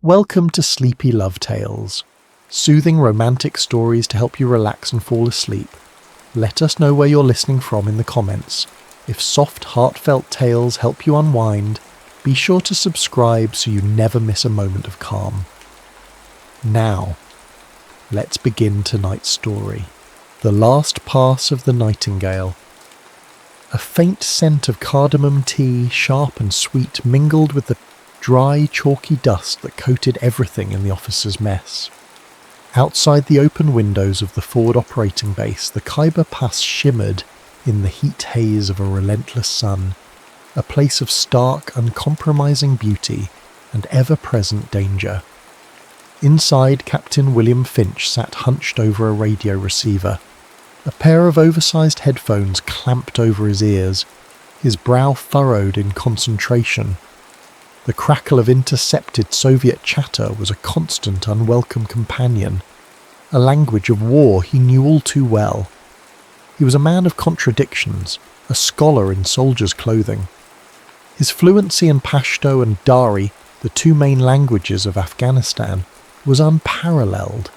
Welcome to Sleepy Love Tales, soothing romantic stories to help you relax and fall asleep. Let us know where you're listening from in the comments. If soft, heartfelt tales help you unwind, be sure to subscribe so you never miss a moment of calm. Now, let's begin tonight's story. The Last Pass of the Nightingale. A faint scent of cardamom tea, sharp and sweet, mingled with the dry, chalky dust that coated everything in the officers' mess. Outside the open windows of the forward operating base, the Khyber Pass shimmered in the heat haze of a relentless sun, a place of stark, uncompromising beauty and ever-present danger. Inside, Captain William Finch sat hunched over a radio receiver. A pair of oversized headphones clamped over his ears, his brow furrowed in concentration. The crackle of intercepted Soviet chatter was a constant, unwelcome companion, a language of war he knew all too well. He was a man of contradictions, a scholar in soldier's clothing. His fluency in Pashto and Dari, the two main languages of Afghanistan, was unparalleled,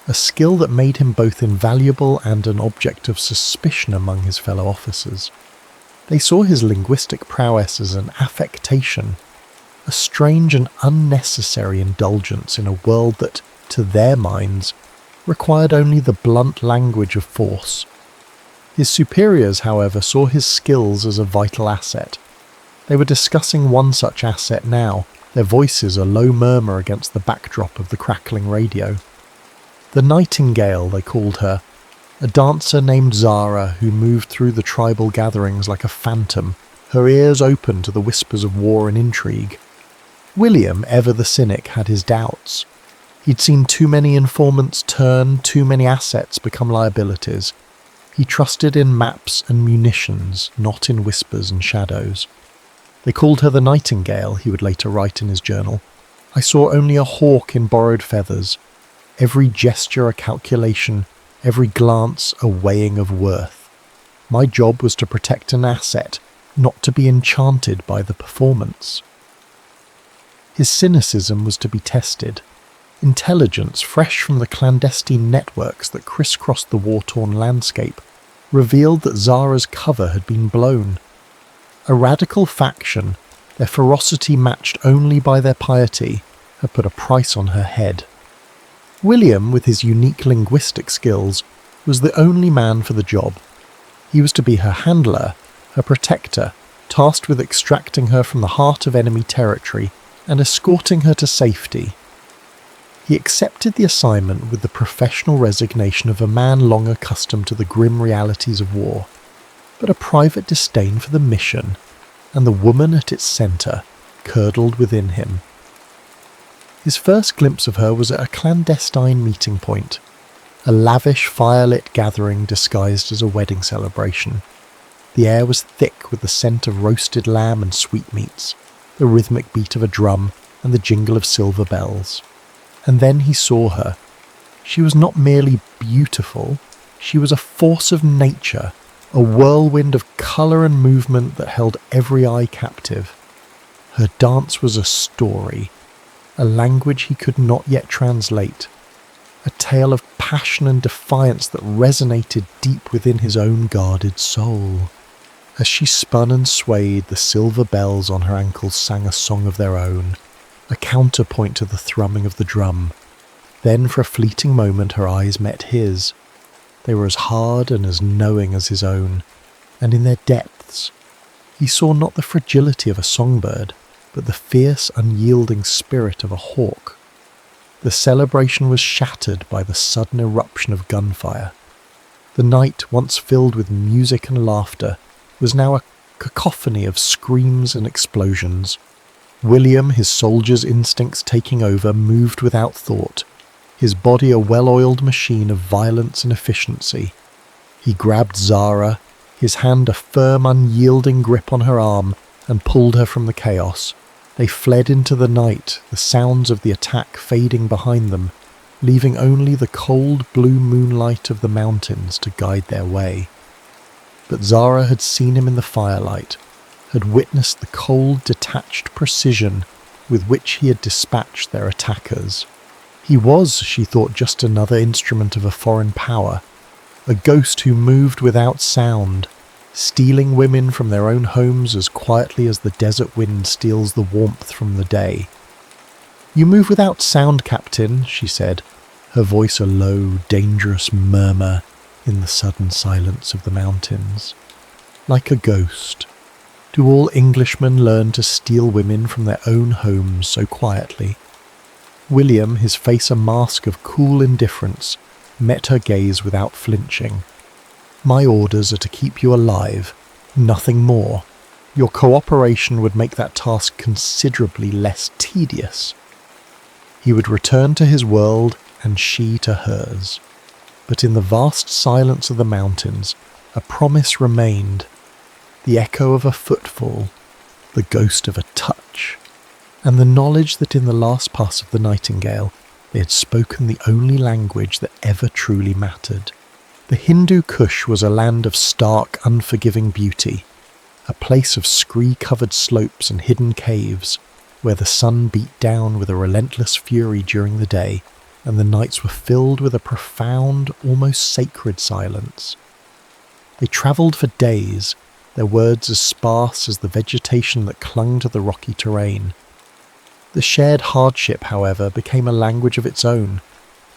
a skill that made him both invaluable and an object of suspicion among his fellow officers. They saw his linguistic prowess as an affectation, a strange and unnecessary indulgence in a world that, to their minds, required only the blunt language of force. His superiors, however, saw his skills as a vital asset. They were discussing one such asset now, their voices a low murmur against the backdrop of the crackling radio. The Nightingale, they called her, a dancer named Zara who moved through the tribal gatherings like a phantom, her ears open to the whispers of war and intrigue. William, ever the cynic, had his doubts. He'd seen too many informants turn, too many assets become liabilities. He trusted in maps and munitions, not in whispers and shadows. They called her the Nightingale, he would later write in his journal. I saw only a hawk in borrowed feathers. Every gesture a calculation, every glance a weighing of worth. My job was to protect an asset, not to be enchanted by the performance. His cynicism was to be tested. Intelligence, fresh from the clandestine networks that crisscrossed the war-torn landscape, revealed that Zara's cover had been blown. A radical faction, their ferocity matched only by their piety, had put a price on her head. William, with his unique linguistic skills, was the only man for the job. He was to be her handler, her protector, tasked with extracting her from the heart of enemy territory and escorting her to safety. He accepted the assignment with the professional resignation of a man long accustomed to the grim realities of war, but a private disdain for the mission, and the woman at its centre curdled within him. His first glimpse of her was at a clandestine meeting point, a lavish firelit gathering disguised as a wedding celebration. The air was thick with the scent of roasted lamb and sweetmeats, the rhythmic beat of a drum and the jingle of silver bells. And then he saw her. She was not merely beautiful, she was a force of nature, a whirlwind of colour and movement that held every eye captive. Her dance was a story, a language he could not yet translate, a tale of passion and defiance that resonated deep within his own guarded soul. As she spun and swayed, the silver bells on her ankles sang a song of their own, a counterpoint to the thrumming of the drum. Then for a fleeting moment her eyes met his. They were as hard and as knowing as his own, and in their depths he saw not the fragility of a songbird, but the fierce, unyielding spirit of a hawk. The celebration was shattered by the sudden eruption of gunfire. The night, once filled with music and laughter, was now a cacophony of screams and explosions. William, his soldier's instincts taking over, moved without thought, his body a well-oiled machine of violence and efficiency. He grabbed Zara, his hand a firm, unyielding grip on her arm, and pulled her from the chaos. They fled into the night, the sounds of the attack fading behind them, leaving only the cold blue moonlight of the mountains to guide their way. But Zara had seen him in the firelight, had witnessed the cold, detached precision with which he had dispatched their attackers. He was, she thought, just another instrument of a foreign power, a ghost who moved without sound, stealing women from their own homes as quietly as the desert wind steals the warmth from the day. "You move without sound, Captain," she said, her voice a low, dangerous murmur in the sudden silence of the mountains. "Like a ghost. Do all Englishmen learn to steal women from their own homes so quietly?" William, his face a mask of cool indifference, met her gaze without flinching. "My orders are to keep you alive, nothing more. Your cooperation would make that task considerably less tedious." He would return to his world and she to hers. But in the vast silence of the mountains, a promise remained, the echo of a footfall, the ghost of a touch, and the knowledge that in the last pass of the Nightingale they had spoken the only language that ever truly mattered. The Hindu Kush was a land of stark, unforgiving beauty, a place of scree-covered slopes and hidden caves, where the sun beat down with a relentless fury during the day, and the nights were filled with a profound, almost sacred silence. They travelled for days, their words as sparse as the vegetation that clung to the rocky terrain. The shared hardship, however, became a language of its own,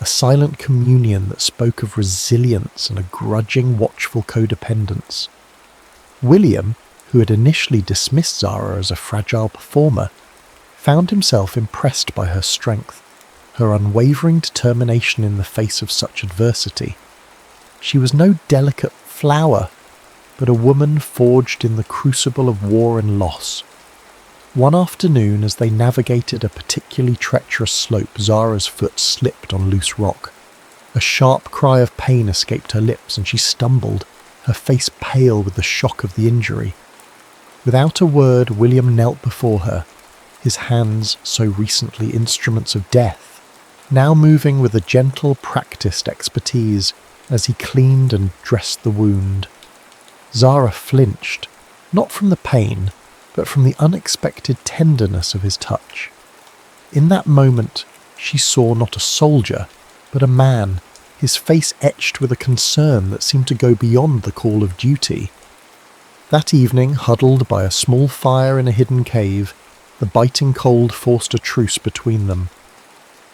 a silent communion that spoke of resilience and a grudging, watchful codependence. William, who had initially dismissed Zara as a fragile performer, found himself impressed by her strength, her unwavering determination in the face of such adversity. She was no delicate flower, but a woman forged in the crucible of war and loss. One afternoon, as they navigated a particularly treacherous slope, Zara's foot slipped on loose rock. A sharp cry of pain escaped her lips, and she stumbled, her face pale with the shock of the injury. Without a word, William knelt before her, his hands, so recently instruments of death, now moving with a gentle, practiced expertise as he cleaned and dressed the wound. Zara flinched, not from the pain, but from the unexpected tenderness of his touch. In that moment, she saw not a soldier, but a man, his face etched with a concern that seemed to go beyond the call of duty. That evening, huddled by a small fire in a hidden cave, the biting cold forced a truce between them.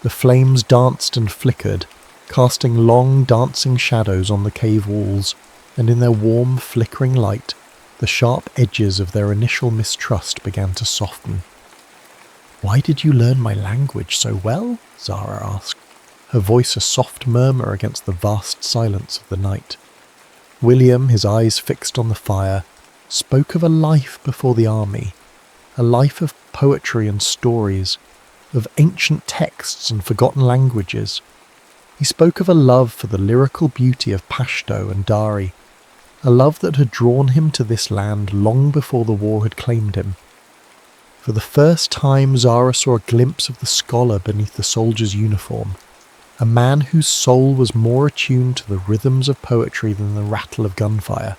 The flames danced and flickered, casting long, dancing shadows on the cave walls, and in their warm, flickering light, the sharp edges of their initial mistrust began to soften. "Why did you learn my language so well?" Zara asked, her voice a soft murmur against the vast silence of the night. William, his eyes fixed on the fire, spoke of a life before the army, a life of poetry and stories, of ancient texts and forgotten languages. He spoke of a love for the lyrical beauty of Pashto and Dari, a love that had drawn him to this land long before the war had claimed him. For the first time, Zara saw a glimpse of the scholar beneath the soldier's uniform, a man whose soul was more attuned to the rhythms of poetry than the rattle of gunfire.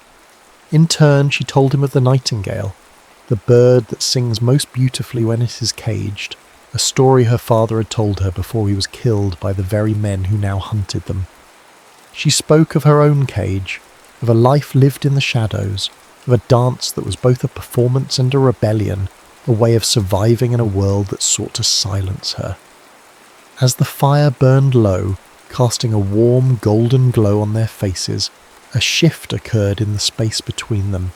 In turn, she told him of the nightingale, the bird that sings most beautifully when it is caged, a story her father had told her before he was killed by the very men who now hunted them. She spoke of her own cage, of a life lived in the shadows, of a dance that was both a performance and a rebellion, a way of surviving in a world that sought to silence her. As the fire burned low, casting a warm golden glow on their faces, a shift occurred in the space between them.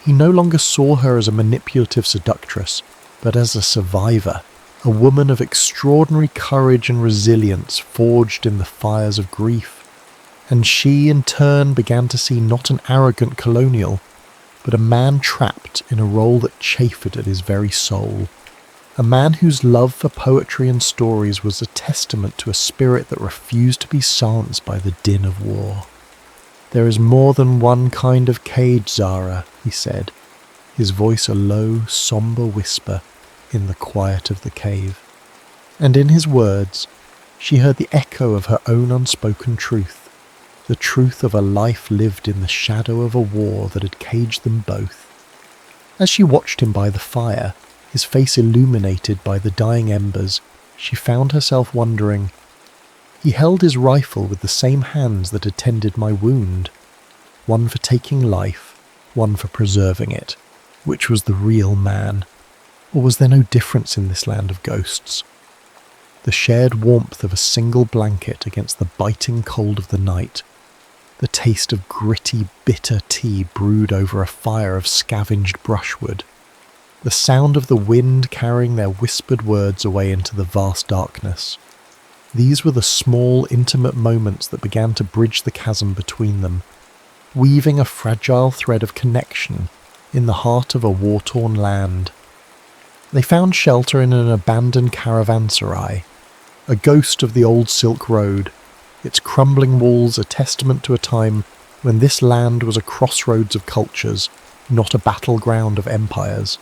He no longer saw her as a manipulative seductress, but as a survivor, a woman of extraordinary courage and resilience forged in the fires of grief. And she, in turn, began to see not an arrogant colonial, but a man trapped in a role that chafed at his very soul. A man whose love for poetry and stories was a testament to a spirit that refused to be silenced by the din of war. "There is more than one kind of cage, Zara," he said, his voice a low, sombre whisper in the quiet of the cave. And in his words, she heard the echo of her own unspoken truth, the truth of a life lived in the shadow of a war that had caged them both. As she watched him by the fire, his face illuminated by the dying embers, she found herself wondering. He held his rifle with the same hands that had tended my wound, one for taking life, one for preserving it. Which was the real man? Or was there no difference in this land of ghosts? The shared warmth of a single blanket against the biting cold of the night, the taste of gritty, bitter tea brewed over a fire of scavenged brushwood, the sound of the wind carrying their whispered words away into the vast darkness. These were the small, intimate moments that began to bridge the chasm between them, weaving a fragile thread of connection in the heart of a war-torn land. They found shelter in an abandoned caravanserai, a ghost of the old Silk Road, its crumbling walls a testament to a time when this land was a crossroads of cultures, not a battleground of empires.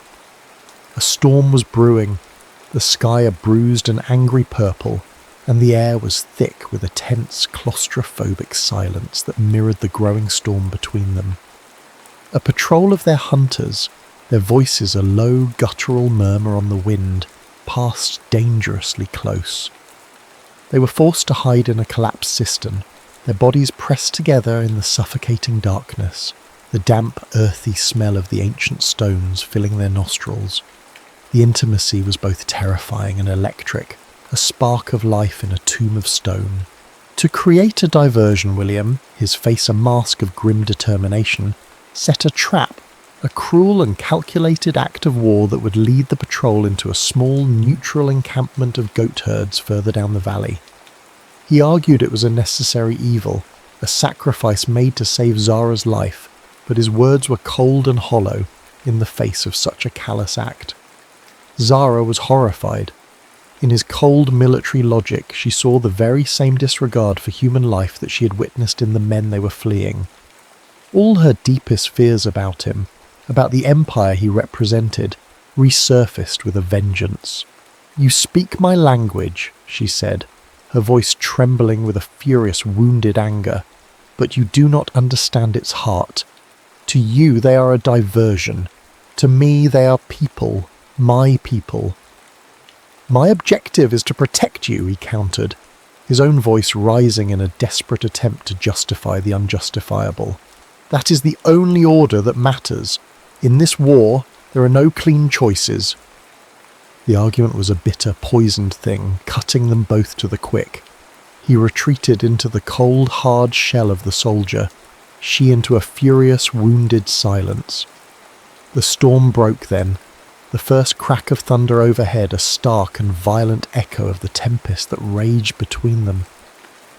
A storm was brewing, the sky a bruised and angry purple, and the air was thick with a tense, claustrophobic silence that mirrored the growing storm between them. A patrol of their hunters, their voices a low, guttural murmur on the wind, passed dangerously close. They were forced to hide in a collapsed cistern, their bodies pressed together in the suffocating darkness, the damp, earthy smell of the ancient stones filling their nostrils. The intimacy was both terrifying and electric, a spark of life in a tomb of stone. To create a diversion, William, his face a mask of grim determination, set a trap, a cruel and calculated act of war that would lead the patrol into a small, neutral encampment of goat herds further down the valley. He argued it was a necessary evil, a sacrifice made to save Zara's life, but his words were cold and hollow in the face of such a callous act. Zara was horrified. In his cold military logic, she saw the very same disregard for human life that she had witnessed in the men they were fleeing. All her deepest fears about him, about the empire he represented, resurfaced with a vengeance. "You speak my language," she said, her voice trembling with a furious, wounded anger, "but you do not understand its heart. To you they are a diversion. To me they are people, my people." "My objective is to protect you," he countered, his own voice rising in a desperate attempt to justify the unjustifiable. "That is the only order that matters. In this war, there are no clean choices." The argument was a bitter, poisoned thing, cutting them both to the quick. He retreated into the cold, hard shell of the soldier, she into a furious, wounded silence. The storm broke then, the first crack of thunder overhead a stark and violent echo of the tempest that raged between them.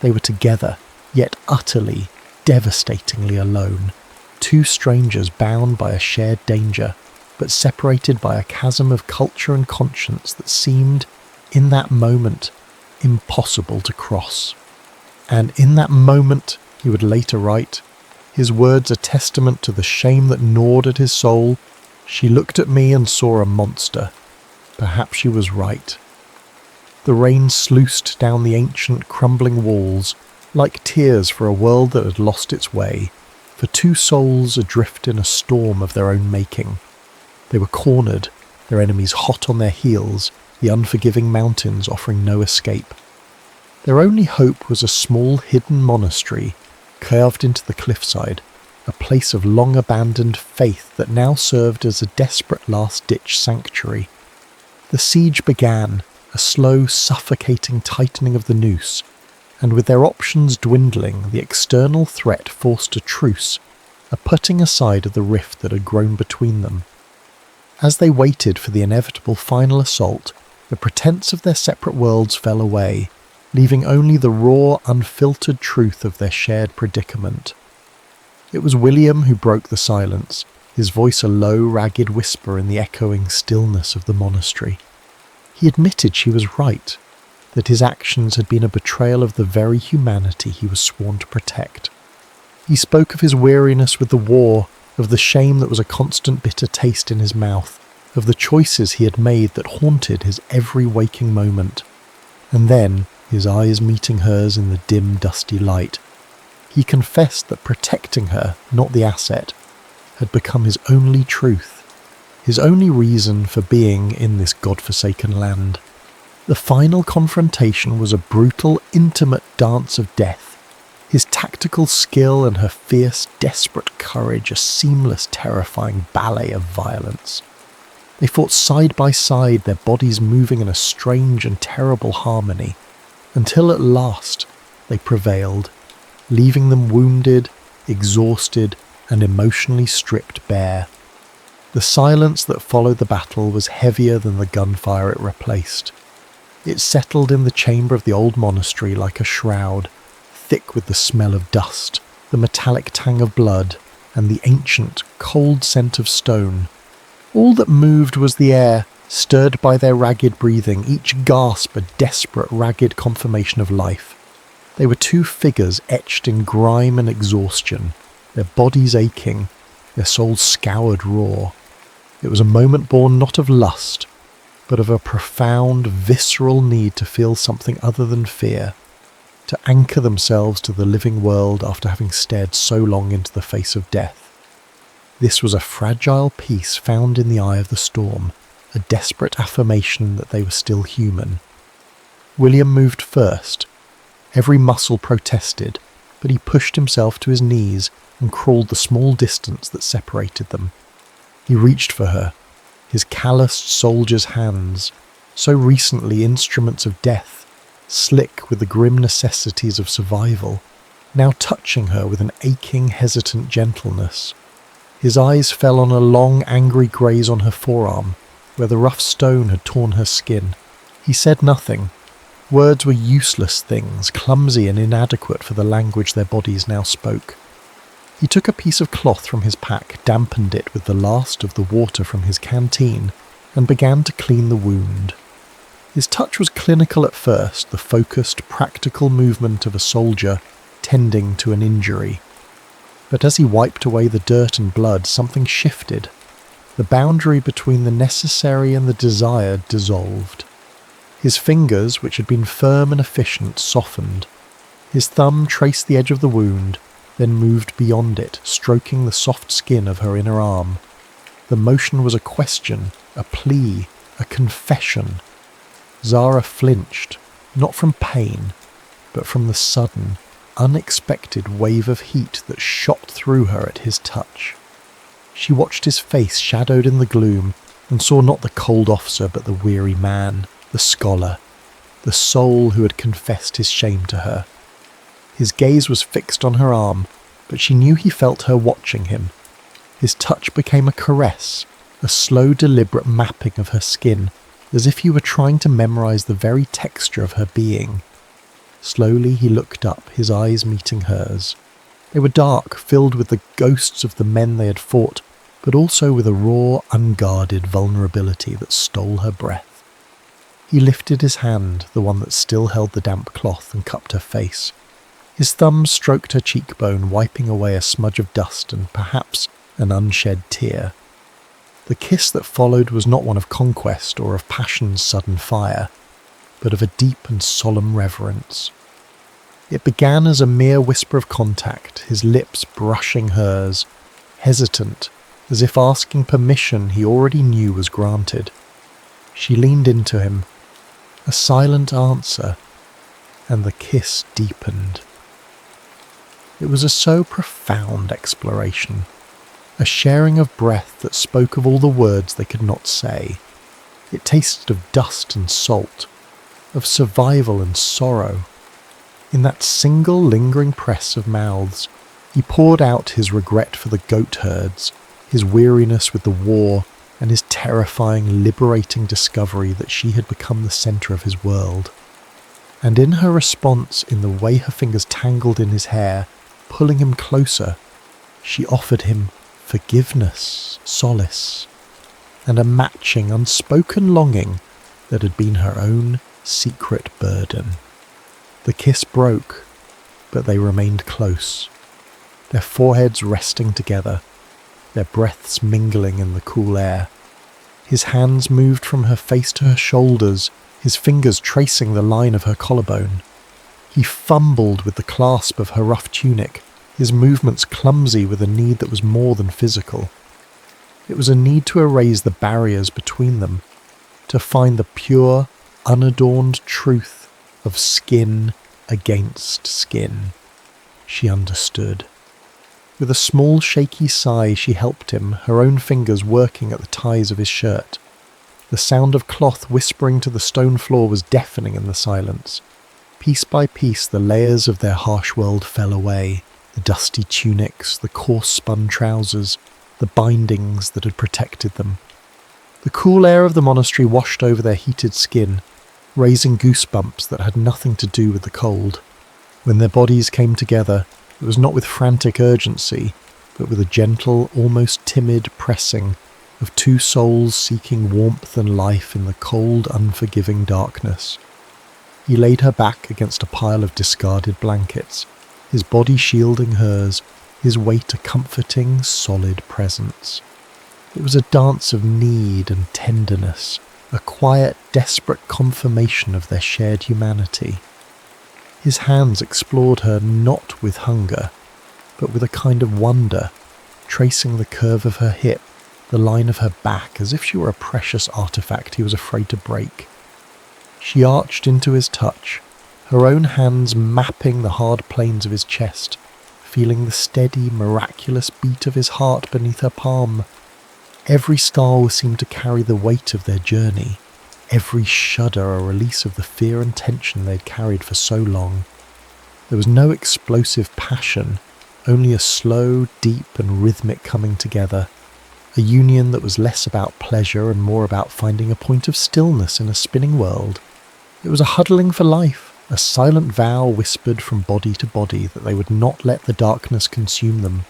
They were together, yet utterly, devastatingly alone, two strangers bound by a shared danger, but separated by a chasm of culture and conscience that seemed, in that moment, impossible to cross. And in that moment, he would later write, his words a testament to the shame that gnawed at his soul, "She looked at me and saw a monster. Perhaps she was right." The rain sluiced down the ancient crumbling walls, like tears for a world that had lost its way, for two souls adrift in a storm of their own making. They were cornered, their enemies hot on their heels, the unforgiving mountains offering no escape. Their only hope was a small hidden monastery, carved into the cliffside, a place of long-abandoned faith that now served as a desperate last-ditch sanctuary. The siege began, a slow, suffocating tightening of the noose, and with their options dwindling, the external threat forced a truce, a putting aside of the rift that had grown between them. As they waited for the inevitable final assault, the pretense of their separate worlds fell away, leaving only the raw, unfiltered truth of their shared predicament. It was William who broke the silence, his voice a low, ragged whisper in the echoing stillness of the monastery. He admitted she was right, that his actions had been a betrayal of the very humanity he was sworn to protect. He spoke of his weariness with the war, of the shame that was a constant bitter taste in his mouth, of the choices he had made that haunted his every waking moment. And then, his eyes meeting hers in the dim, dusty light, he confessed that protecting her, not the asset, had become his only truth, his only reason for being in this godforsaken land. The final confrontation was a brutal, intimate dance of death. His tactical skill and her fierce, desperate courage, a seamless, terrifying ballet of violence. They fought side by side, their bodies moving in a strange and terrible harmony, until at last they prevailed, leaving them wounded, exhausted, and emotionally stripped bare. The silence that followed the battle was heavier than the gunfire it replaced. It settled in the chamber of the old monastery like a shroud, thick with the smell of dust, the metallic tang of blood, and the ancient, cold scent of stone. All that moved was the air, stirred by their ragged breathing, each gasp a desperate, ragged confirmation of life. They were two figures etched in grime and exhaustion, their bodies aching, their souls scoured raw. It was a moment born not of lust, but of a profound, visceral need to feel something other than fear, to anchor themselves to the living world after having stared so long into the face of death. This was a fragile peace found in the eye of the storm, a desperate affirmation that they were still human. William moved first. Every muscle protested, but he pushed himself to his knees and crawled the small distance that separated them. He reached for her, his calloused soldier's hands, so recently instruments of death, slick with the grim necessities of survival, now touching her with an aching, hesitant gentleness. His eyes fell on a long, angry graze on her forearm, where the rough stone had torn her skin. He said nothing. Words were useless things, clumsy and inadequate for the language their bodies now spoke. He took a piece of cloth from his pack, dampened it with the last of the water from his canteen, and began to clean the wound. His touch was clinical at first, the focused, practical movement of a soldier tending to an injury. But as he wiped away the dirt and blood, something shifted. The boundary between the necessary and the desired dissolved. His fingers, which had been firm and efficient, softened. His thumb traced the edge of the wound, then moved beyond it, stroking the soft skin of her inner arm. The motion was a question, a plea, a confession. Zara flinched, not from pain, but from the sudden, unexpected wave of heat that shot through her at his touch. She watched his face shadowed in the gloom and saw not the cold officer but the weary man, the scholar, the soul who had confessed his shame to her. His gaze was fixed on her arm, but she knew he felt her watching him. His touch became a caress, a slow, deliberate mapping of her skin, as if he were trying to memorize the very texture of her being. Slowly he looked up, his eyes meeting hers. They were dark, filled with the ghosts of the men they had fought, but also with a raw, unguarded vulnerability that stole her breath. He lifted his hand, the one that still held the damp cloth, and cupped her face. His thumb stroked her cheekbone, wiping away a smudge of dust and perhaps an unshed tear. The kiss that followed was not one of conquest or of passion's sudden fire, but of a deep and solemn reverence. It began as a mere whisper of contact, his lips brushing hers, hesitant, as if asking permission he already knew was granted. She leaned into him, a silent answer, and the kiss deepened. It was a so profound exploration, a sharing of breath that spoke of all the words they could not say. It tasted of dust and salt, of survival and sorrow. In that single lingering press of mouths, he poured out his regret for the goat herds, his weariness with the war, and his terrifying, liberating discovery that she had become the centre of his world. And in her response, in the way her fingers tangled in his hair, pulling him closer, she offered him forgiveness, solace, and a matching, unspoken longing that had been her own secret burden. The kiss broke, but they remained close, their foreheads resting together, their breaths mingling in the cool air. His hands moved from her face to her shoulders, his fingers tracing the line of her collarbone. He fumbled with the clasp of her rough tunic, his movements clumsy with a need that was more than physical. It was a need to erase the barriers between them, to find the pure, unadorned truth of skin against skin. She understood. With a small shaky sigh she helped him, her own fingers working at the ties of his shirt. The sound of cloth whispering to the stone floor was deafening in the silence. Piece by piece the layers of their harsh world fell away, the dusty tunics, the coarse spun trousers, the bindings that had protected them. The cool air of the monastery washed over their heated skin, raising goosebumps that had nothing to do with the cold. When their bodies came together, it was not with frantic urgency, but with a gentle, almost timid pressing of two souls seeking warmth and life in the cold, unforgiving darkness. He laid her back against a pile of discarded blankets, his body shielding hers, his weight a comforting, solid presence. It was a dance of need and tenderness, a quiet, desperate confirmation of their shared humanity. His hands explored her not with hunger, but with a kind of wonder, tracing the curve of her hip, the line of her back, as if she were a precious artifact he was afraid to break. She arched into his touch, her own hands mapping the hard planes of his chest, feeling the steady, miraculous beat of his heart beneath her palm. Every star seemed to carry the weight of their journey, every shudder a release of the fear and tension they'd carried for so long. There was no explosive passion, only a slow, deep and rhythmic coming together, a union that was less about pleasure and more about finding a point of stillness in a spinning world. It was a huddling for life, a silent vow whispered from body to body that they would not let the darkness consume them.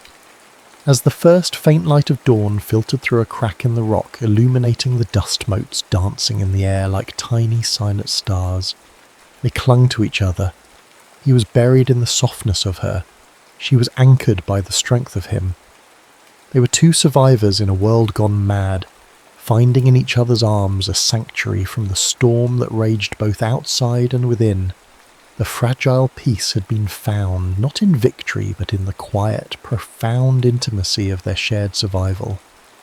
As the first faint light of dawn filtered through a crack in the rock, illuminating the dust motes dancing in the air like tiny silent stars, they clung to each other. He was buried in the softness of her. She was anchored by the strength of him. They were two survivors in a world gone mad, finding in each other's arms a sanctuary from the storm that raged both outside and within. The fragile peace had been found, not in victory, but in the quiet, profound intimacy of their shared survival.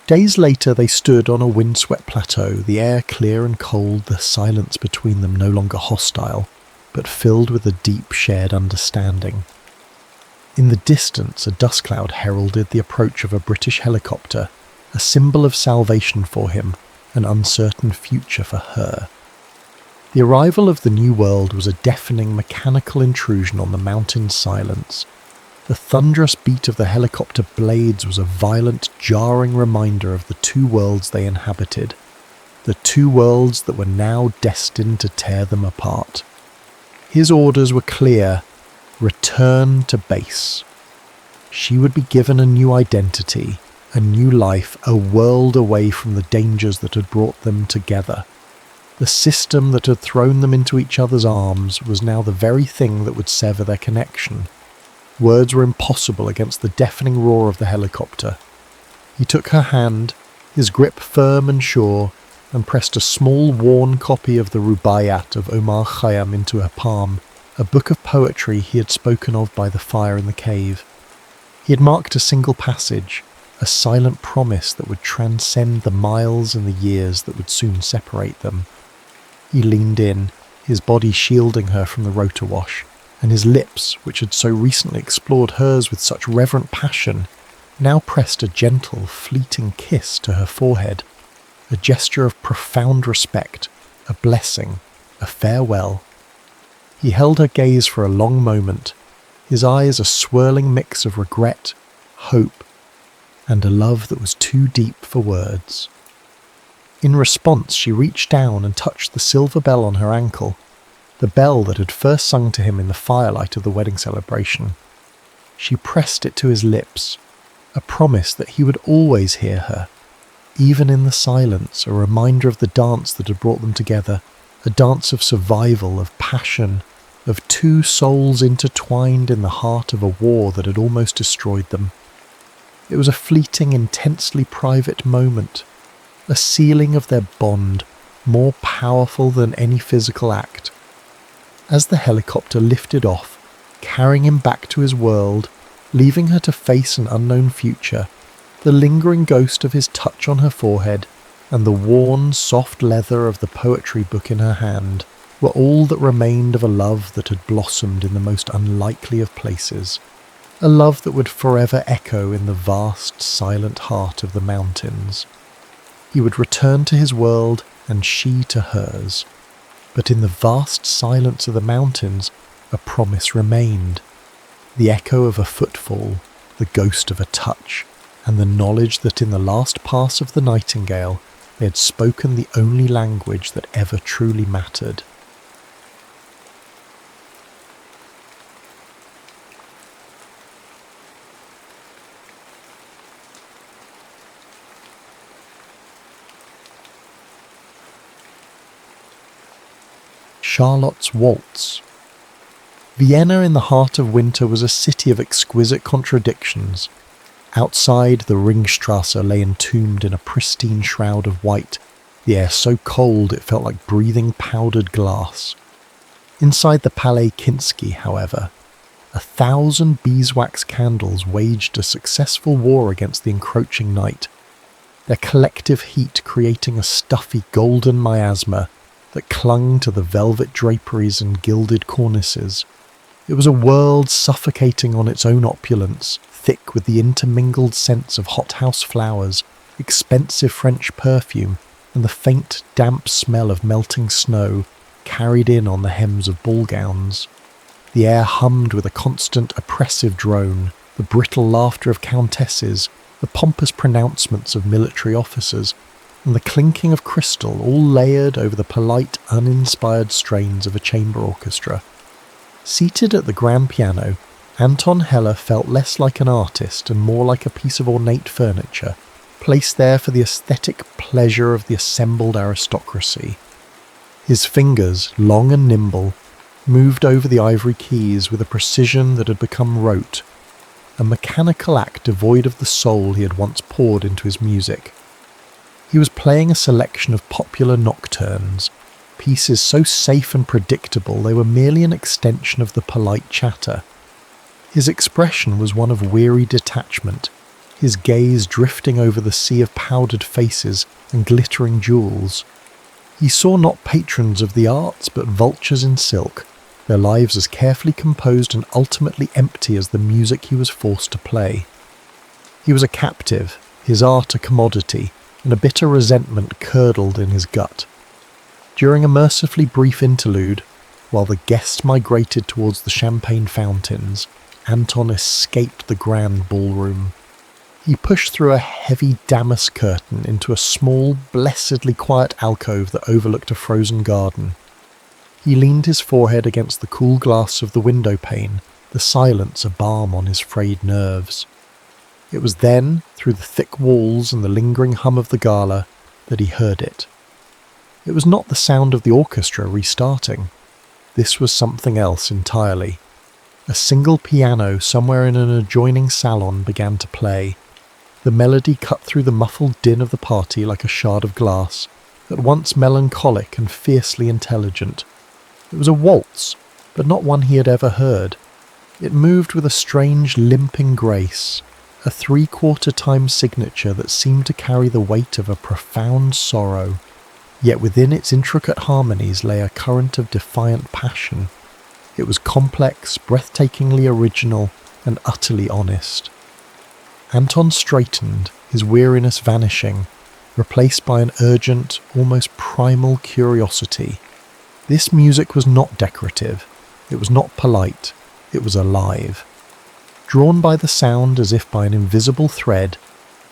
Days later they stood on a windswept plateau, the air clear and cold, the silence between them no longer hostile, but filled with a deep shared understanding. In the distance, a dust cloud heralded the approach of a British helicopter, a symbol of salvation for him, an uncertain future for her. The arrival of the new world was a deafening mechanical intrusion on the mountain's silence. The thunderous beat of the helicopter blades was a violent, jarring reminder of the two worlds they inhabited, the two worlds that were now destined to tear them apart. His orders were clear: return to base. She would be given a new identity, a new life, a world away from the dangers that had brought them together. The system that had thrown them into each other's arms was now the very thing that would sever their connection. Words were impossible against the deafening roar of the helicopter. He took her hand, his grip firm and sure, and pressed a small worn copy of the Rubaiyat of Omar Khayyam into her palm, a book of poetry he had spoken of by the fire in the cave. He had marked a single passage, a silent promise that would transcend the miles and the years that would soon separate them. He leaned in, his body shielding her from the rotor wash, and his lips, which had so recently explored hers with such reverent passion, now pressed a gentle, fleeting kiss to her forehead, a gesture of profound respect, a blessing, a farewell. He held her gaze for a long moment, his eyes a swirling mix of regret, hope, and a love that was too deep for words. In response, she reached down and touched the silver bell on her ankle, the bell that had first sung to him in the firelight of the wedding celebration. She pressed it to his lips, a promise that he would always hear her, even in the silence, a reminder of the dance that had brought them together, a dance of survival, of passion, of two souls intertwined in the heart of a war that had almost destroyed them. It was a fleeting, intensely private moment, a sealing of their bond, more powerful than any physical act. As the helicopter lifted off, carrying him back to his world, leaving her to face an unknown future, The lingering ghost of his touch on her forehead, and the worn, soft leather of the poetry book in her hand were all that remained of a love that had blossomed in the most unlikely of places, a love that would forever echo in the vast, silent heart of the mountains. He would return to his world, and she to hers. But in the vast silence of the mountains, a promise remained. The echo of a footfall, the ghost of a touch, and the knowledge that in the last pass of the Nightingale they had spoken the only language that ever truly mattered. Charlotte's Waltz. Vienna in the heart of winter was a city of exquisite contradictions. Outside, the Ringstrasse lay entombed in a pristine shroud of white, the air so cold it felt like breathing powdered glass. Inside the Palais Kinsky, however, 1,000 beeswax candles waged a successful war against the encroaching night, their collective heat creating a stuffy golden miasma that clung to the velvet draperies and gilded cornices. It was a world suffocating on its own opulence, thick with the intermingled scents of hothouse flowers, expensive French perfume, and the faint, damp smell of melting snow carried in on the hems of ball gowns. The air hummed with a constant oppressive drone, the brittle laughter of countesses, the pompous pronouncements of military officers, and the clinking of crystal, all layered over the polite, uninspired strains of a chamber orchestra. Seated at the grand piano, Anton Heller felt less like an artist and more like a piece of ornate furniture, placed there for the aesthetic pleasure of the assembled aristocracy. His fingers, long and nimble, moved over the ivory keys with a precision that had become rote, a mechanical act devoid of the soul he had once poured into his music. He was playing a selection of popular nocturnes, pieces so safe and predictable they were merely an extension of the polite chatter. His expression was one of weary detachment, his gaze drifting over the sea of powdered faces and glittering jewels. He saw not patrons of the arts but vultures in silk, their lives as carefully composed and ultimately empty as the music he was forced to play. He was a captive, his art a commodity, and a bitter resentment curdled in his gut. During a mercifully brief interlude, while the guests migrated towards the champagne fountains, Anton escaped the grand ballroom. He pushed through a heavy damask curtain into a small, blessedly quiet alcove that overlooked a frozen garden. He leaned his forehead against the cool glass of the window pane, the silence a balm on his frayed nerves. It was then, through the thick walls and the lingering hum of the gala, that he heard it. It was not the sound of the orchestra restarting. This was something else entirely. A single piano somewhere in an adjoining salon began to play. The melody cut through the muffled din of the party like a shard of glass, at once melancholic and fiercely intelligent. It was a waltz, but not one he had ever heard. It moved with a strange limping grace, a 3/4 time signature that seemed to carry the weight of a profound sorrow, yet within its intricate harmonies lay a current of defiant passion. It was complex, breathtakingly original, and utterly honest. Anton straightened, his weariness vanishing, replaced by an urgent, almost primal curiosity. This music was not decorative, it was not polite, it was alive. Drawn by the sound as if by an invisible thread,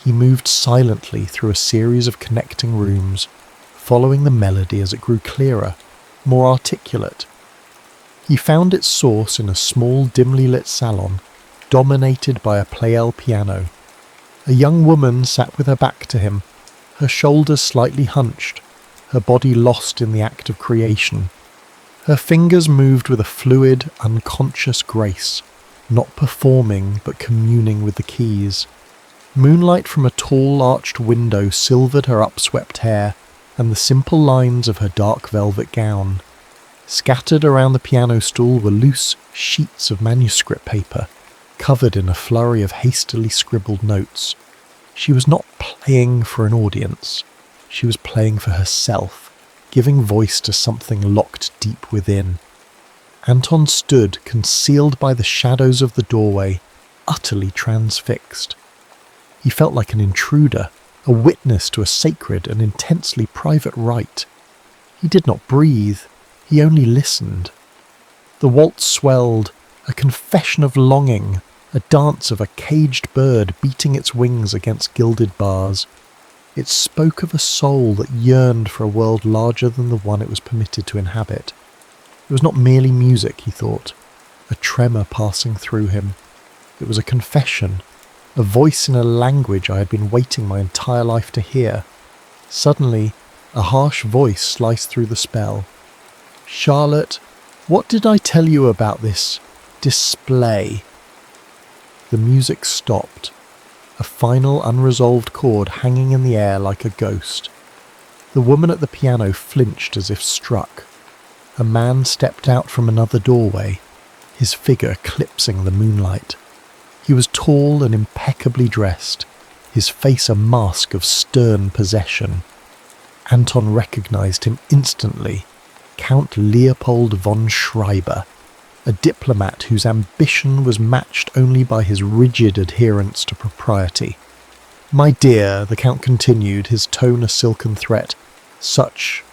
he moved silently through a series of connecting rooms, following the melody as it grew clearer, more articulate. He found its source in a small, dimly lit salon, dominated by a Pleyel piano. A young woman sat with her back to him, her shoulders slightly hunched, her body lost in the act of creation. Her fingers moved with a fluid, unconscious grace, not performing but communing with the keys. Moonlight from a tall arched window silvered her upswept hair and the simple lines of her dark velvet gown. Scattered around the piano stool were loose sheets of manuscript paper, covered in a flurry of hastily scribbled notes. She was not playing for an audience. She was playing for herself, giving voice to something locked deep within. Anton stood, concealed by the shadows of the doorway, utterly transfixed. He felt like an intruder, a witness to a sacred and intensely private rite. He did not breathe, he only listened. The waltz swelled, a confession of longing, a dance of a caged bird beating its wings against gilded bars. It spoke of a soul that yearned for a world larger than the one it was permitted to inhabit. It was not merely music, he thought, a tremor passing through him. It was a confession, a voice in a language I had been waiting my entire life to hear. Suddenly, a harsh voice sliced through the spell. "Charlotte, what did I tell you about this display?" The music stopped, a final unresolved chord hanging in the air like a ghost. The woman at the piano flinched as if struck. A man stepped out from another doorway, his figure eclipsing the moonlight. He was tall and impeccably dressed, his face a mask of stern possession. Anton recognized him instantly, Count Leopold von Schreiber, a diplomat whose ambition was matched only by his rigid adherence to propriety. "My dear," the Count continued, his tone a silken threat, "such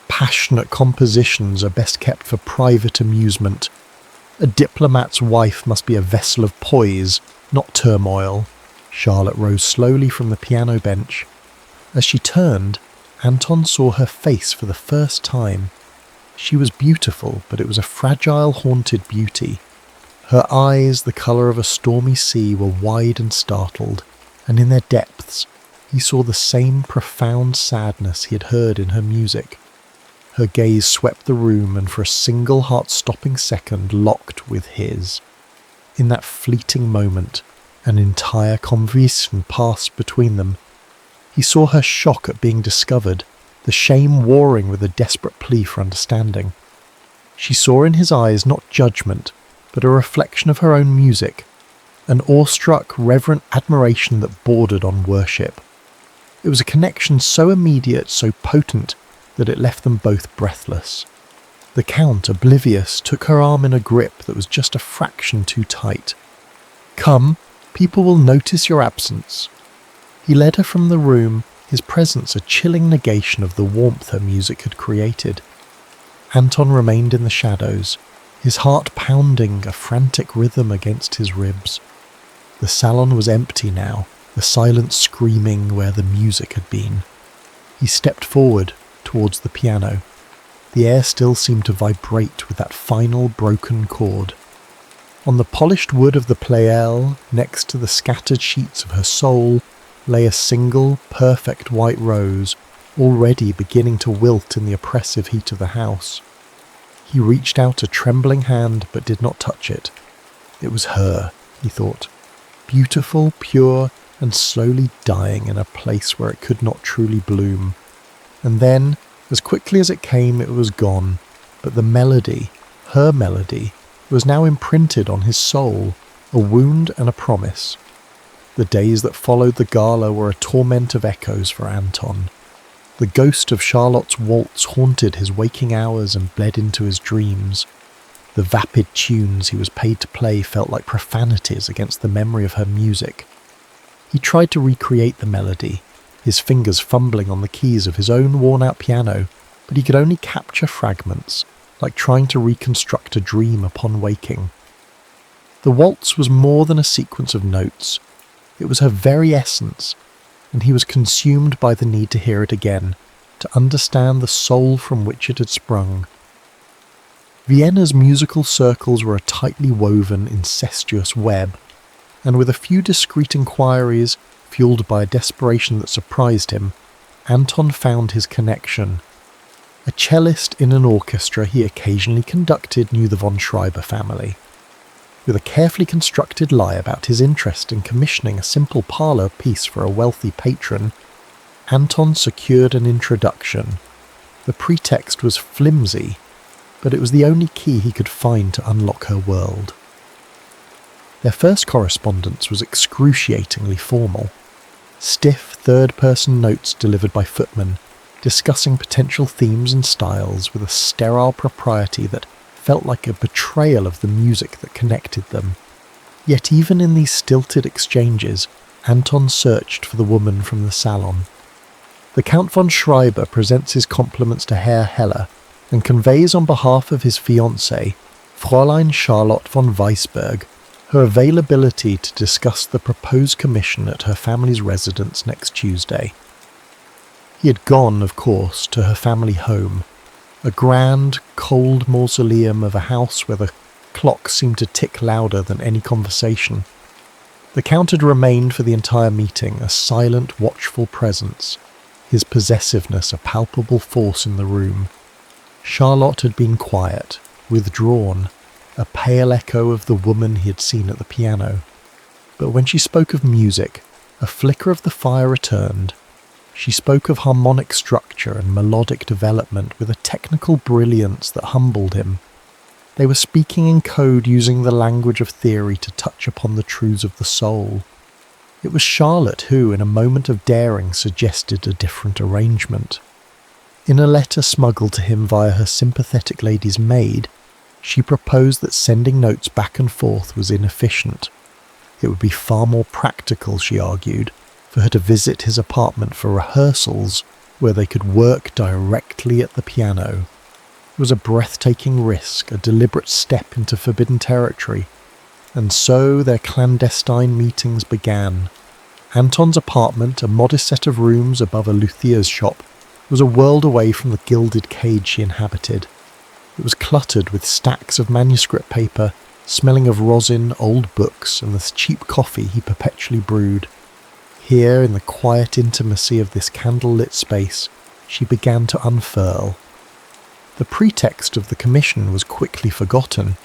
passionate compositions are best kept for private amusement. A diplomat's wife must be a vessel of poise, not turmoil." Charlotte rose slowly from the piano bench. As she turned, Anton saw her face for the first time. She was beautiful, but it was a fragile, haunted beauty. Her eyes, the colour of a stormy sea, were wide and startled, and in their depths he saw the same profound sadness he had heard in her music. Her gaze swept the room and for a single heart-stopping second locked with his. In that fleeting moment, an entire conversation passed between them. He saw her shock at being discovered, the shame warring with a desperate plea for understanding. She saw in his eyes not judgment, but a reflection of her own music, an awestruck, reverent admiration that bordered on worship. It was a connection so immediate, so potent, that it left them both breathless. The Count, oblivious, took her arm in a grip that was just a fraction too tight. "Come, people will notice your absence." He led her from the room, his presence a chilling negation of the warmth her music had created. Anton remained in the shadows, his heart pounding a frantic rhythm against his ribs. The salon was empty now, the silence screaming where the music had been. He stepped forward, towards the piano. The air still seemed to vibrate with that final broken chord. On the polished wood of the Pleyel, next to the scattered sheets of her soul, lay a single, perfect white rose, already beginning to wilt in the oppressive heat of the house. He reached out a trembling hand but did not touch it. It was her, he thought, beautiful, pure, and slowly dying in a place where it could not truly bloom. And then, as quickly as it came, it was gone, but the melody, her melody, was now imprinted on his soul, a wound and a promise. The days that followed the gala were a torment of echoes for Anton. The ghost of Charlotte's waltz haunted his waking hours and bled into his dreams. The vapid tunes he was paid to play felt like profanities against the memory of her music. He tried to recreate the melody, his fingers fumbling on the keys of his own worn-out piano, but he could only capture fragments, like trying to reconstruct a dream upon waking. The waltz was more than a sequence of notes. It was her very essence, and he was consumed by the need to hear it again, to understand the soul from which it had sprung. Vienna's musical circles were a tightly woven, incestuous web, and with a few discreet inquiries, fueled by a desperation that surprised him, Anton found his connection. A cellist in an orchestra he occasionally conducted knew the von Schreiber family. With a carefully constructed lie about his interest in commissioning a simple parlour piece for a wealthy patron, Anton secured an introduction. The pretext was flimsy, but it was the only key he could find to unlock her world. Their first correspondence was excruciatingly formal. Stiff third-person notes delivered by footmen, discussing potential themes and styles with a sterile propriety that felt like a betrayal of the music that connected them. Yet even in these stilted exchanges, Anton searched for the woman from the salon. The Count von Schreiber presents his compliments to Herr Heller and conveys on behalf of his fiancée, Fräulein Charlotte von Weisberg, her availability to discuss the proposed commission at her family's residence next Tuesday. He had gone, of course, to her family home, a grand, cold mausoleum of a house where the clock seemed to tick louder than any conversation. The Count had remained for the entire meeting, a silent, watchful presence, his possessiveness a palpable force in the room. Charlotte had been quiet, withdrawn, a pale echo of the woman he had seen at the piano. But when she spoke of music, a flicker of the fire returned. She spoke of harmonic structure and melodic development with a technical brilliance that humbled him. They were speaking in code using the language of theory to touch upon the truths of the soul. It was Charlotte who, in a moment of daring, suggested a different arrangement. In a letter smuggled to him via her sympathetic lady's maid, she proposed that sending notes back and forth was inefficient. It would be far more practical, she argued, for her to visit his apartment for rehearsals where they could work directly at the piano. It was a breathtaking risk, a deliberate step into forbidden territory. And so their clandestine meetings began. Anton's apartment, a modest set of rooms above a luthier's shop, was a world away from the gilded cage she inhabited. It was cluttered with stacks of manuscript paper, smelling of rosin, old books, and the cheap coffee he perpetually brewed. Here, in the quiet intimacy of this candle-lit space, she began to unfurl. The pretext of the commission was quickly forgotten.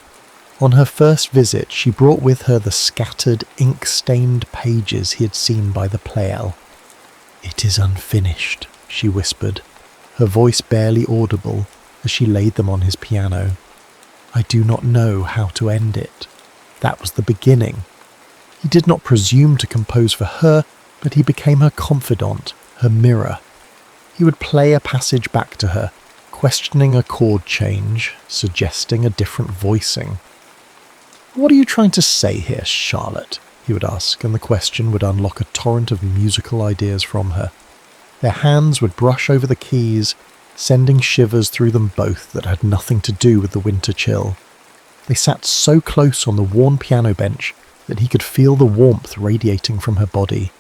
On her first visit, she brought with her the scattered, ink-stained pages he had seen by the Pleyel. "It is unfinished," she whispered, her voice barely audible as she laid them on his piano. "I do not know how to end it." That was the beginning. He did not presume to compose for her, but he became her confidant, her mirror. He would play a passage back to her, questioning a chord change, suggesting a different voicing. "What are you trying to say here, Charlotte?" he would ask, and the question would unlock a torrent of musical ideas from her. Their hands would brush over the keys, sending shivers through them both that had nothing to do with the winter chill. They sat so close on the worn piano bench that he could feel the warmth radiating from her body,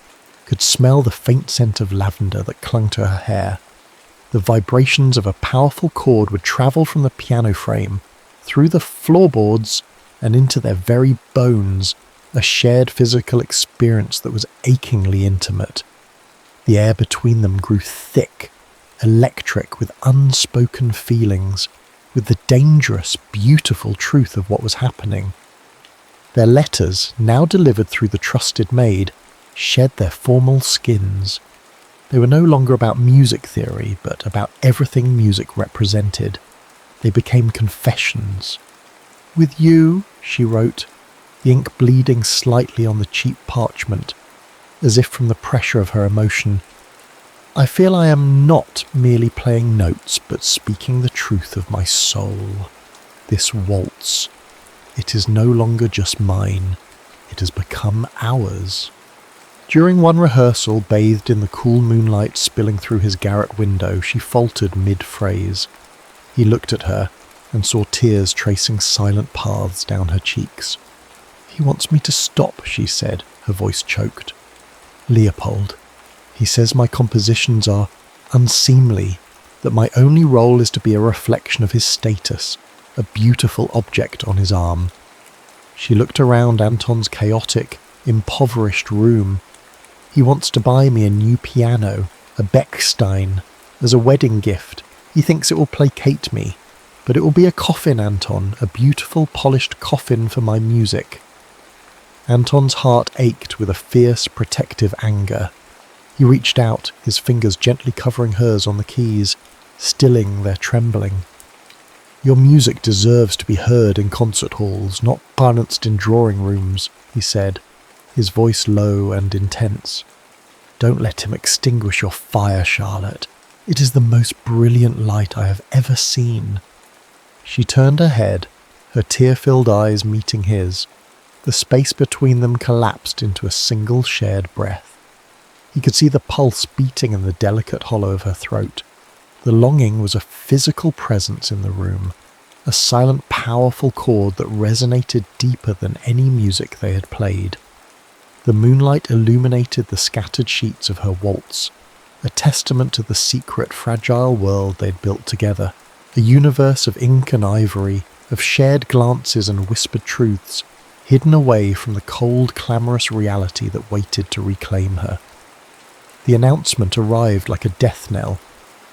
could smell the faint scent of lavender that clung to her hair. The vibrations of a powerful chord would travel from the piano frame, through the floorboards, and into their very bones, a shared physical experience that was achingly intimate. The air between them grew thick, electric with unspoken feelings, with the dangerous, beautiful truth of what was happening. Their letters, now delivered through the trusted maid, shed their formal skins. They were no longer about music theory, but about everything music represented. They became confessions. "With you," she wrote, the ink bleeding slightly on the cheap parchment, as if from the pressure of her emotion, "I feel I am not merely playing notes, but speaking the truth of my soul. This waltz, it is no longer just mine, it has become ours." During one rehearsal, bathed in the cool moonlight spilling through his garret window, she faltered mid-phrase. He looked at her and saw tears tracing silent paths down her cheeks. "He wants me to stop," she said, her voice choked. "Leopold, he says my compositions are unseemly, that my only role is to be a reflection of his status, a beautiful object on his arm." She looked around Anton's chaotic, impoverished room. "He wants to buy me a new piano, a Bechstein, as a wedding gift. He thinks it will placate me. But it will be a coffin, Anton, a beautiful, polished coffin for my music." Anton's heart ached with a fierce, protective anger. He reached out, his fingers gently covering hers on the keys, stilling their trembling. "Your music deserves to be heard in concert halls, not balanced in drawing rooms," he said, his voice low and intense. Don't let him extinguish your fire, Charlotte. It is the most brilliant light I have ever seen." She turned her head, her tear-filled eyes meeting his. The space between them collapsed into a single shared breath. He could see the pulse beating in the delicate hollow of her throat. The longing was a physical presence in the room, a silent, powerful chord that resonated deeper than any music they had played. The moonlight illuminated the scattered sheets of her waltz, a testament to the secret, fragile world they'd built together, a universe of ink and ivory, of shared glances and whispered truths, hidden away from the cold, clamorous reality that waited to reclaim her. The announcement arrived like a death knell,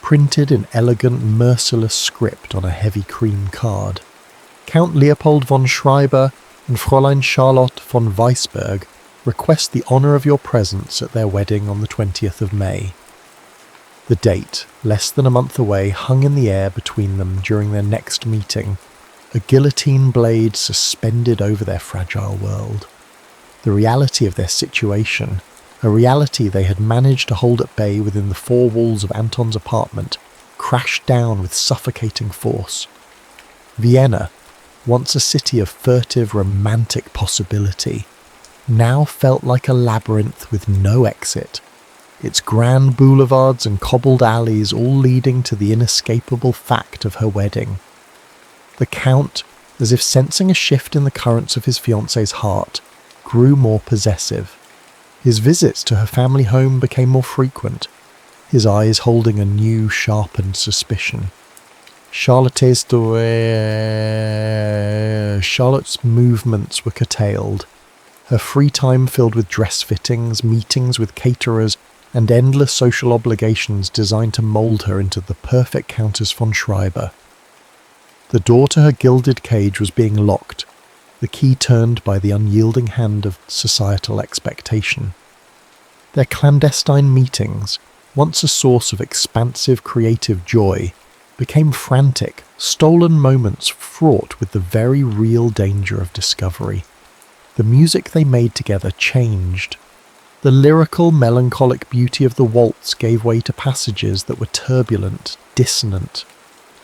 printed in elegant, merciless script on a heavy cream card. Count Leopold von Schreiber and Fräulein Charlotte von Weisberg request the honour of your presence at their wedding on the 20th of May. The date, less than a month away, hung in the air between them during their next meeting, a guillotine blade suspended over their fragile world. The reality of their situation, a reality they had managed to hold at bay within the four walls of Anton's apartment, crashed down with suffocating force. Vienna, once a city of furtive, romantic possibility, now felt like a labyrinth with no exit, its grand boulevards and cobbled alleys all leading to the inescapable fact of her wedding. The Count, as if sensing a shift in the currents of his fiancée's heart, grew more possessive. His visits to her family home became more frequent, his eyes holding a new, sharpened suspicion. Charlotte's movements were curtailed, her free time filled with dress fittings, meetings with caterers, and endless social obligations designed to mould her into the perfect Countess von Schreiber. The door to her gilded cage was being locked, the key turned by the unyielding hand of societal expectation. Their clandestine meetings, once a source of expansive creative joy, became frantic, stolen moments fraught with the very real danger of discovery. The music they made together changed. The lyrical, melancholic beauty of the waltz gave way to passages that were turbulent, dissonant.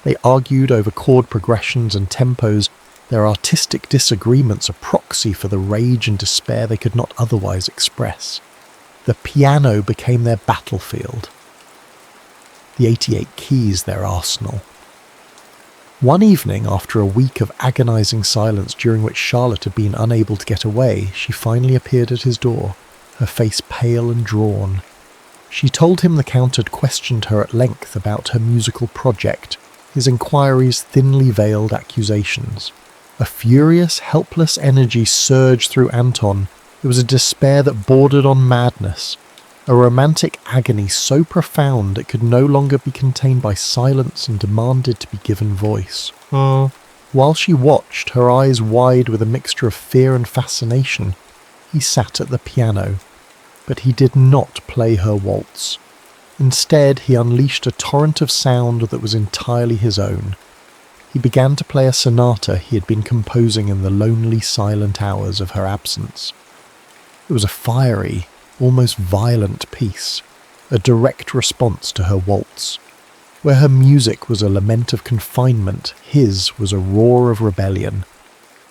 They argued over chord progressions and tempos, their artistic disagreements a proxy for the rage and despair they could not otherwise express. The piano became their battlefield, the 88 keys their arsenal. One evening, after a week of agonizing silence during which Charlotte had been unable to get away, she finally appeared at his door, her face pale and drawn. She told him the Count had questioned her at length about her musical project, his inquiries thinly veiled accusations. A furious, helpless energy surged through Anton. It was a despair that bordered on madness, a romantic agony so profound it could no longer be contained by silence and demanded to be given voice. While she watched, her eyes wide with a mixture of fear and fascination, he sat at the piano, but he did not play her waltz. Instead, he unleashed a torrent of sound that was entirely his own. He began to play a sonata he had been composing in the lonely, silent hours of her absence. It was a fiery, almost violent piece, a direct response to her waltz. Where her music was a lament of confinement, his was a roar of rebellion.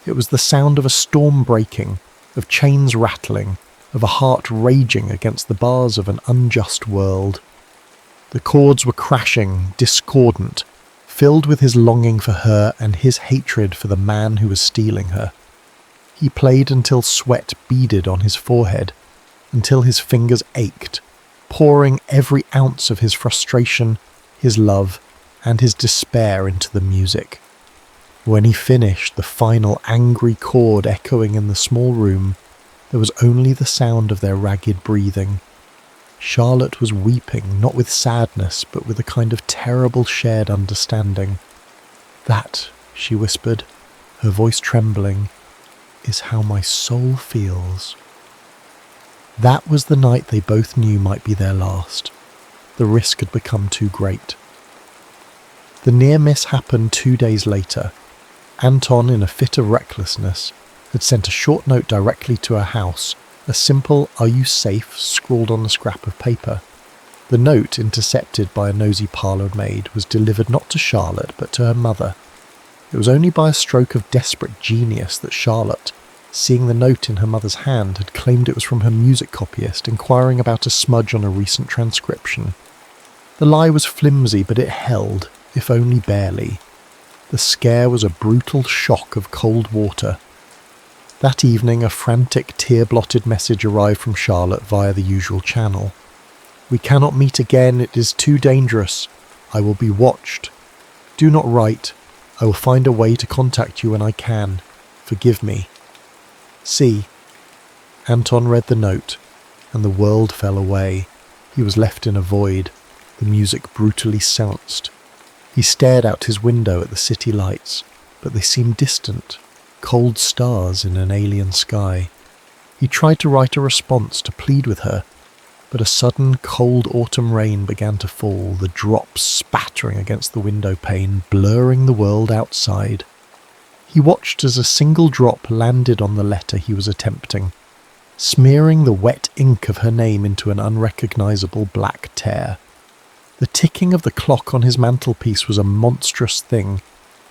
It was the sound of a storm breaking, of chains rattling, of a heart raging against the bars of an unjust world. The chords were crashing, discordant, filled with his longing for her and his hatred for the man who was stealing her. He played until sweat beaded on his forehead, until his fingers ached, pouring every ounce of his frustration, his love, and his despair into the music. When he finished, the final angry chord echoing in the small room, there was only the sound of their ragged breathing. Charlotte was weeping, not with sadness, but with a kind of terrible shared understanding. "That," she whispered, her voice trembling, "is how my soul feels." That was the night they both knew might be their last. The risk had become too great. The near miss happened 2 days later. Anton, in a fit of recklessness, had sent a short note directly to her house, A simple "Are you safe?" scrawled on a scrap of paper. The note, intercepted by a nosy parlour maid, was delivered not to Charlotte but to her mother. It was only by a stroke of desperate genius that Charlotte, seeing the note in her mother's hand, had claimed it was from her music copyist inquiring about a smudge on a recent transcription. The lie was flimsy, but it held, if only barely. The scare was a brutal shock of cold water. That evening a frantic, tear-blotted message arrived from Charlotte via the usual channel. "We cannot meet again, it is too dangerous. I will be watched. Do not write. I will find a way to contact you when I can. Forgive me. See." Anton read the note, and the world fell away. He was left in a void. The music brutally silenced. He stared out his window at the city lights, but they seemed distant, cold stars in an alien sky. He tried to write a response to plead with her, but a sudden cold autumn rain began to fall, the drops spattering against the window pane, blurring the world outside. He watched as a single drop landed on the letter he was attempting, smearing the wet ink of her name into an unrecognizable black tear. The ticking of the clock on his mantelpiece was a monstrous thing,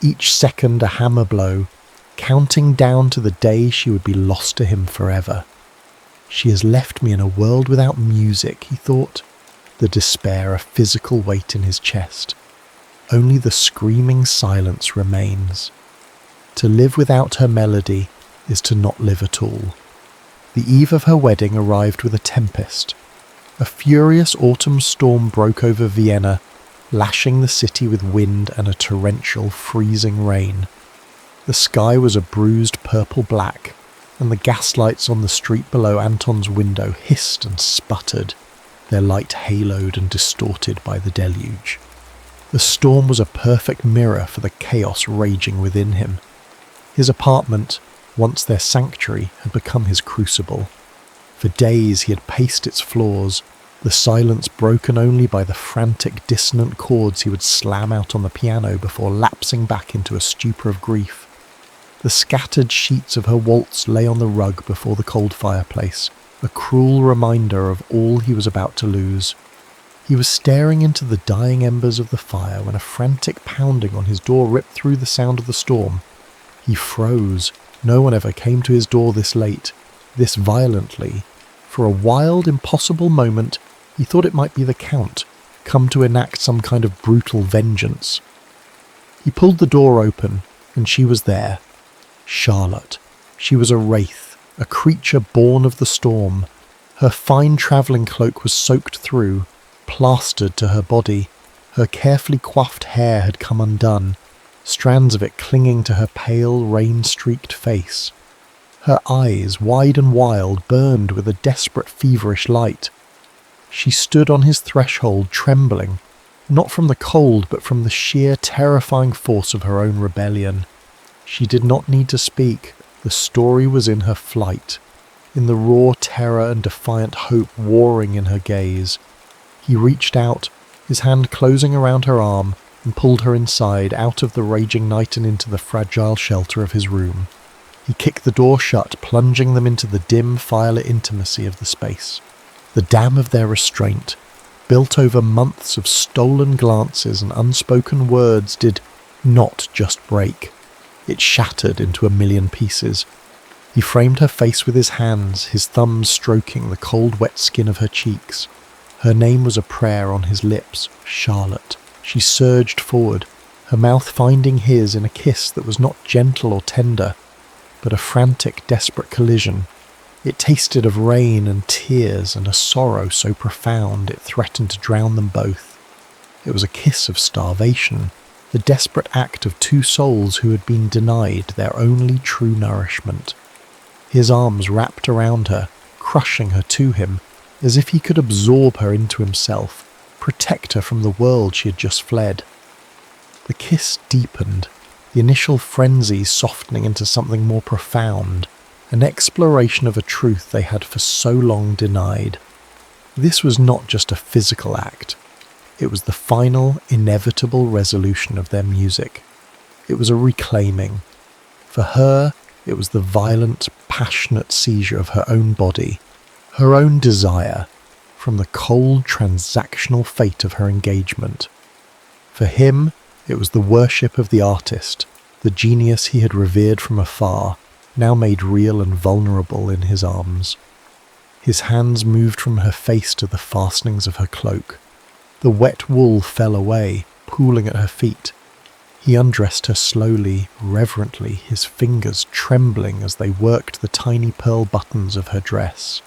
each second a hammer blow, counting down to the day she would be lost to him forever. She has left me in a world without music, he thought, the despair a physical weight in his chest. Only the screaming silence remains. To live without her melody is to not live at all. The eve of her wedding arrived with a tempest. A furious autumn storm broke over Vienna, lashing the city with wind and a torrential, freezing rain. The sky was a bruised purple-black, and the gaslights on the street below Anton's window hissed and sputtered, their light haloed and distorted by the deluge. The storm was a perfect mirror for the chaos raging within him. His apartment, once their sanctuary, had become his crucible. For days he had paced its floors, the silence broken only by the frantic, dissonant chords he would slam out on the piano before lapsing back into a stupor of grief. The scattered sheets of her waltz lay on the rug before the cold fireplace, a cruel reminder of all he was about to lose. He was staring into the dying embers of the fire when a frantic pounding on his door ripped through the sound of the storm. He froze. No one ever came to his door this late, this violently. For a wild, impossible moment, he thought it might be the Count, come to enact some kind of brutal vengeance. He pulled the door open, and she was there. Charlotte. She was a wraith, a creature born of the storm. Her fine travelling cloak was soaked through, plastered to her body. Her carefully coiffed hair had come undone, strands of it clinging to her pale, rain-streaked face. Her eyes, wide and wild, burned with a desperate, feverish light. She stood on his threshold, trembling, not from the cold, but from the sheer, terrifying force of her own rebellion. She did not need to speak. The story was in her flight, in the raw terror and defiant hope warring in her gaze. He reached out, his hand closing around her arm, and pulled her inside, out of the raging night and into the fragile shelter of his room. He kicked the door shut, plunging them into the dim, firelit intimacy of the space. The dam of their restraint, built over months of stolen glances and unspoken words, did not just break. It shattered into a million pieces. He framed her face with his hands, his thumbs stroking the cold, wet skin of her cheeks. Her name was a prayer on his lips, Charlotte. She surged forward, her mouth finding his in a kiss that was not gentle or tender, but a frantic, desperate collision. It tasted of rain and tears and a sorrow so profound it threatened to drown them both. It was a kiss of starvation, the desperate act of two souls who had been denied their only true nourishment. His arms wrapped around her, crushing her to him, as if he could absorb her into himself, protect her from the world she had just fled. The kiss deepened, the initial frenzy softening into something more profound, an exploration of a truth they had for so long denied. This was not just a physical act. It was the final, inevitable resolution of their music. It was a reclaiming. For her, It was the violent, passionate seizure of her own body, her own desire, from the cold, transactional fate of her engagement. For him, it was the worship of the artist, the genius he had revered from afar, now made real and vulnerable in his arms. His hands moved from her face to the fastenings of her cloak. The wet wool fell away, pooling at her feet. He undressed her slowly, reverently, his fingers trembling as they worked the tiny pearl buttons of her dress.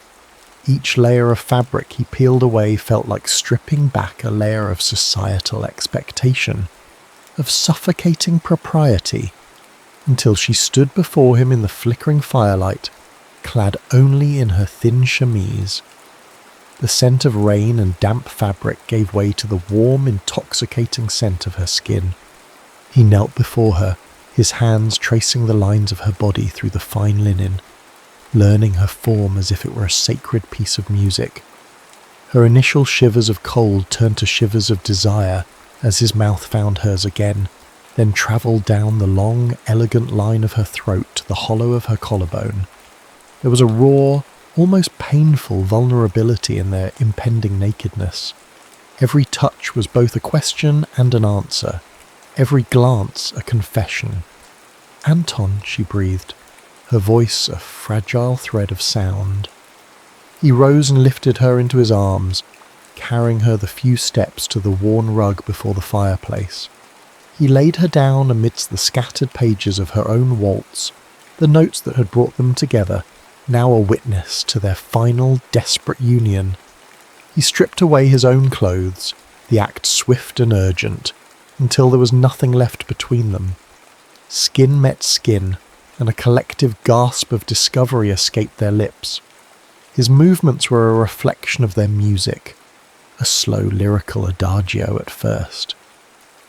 Each layer of fabric he peeled away felt like stripping back a layer of societal expectation, of suffocating propriety, until she stood before him in the flickering firelight, clad only in her thin chemise. The scent of rain and damp fabric gave way to the warm, intoxicating scent of her skin. He knelt before her, his hands tracing the lines of her body through the fine linen, learning her form as if it were a sacred piece of music. Her initial shivers of cold turned to shivers of desire as his mouth found hers again, then travelled down the long, elegant line of her throat to the hollow of her collarbone. There was a raw, almost painful vulnerability in their impending nakedness. Every touch was both a question and an answer, every glance a confession. "Anton," she breathed, her voice a fragile thread of sound. He rose and lifted her into his arms, carrying her the few steps to the worn rug before the fireplace. He laid her down amidst the scattered pages of her own waltz, the notes that had brought them together, now a witness to their final desperate union. He stripped away his own clothes, the act swift and urgent, until there was nothing left between them. Skin met skin, and a collective gasp of discovery escaped their lips. His movements were a reflection of their music, a slow lyrical adagio at first.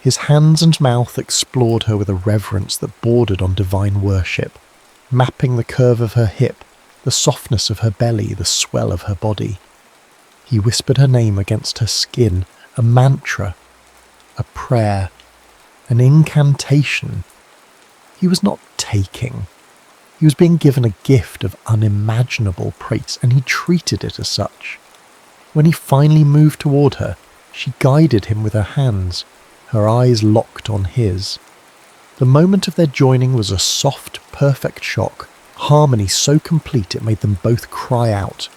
His hands and mouth explored her with a reverence that bordered on divine worship, mapping the curve of her hip, the softness of her belly, the swell of her body. He whispered her name against her skin, a mantra, a prayer, an incantation. He was not taking. He was being given a gift of unimaginable praise, and he treated it as such. When he finally moved toward her, she guided him with her hands, her eyes locked on his. The moment of their joining was a soft, perfect shock, harmony so complete it made them both cry out.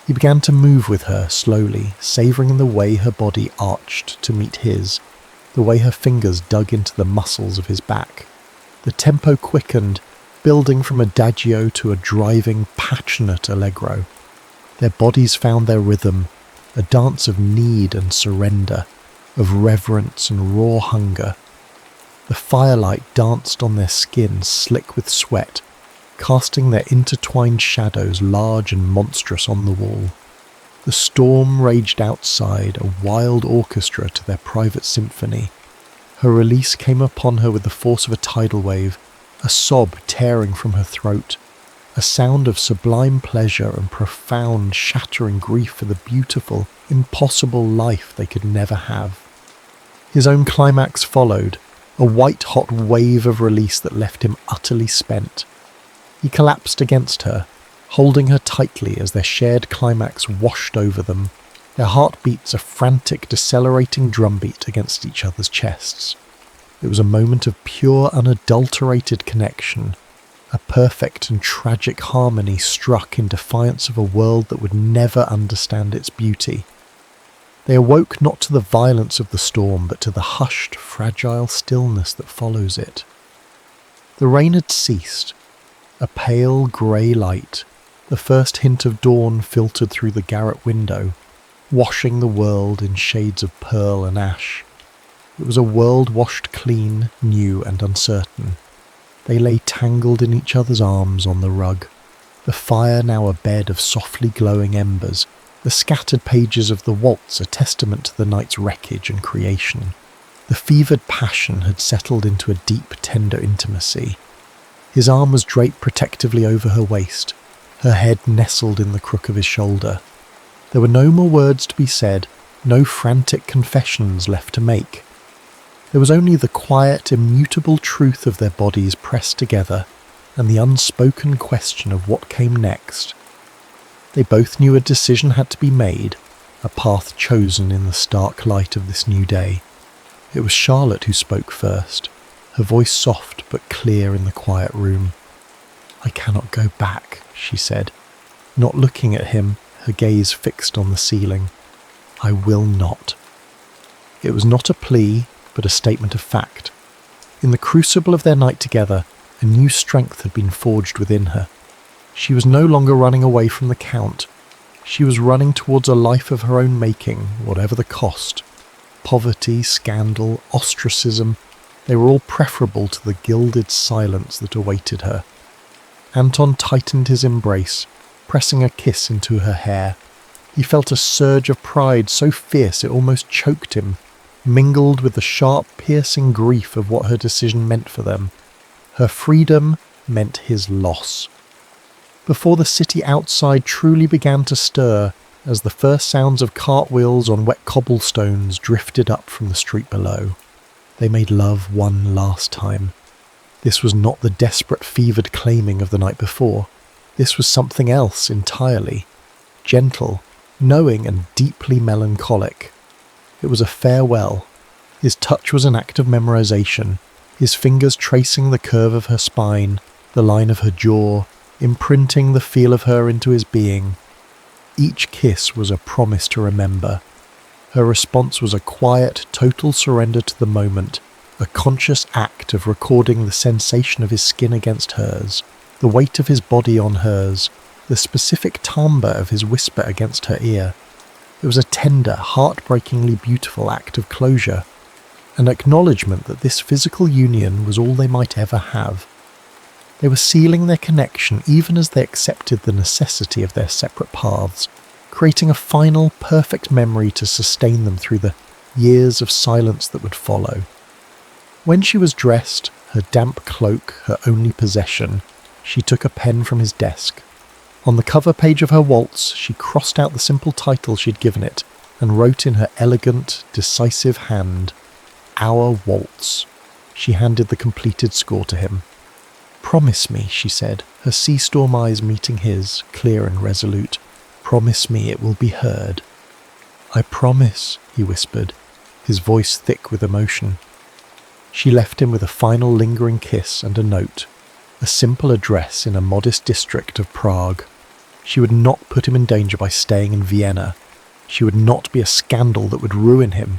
He began to move with her slowly, savouring the way her body arched to meet his, the way her fingers dug into the muscles of his back. The tempo quickened, building from adagio to a driving, passionate allegro. Their bodies found their rhythm, a dance of need and surrender, of reverence and raw hunger. The firelight danced on their skin, slick with sweat, casting their intertwined shadows large and monstrous on the wall. The storm raged outside, a wild orchestra to their private symphony. Her release came upon her with the force of a tidal wave, a sob tearing from her throat, a sound of sublime pleasure and profound, shattering grief for the beautiful, impossible life they could never have. His own climax followed, a white-hot wave of release that left him utterly spent. He collapsed against her, holding her tightly as their shared climax washed over them, their heartbeats a frantic, decelerating drumbeat against each other's chests. It was a moment of pure, unadulterated connection, a perfect and tragic harmony struck in defiance of a world that would never understand its beauty. They awoke not to the violence of the storm, but to the hushed, fragile stillness that follows it. The rain had ceased. A pale grey light, the first hint of dawn filtered through the garret window, washing the world in shades of pearl and ash. It was a world washed clean, new and uncertain. They lay tangled in each other's arms on the rug, the fire now a bed of softly glowing embers, the scattered pages of the Waltz a testament to the night's wreckage and creation. The fevered passion had settled into a deep, tender intimacy. His arm was draped protectively over her waist, her head nestled in the crook of his shoulder. There were no more words to be said, no frantic confessions left to make. There was only the quiet, immutable truth of their bodies pressed together, and the unspoken question of what came next. They both knew a decision had to be made, a path chosen in the stark light of this new day. It was Charlotte who spoke first, her voice soft but clear in the quiet room. "I cannot go back," she said, not looking at him, her gaze fixed on the ceiling. "I will not." It was not a plea, but a statement of fact. In the crucible of their night together, a new strength had been forged within her. She was no longer running away from the Count. She was running towards a life of her own making, whatever the cost. Poverty, scandal, ostracism, they were all preferable to the gilded silence that awaited her. Anton tightened his embrace, pressing a kiss into her hair. He felt a surge of pride so fierce it almost choked him, mingled with the sharp, piercing grief of what her decision meant for them. Her freedom meant his loss. Before the city outside truly began to stir, as the first sounds of cartwheels on wet cobblestones drifted up from the street below, they made love one last time. This was not the desperate, fevered claiming of the night before. This was something else entirely. Gentle, knowing and deeply melancholic. It was a farewell. His touch was an act of memorization, his fingers tracing the curve of her spine, the line of her jaw, imprinting the feel of her into his being. Each kiss was a promise to remember. Her response was a quiet, total surrender to the moment, a conscious act of recording the sensation of his skin against hers, the weight of his body on hers, the specific timbre of his whisper against her ear. It was a tender, heartbreakingly beautiful act of closure, an acknowledgement that this physical union was all they might ever have. They were sealing their connection even as they accepted the necessity of their separate paths, creating a final, perfect memory to sustain them through the years of silence that would follow. When she was dressed, her damp cloak her only possession, she took a pen from his desk. On the cover page of her Waltz, she crossed out the simple title she'd given it and wrote in her elegant, decisive hand, "Our Waltz." She handed the completed score to him. "Promise me," she said, her sea-storm eyes meeting his, clear and resolute. "Promise me it will be heard." "I promise," he whispered, his voice thick with emotion. She left him with a final lingering kiss and a note, a simple address in a modest district of Prague. She would not put him in danger by staying in Vienna. She would not be a scandal that would ruin him.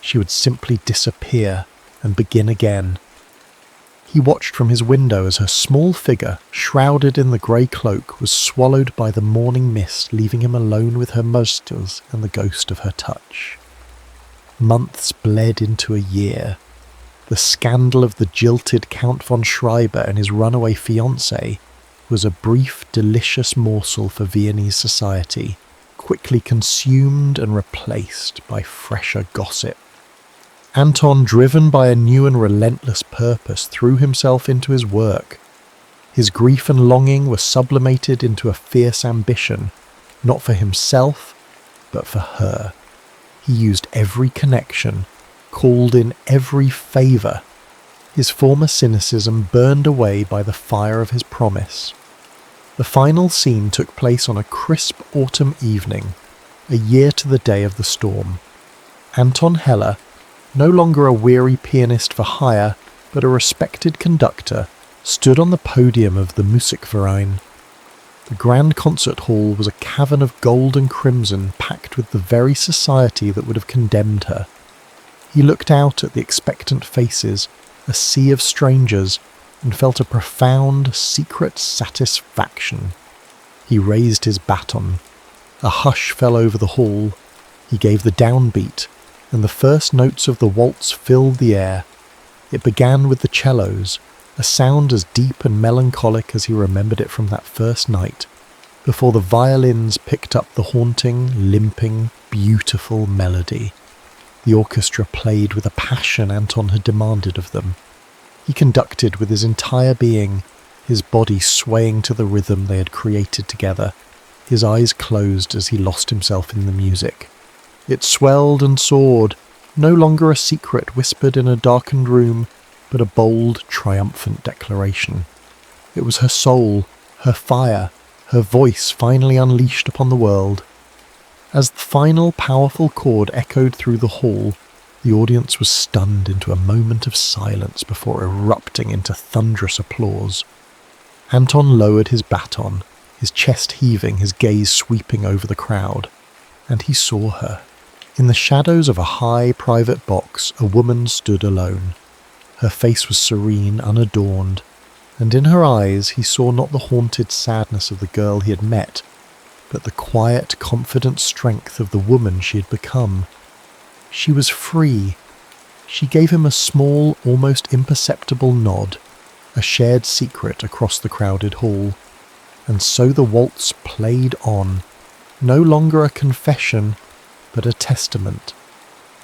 She would simply disappear and begin again. He watched from his window as her small figure, shrouded in the grey cloak, was swallowed by the morning mist, leaving him alone with her musters and the ghost of her touch. Months bled into a year. The scandal of the jilted Count von Schreiber and his runaway fiancée was a brief, delicious morsel for Viennese society, quickly consumed and replaced by fresher gossip. Anton, driven by a new and relentless purpose, threw himself into his work. His grief and longing were sublimated into a fierce ambition, not for himself, but for her. He used every connection, called in every favour. His former cynicism burned away by the fire of his promise. The final scene took place on a crisp autumn evening, a year to the day of the storm. Anton Heller, no longer a weary pianist for hire, but a respected conductor, stood on the podium of the Musikverein. The grand concert hall was a cavern of gold and crimson packed with the very society that would have condemned her. He looked out at the expectant faces, a sea of strangers, and felt a profound, secret satisfaction. He raised his baton. A hush fell over the hall. He gave the downbeat, and the first notes of the waltz filled the air. It began with the cellos, a sound as deep and melancholic as he remembered it from that first night, before the violins picked up the haunting, limping, beautiful melody. The orchestra played with a passion Anton had demanded of them. He conducted with his entire being, his body swaying to the rhythm they had created together, his eyes closed as he lost himself in the music. It swelled and soared, no longer a secret whispered in a darkened room, but a bold, triumphant declaration. It was her soul, her fire, her voice finally unleashed upon the world. As the final powerful chord echoed through the hall, the audience was stunned into a moment of silence before erupting into thunderous applause. Anton lowered his baton, his chest heaving, his gaze sweeping over the crowd, and he saw her. In the shadows of a high private box, a woman stood alone. Her face was serene, unadorned, and in her eyes he saw not the haunted sadness of the girl he had met, but the quiet, confident strength of the woman she had become. She was free. She gave him a small, almost imperceptible nod, a shared secret across the crowded hall. And so the waltz played on, no longer a confession, but a testament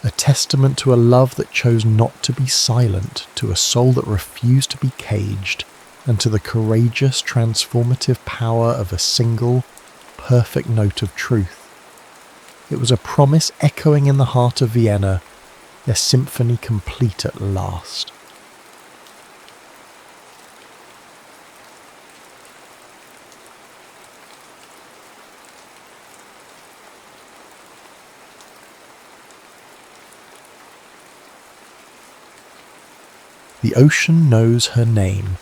to a love that chose not to be silent, to a soul that refused to be caged, and to the courageous, transformative power of a single, perfect note of truth. It was a promise echoing in the heart of Vienna, their symphony complete at last. The ocean knows her name.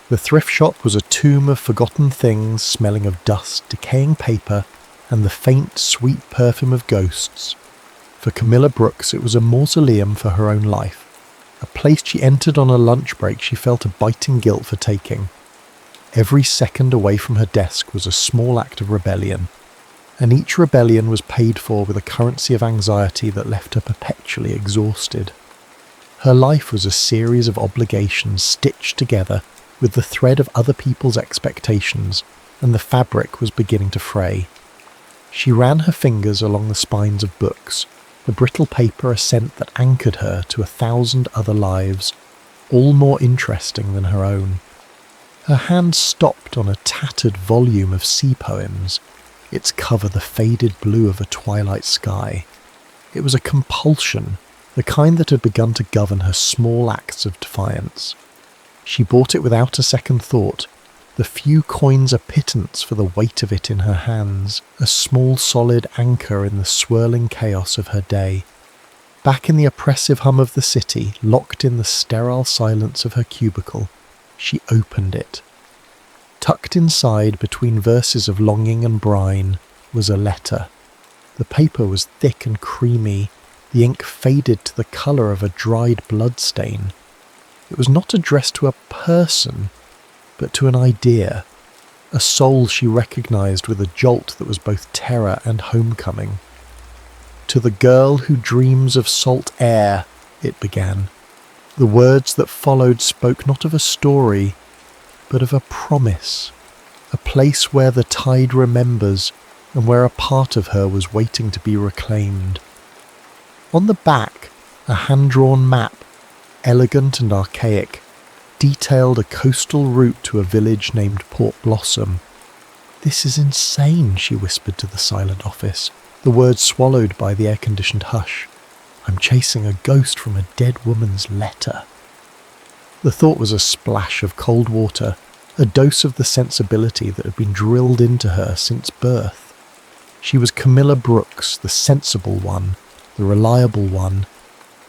The thrift shop was a tomb of forgotten things, smelling of dust, decaying paper, and the faint, sweet perfume of ghosts. For Camilla Brooks, it was a mausoleum for her own life, a place she entered on a lunch break she felt a biting guilt for taking. Every second away from her desk was a small act of rebellion, and each rebellion was paid for with a currency of anxiety that left her perpetually exhausted. Her life was a series of obligations stitched together with the thread of other people's expectations, and the fabric was beginning to fray. She ran her fingers along the spines of books, the brittle paper a scent that anchored her to 1,000 other lives, all more interesting than her own. Her hand stopped on a tattered volume of sea poems, its cover the faded blue of a twilight sky. It was a compulsion, the kind that had begun to govern her small acts of defiance. She bought it without a second thought, the few coins a pittance for the weight of it in her hands, a small solid anchor in the swirling chaos of her day. Back in the oppressive hum of the city, locked in the sterile silence of her cubicle, she opened it. Tucked inside, between verses of longing and brine, was a letter. The paper was thick and creamy, the ink faded to the colour of a dried bloodstain. It was not addressed to a person, but to an idea, a soul she recognised with a jolt that was both terror and homecoming. To the girl who dreams of salt air, it began. The words that followed spoke not of a story, but of a promise, a place where the tide remembers and where a part of her was waiting to be reclaimed. On the back, a hand-drawn map, elegant and archaic, detailed a coastal route to a village named Port Blossom. "This is insane," she whispered to the silent office, the words swallowed by the air-conditioned hush. "I'm chasing a ghost from a dead woman's letter." The thought was a splash of cold water, a dose of the sensibility that had been drilled into her since birth. She was Camilla Brooks, the sensible one, the reliable one,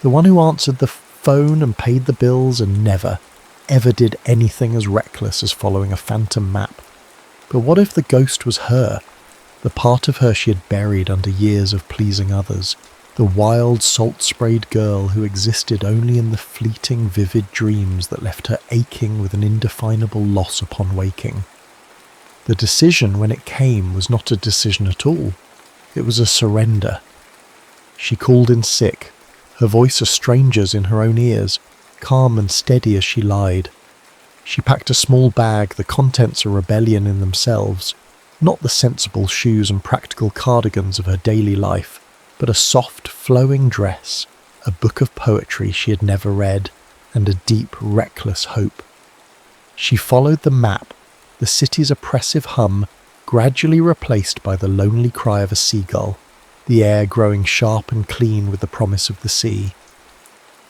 the one who answered the phone and paid the bills and never, ever did anything as reckless as following a phantom map. But what if the ghost was her, the part of her she had buried under years of pleasing others, the wild, salt-sprayed girl who existed only in the fleeting, vivid dreams that left her aching with an indefinable loss upon waking? The decision, when it came, was not a decision at all. It was a surrender. She called in sick, her voice a stranger's in her own ears, calm and steady as she lied. She packed a small bag, the contents a rebellion in themselves, not the sensible shoes and practical cardigans of her daily life, but a soft, flowing dress, a book of poetry she had never read, and a deep, reckless hope. She followed the map, the city's oppressive hum gradually replaced by the lonely cry of a seagull, the air growing sharp and clean with the promise of the sea.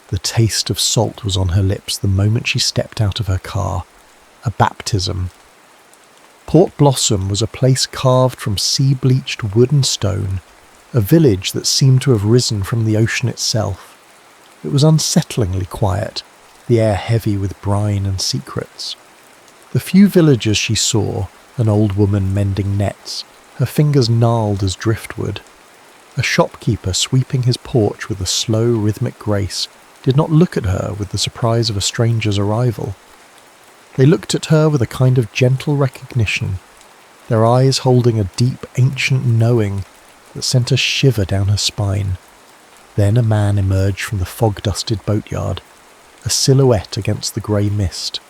The taste of salt was on her lips the moment she stepped out of her car. a baptism. Port Blossom was a place carved from sea-bleached wood and stone, a village that seemed to have risen from the ocean itself. It was unsettlingly quiet, the air heavy with brine and secrets. The few villagers she saw, an old woman mending nets, her fingers gnarled as driftwood. A shopkeeper sweeping his porch with a slow, rhythmic grace did not look at her with the surprise of a stranger's arrival. They looked at her with a kind of gentle recognition, their eyes holding a deep, ancient knowing that sent a shiver down her spine. Then a man emerged from the fog-dusted boatyard, a silhouette against the grey mist.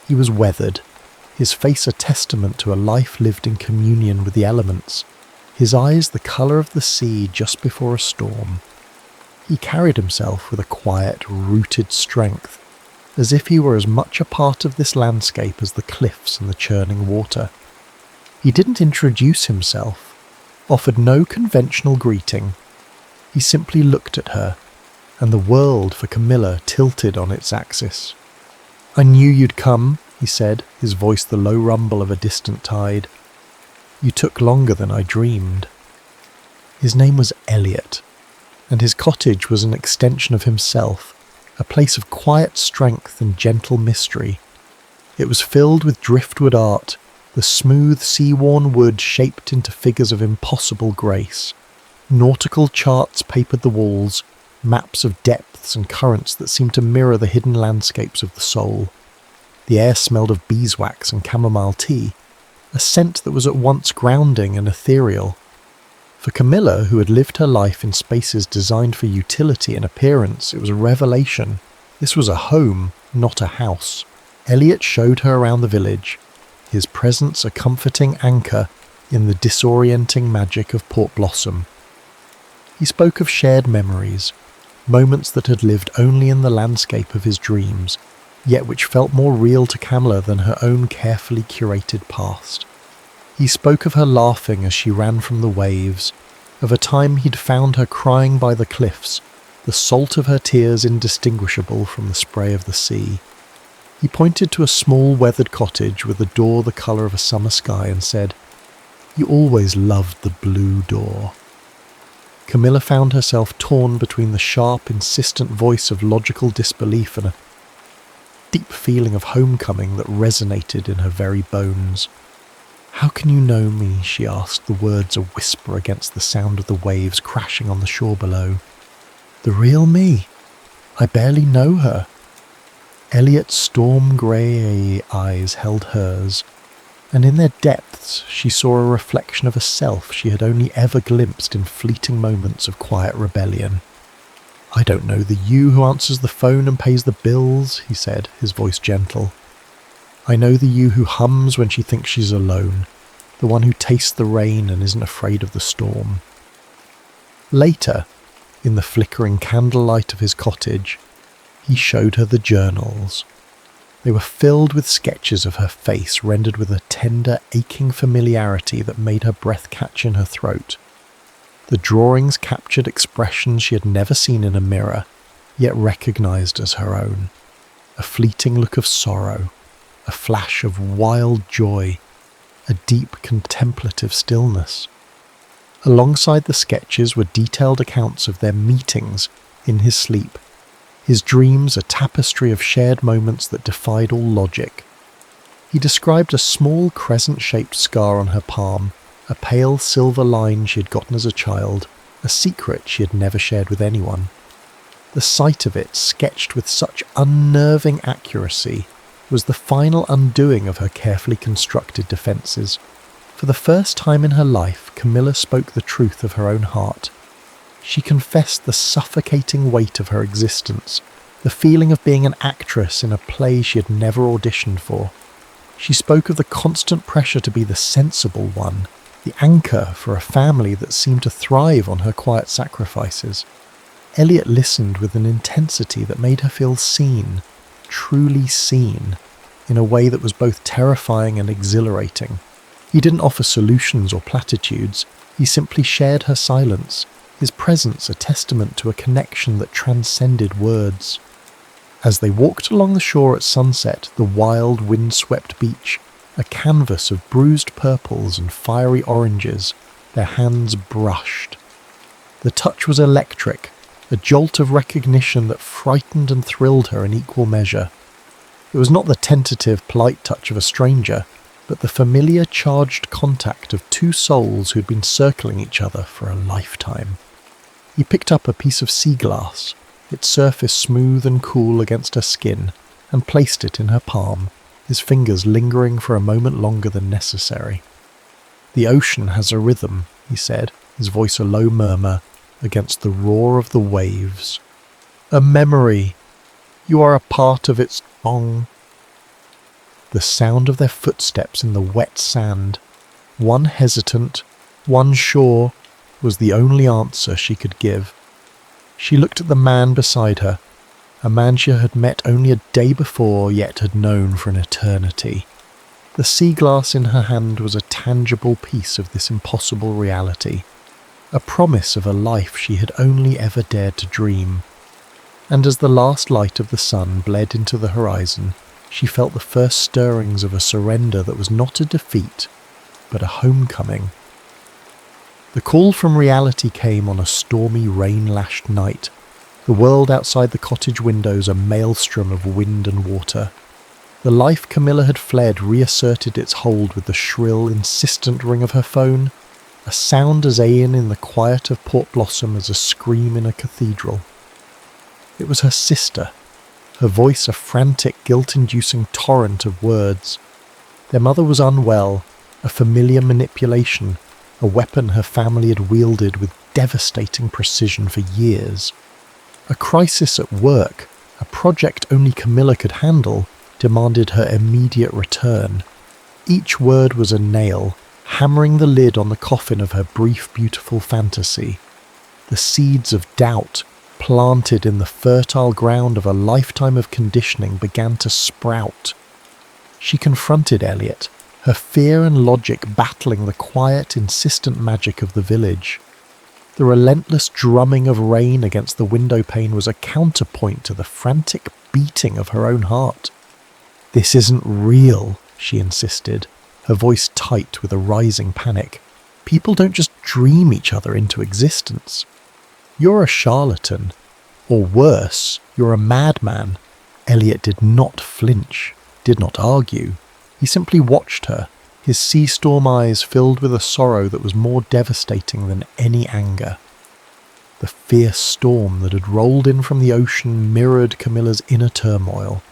He was weathered, his face a testament to a life lived in communion with the elements, his eyes the colour of the sea just before a storm. He carried himself with a quiet, rooted strength, as if he were as much a part of this landscape as the cliffs and the churning water. He didn't introduce himself, offered no conventional greeting. He simply looked at her, and the world for Camilla tilted on its axis. "I knew you'd come," he said, his voice the low rumble of a distant tide. "You took longer than I dreamed." His name was Elliot, and his cottage was an extension of himself, a place of quiet strength and gentle mystery. It was filled with driftwood art, the smooth sea-worn wood shaped into figures of impossible grace. Nautical charts papered the walls, maps of depths and currents that seemed to mirror the hidden landscapes of the soul. The air smelled of beeswax and chamomile tea, a scent that was at once grounding and ethereal. For Camilla, who had lived her life in spaces designed for utility and appearance, it was a revelation. This was a home, not a house. Elliot showed her around the village, his presence a comforting anchor in the disorienting magic of Port Blossom. He spoke of shared memories, moments that had lived only in the landscape of his dreams, yet which felt more real to Camilla than her own carefully curated past. He spoke of her laughing as she ran from the waves, of a time he'd found her crying by the cliffs, the salt of her tears indistinguishable from the spray of the sea. He pointed to a small weathered cottage with a door the colour of a summer sky and said, "You always loved the blue door." Camilla found herself torn between the sharp, insistent voice of logical disbelief and a deep feeling of homecoming that resonated in her very bones. "How can you know me?" she asked, the words a whisper against the sound of the waves crashing on the shore below. "The real me? I barely know her." Elliot's storm-grey eyes held hers, and in their depths she saw a reflection of a self she had only ever glimpsed in fleeting moments of quiet rebellion. "I don't know the you who answers the phone and pays the bills," he said, his voice gentle. "I know the you who hums when she thinks she's alone, the one who tastes the rain and isn't afraid of the storm." Later, in the flickering candlelight of his cottage, he showed her the journals. They were filled with sketches of her face rendered with a tender, aching familiarity that made her breath catch in her throat. The drawings captured expressions she had never seen in a mirror, yet recognised as her own. A fleeting look of sorrow, a flash of wild joy, a deep contemplative stillness. Alongside the sketches were detailed accounts of their meetings in his sleep, his dreams a tapestry of shared moments that defied all logic. He described a small crescent-shaped scar on her palm, a pale silver line she had gotten as a child, a secret she had never shared with anyone. The sight of it, sketched with such unnerving accuracy, was the final undoing of her carefully constructed defences. For the first time in her life, Camilla spoke the truth of her own heart. She confessed the suffocating weight of her existence, the feeling of being an actress in a play she had never auditioned for. She spoke of the constant pressure to be the sensible one, the anchor for a family that seemed to thrive on her quiet sacrifices. Elliot listened with an intensity that made her feel seen, truly seen, in a way that was both terrifying and exhilarating. He didn't offer solutions or platitudes, he simply shared her silence, his presence a testament to a connection that transcended words. As they walked along the shore at sunset, the wild, wind-swept beach, a canvas of bruised purples and fiery oranges, their hands brushed. The touch was electric, a jolt of recognition that frightened and thrilled her in equal measure. It was not the tentative, polite touch of a stranger, but the familiar, charged contact of two souls who'd been circling each other for a lifetime. He picked up a piece of sea glass, its surface smooth and cool against her skin, and placed it in her palm, his fingers lingering for a moment longer than necessary. "The ocean has a rhythm," he said, his voice a low murmur against the roar of the waves. "A memory. You are a part of its song." The sound of their footsteps in the wet sand, one hesitant, one sure, was the only answer she could give. She looked at the man beside her, a man she had met only a day before yet had known for an eternity. The sea glass in her hand was a tangible piece of this impossible reality, a promise of a life she had only ever dared to dream. And as the last light of the sun bled into the horizon, she felt the first stirrings of a surrender that was not a defeat, but a homecoming. The call from reality came on a stormy, rain-lashed night, the world outside the cottage windows a maelstrom of wind and water. The life Camilla had fled reasserted its hold with the shrill, insistent ring of her phone, a sound as alien in the quiet of Port Blossom as a scream in a cathedral. It was her sister, her voice a frantic, guilt-inducing torrent of words. Their mother was unwell, a familiar manipulation, a weapon her family had wielded with devastating precision for years. A crisis at work, a project only Camilla could handle, demanded her immediate return. Each word was a nail, hammering the lid on the coffin of her brief, beautiful fantasy. The seeds of doubt, planted in the fertile ground of a lifetime of conditioning, began to sprout. She confronted Elliot, her fear and logic battling the quiet, insistent magic of the village. The relentless drumming of rain against the window pane was a counterpoint to the frantic beating of her own heart. "This isn't real," she insisted, her voice tight with a rising panic. "People don't just dream each other into existence. You're a charlatan. Or worse, you're a madman." Elliot did not flinch, did not argue. He simply watched her, his sea storm eyes filled with a sorrow that was more devastating than any anger. The fierce storm that had rolled in from the ocean mirrored Camilla's inner turmoil,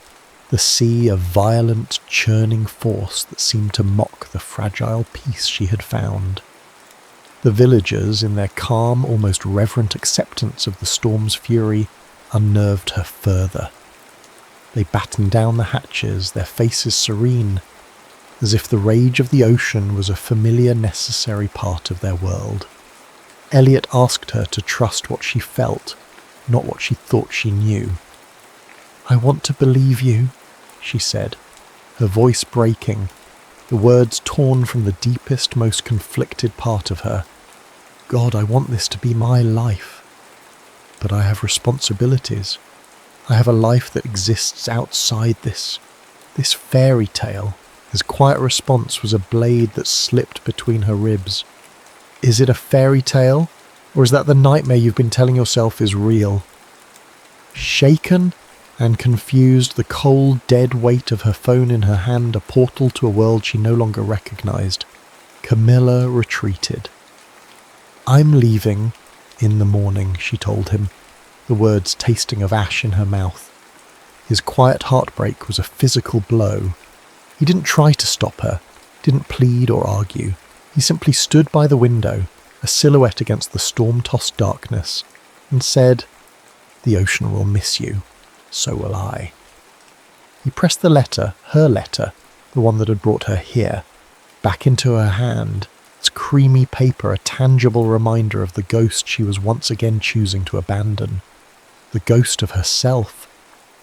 the sea a violent, churning force that seemed to mock the fragile peace she had found. The villagers, in their calm, almost reverent acceptance of the storm's fury, unnerved her further. They battened down the hatches, their faces serene, as if the rage of the ocean was a familiar, necessary part of their world. Elliot asked her to trust what she felt, not what she thought she knew. "I want to believe you," she said, her voice breaking, the words torn from the deepest, most conflicted part of her. "God, I want this to be my life. But I have responsibilities. I have a life that exists outside this fairy tale." His quiet response was a blade that slipped between her ribs. "Is it a fairy tale, or is that the nightmare you've been telling yourself is real?" Shaken and confused, the cold, dead weight of her phone in her hand a portal to a world she no longer recognized, Camilla retreated. "I'm leaving in the morning," she told him, the words tasting of ash in her mouth. His quiet heartbreak was a physical blow. He didn't try to stop her, didn't plead or argue. He simply stood by the window, a silhouette against the storm-tossed darkness, and said, "The ocean will miss you. So will I." He pressed the letter, her letter, the one that had brought her here, back into her hand, its creamy paper a tangible reminder of the ghost she was once again choosing to abandon. The ghost of herself.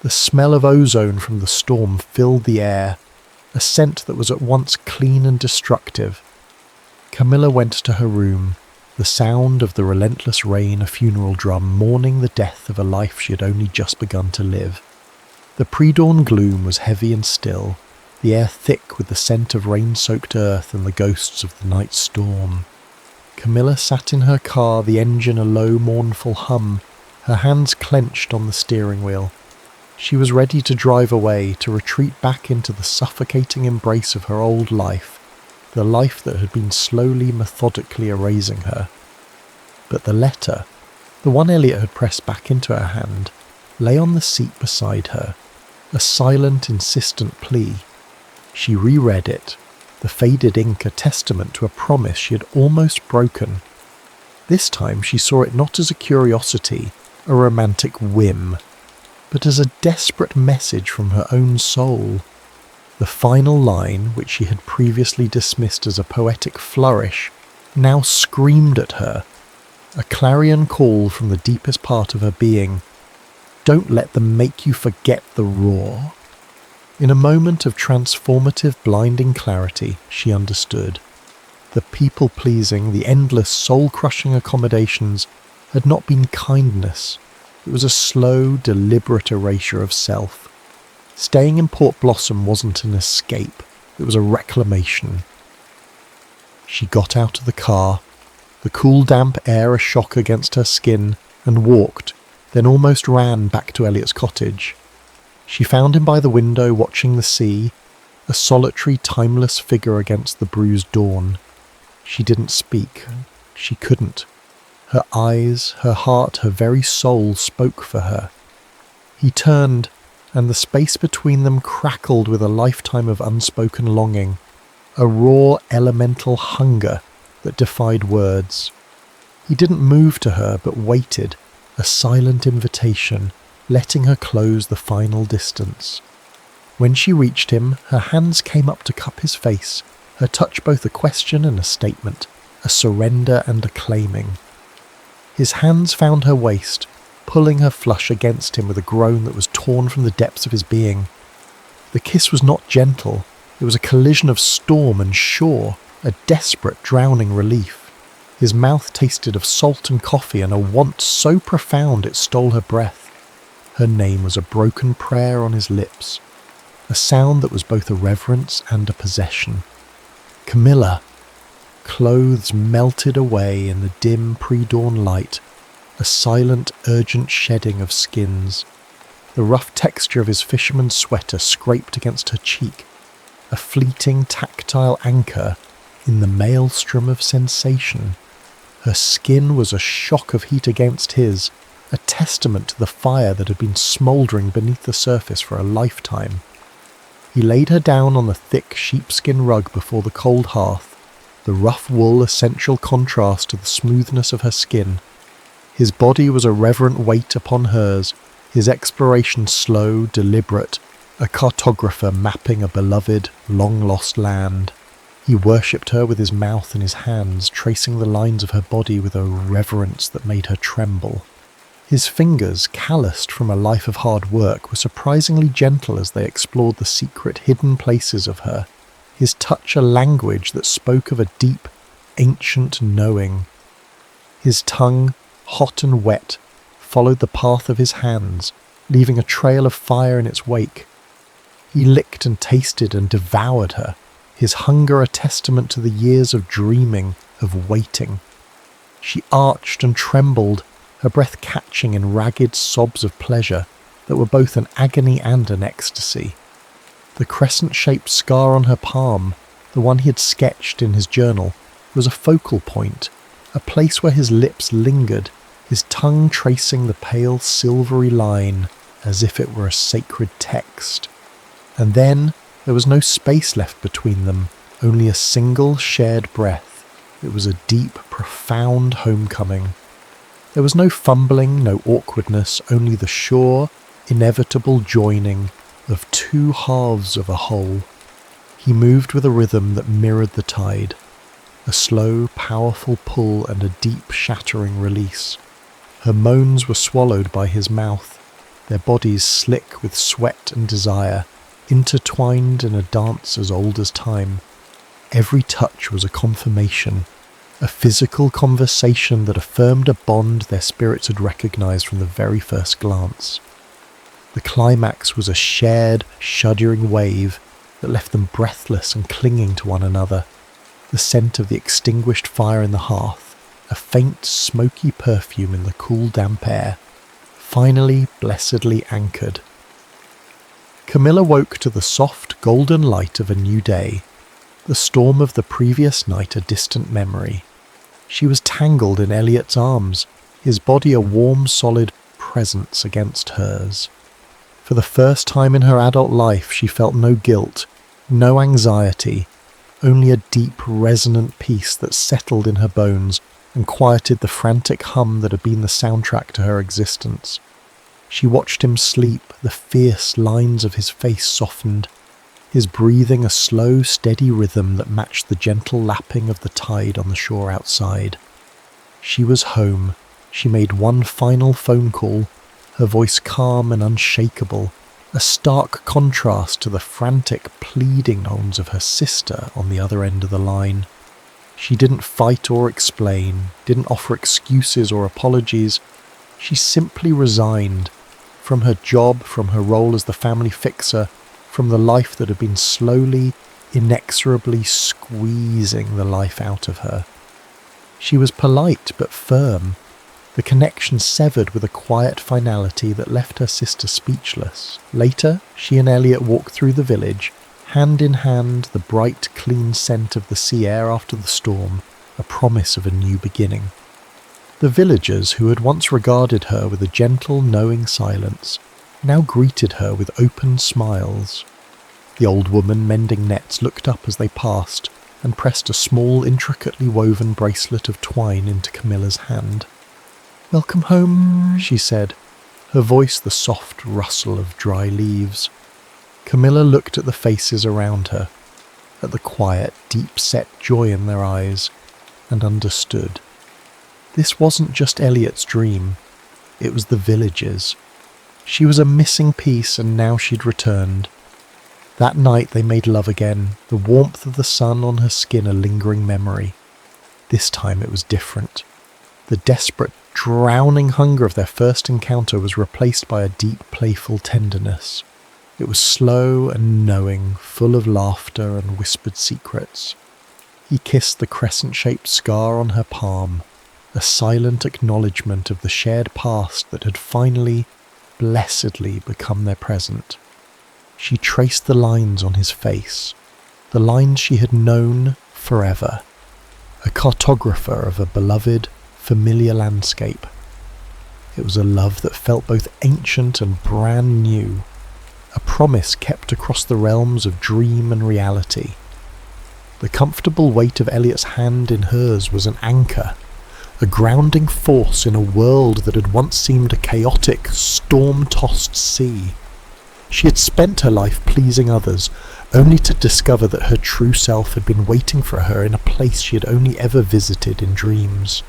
The smell of ozone from the storm filled the air, a scent that was at once clean and destructive. Camilla went to her room, the sound of the relentless rain a funeral drum mourning the death of a life she had only just begun to live. The pre-dawn gloom was heavy and still, the air thick with the scent of rain-soaked earth and the ghosts of the night storm. Camilla sat in her car, the engine a low, mournful hum, her hands clenched on the steering wheel. She was ready to drive away, to retreat back into the suffocating embrace of her old life, the life that had been slowly, methodically erasing her. But the letter, the one Elliot had pressed back into her hand, lay on the seat beside her, a silent, insistent plea. She reread it, the faded ink a testament to a promise she had almost broken. This time she saw it not as a curiosity, a romantic whim, but as a desperate message from her own soul. The final line, which she had previously dismissed as a poetic flourish, now screamed at her, a clarion call from the deepest part of her being. Don't let them make you forget the roar. In a moment of transformative, blinding clarity, she understood. The people-pleasing, the endless, soul-crushing accommodations had not been kindness. It was a slow, deliberate erasure of self. Staying in Port Blossom wasn't an escape, it was a reclamation. She got out of the car, the cool damp air a shock against her skin, and walked, then almost ran back to Elliot's cottage. She found him by the window watching the sea, a solitary, timeless figure against the bruised dawn. She didn't speak. She couldn't. Her eyes, her heart, her very soul spoke for her. He turned, and the space between them crackled with a lifetime of unspoken longing, a raw, elemental hunger that defied words. He didn't move to her, but waited, a silent invitation, letting her close the final distance. When she reached him, her hands came up to cup his face, her touch both a question and a statement, a surrender and a claiming. His hands found her waist, pulling her flush against him with a groan that was torn from the depths of his being. The kiss was not gentle, it was a collision of storm and shore, a desperate, drowning relief. His mouth tasted of salt and coffee and a want so profound it stole her breath. Her name was a broken prayer on his lips, a sound that was both a reverence and a possession. Camilla! Clothes melted away in the dim pre-dawn light, a silent, urgent shedding of skins. The rough texture of his fisherman's sweater scraped against her cheek, a fleeting, tactile anchor in the maelstrom of sensation. Her skin was a shock of heat against his, a testament to the fire that had been smouldering beneath the surface for a lifetime. He laid her down on the thick sheepskin rug before the cold hearth, the rough wool essential contrast to the smoothness of her skin. His body was a reverent weight upon hers, his exploration slow, deliberate, a cartographer mapping a beloved, long-lost land. He worshipped her with his mouth and his hands, tracing the lines of her body with a reverence that made her tremble. His fingers, calloused from a life of hard work, were surprisingly gentle as they explored the secret, hidden places of her, his touch a language that spoke of a deep, ancient knowing. His tongue, hot and wet, followed the path of his hands, leaving a trail of fire in its wake. He licked and tasted and devoured her, his hunger a testament to the years of dreaming, of waiting. She arched and trembled, her breath catching in ragged sobs of pleasure that were both an agony and an ecstasy. The crescent-shaped scar on her palm, the one he had sketched in his journal, was a focal point, a place where his lips lingered, his tongue tracing the pale silvery line as if it were a sacred text. And then there was no space left between them, only a single shared breath. It was a deep, profound homecoming. There was no fumbling, no awkwardness, only the sure, inevitable joining of two halves of a whole. He moved with a rhythm that mirrored the tide, a slow, powerful pull and a deep, shattering release. Her moans were swallowed by his mouth, their bodies slick with sweat and desire, intertwined in a dance as old as time. Every touch was a confirmation, a physical conversation that affirmed a bond their spirits had recognized from the very first glance. The climax was a shared, shuddering wave that left them breathless and clinging to one another, the scent of the extinguished fire in the hearth, a faint, smoky perfume in the cool, damp air, finally blessedly anchored. Camilla woke to the soft, golden light of a new day, the storm of the previous night a distant memory. She was tangled in Elliot's arms, his body a warm, solid presence against hers. For the first time in her adult life, she felt no guilt, no anxiety, only a deep, resonant peace that settled in her bones and quieted the frantic hum that had been the soundtrack to her existence. She watched him sleep, the fierce lines of his face softened, his breathing a slow, steady rhythm that matched the gentle lapping of the tide on the shore outside. She was home. She made one final phone call, her voice calm and unshakable, a stark contrast to the frantic, pleading tones of her sister on the other end of the line. She didn't fight or explain, didn't offer excuses or apologies. She simply resigned from her job, from her role as the family fixer, from the life that had been slowly, inexorably squeezing the life out of her. She was polite but firm, the connection severed with a quiet finality that left her sister speechless. Later, she and Elliot walked through the village, hand in hand, the bright, clean scent of the sea air after the storm, a promise of a new beginning. The villagers, who had once regarded her with a gentle, knowing silence, now greeted her with open smiles. The old woman mending nets looked up as they passed and pressed a small, intricately woven bracelet of twine into Camilla's hand. "Welcome home," she said, her voice the soft rustle of dry leaves. Camilla looked at the faces around her, at the quiet, deep-set joy in their eyes, and understood. This wasn't just Elliot's dream, it was the village's. She was a missing piece, and now she'd returned. That night they made love again, the warmth of the sun on her skin a lingering memory. This time it was different. The desperate, drowning hunger of their first encounter was replaced by a deep, playful tenderness. It was slow and knowing, full of laughter and whispered secrets. He kissed the crescent-shaped scar on her palm, a silent acknowledgement of the shared past that had finally, blessedly become their present. She traced the lines on his face, the lines she had known forever, a cartographer of a beloved, familiar landscape. It was a love that felt both ancient and brand new, a promise kept across the realms of dream and reality. The comfortable weight of Elliot's hand in hers was an anchor, a grounding force in a world that had once seemed a chaotic, storm-tossed sea. She had spent her life pleasing others, only to discover that her true self had been waiting for her in a place she had only ever visited in dreams.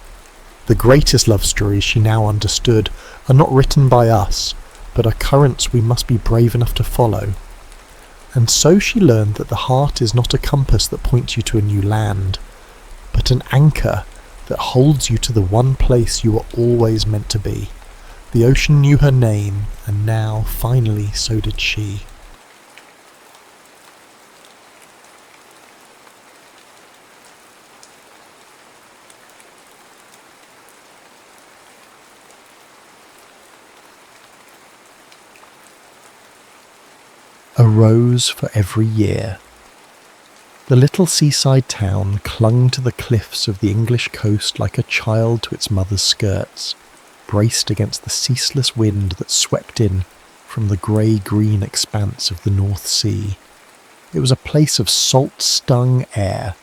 The greatest love stories, she now understood, are not written by us, but are currents we must be brave enough to follow. And so she learned that the heart is not a compass that points you to a new land, but an anchor that holds you to the one place you were always meant to be. The ocean knew her name, and now, finally, so did she. A rose for every year. The little seaside town clung to the cliffs of the English coast like a child to its mother's skirts, braced against the ceaseless wind that swept in from the grey-green expanse of the North Sea. It was a place of salt-stung air,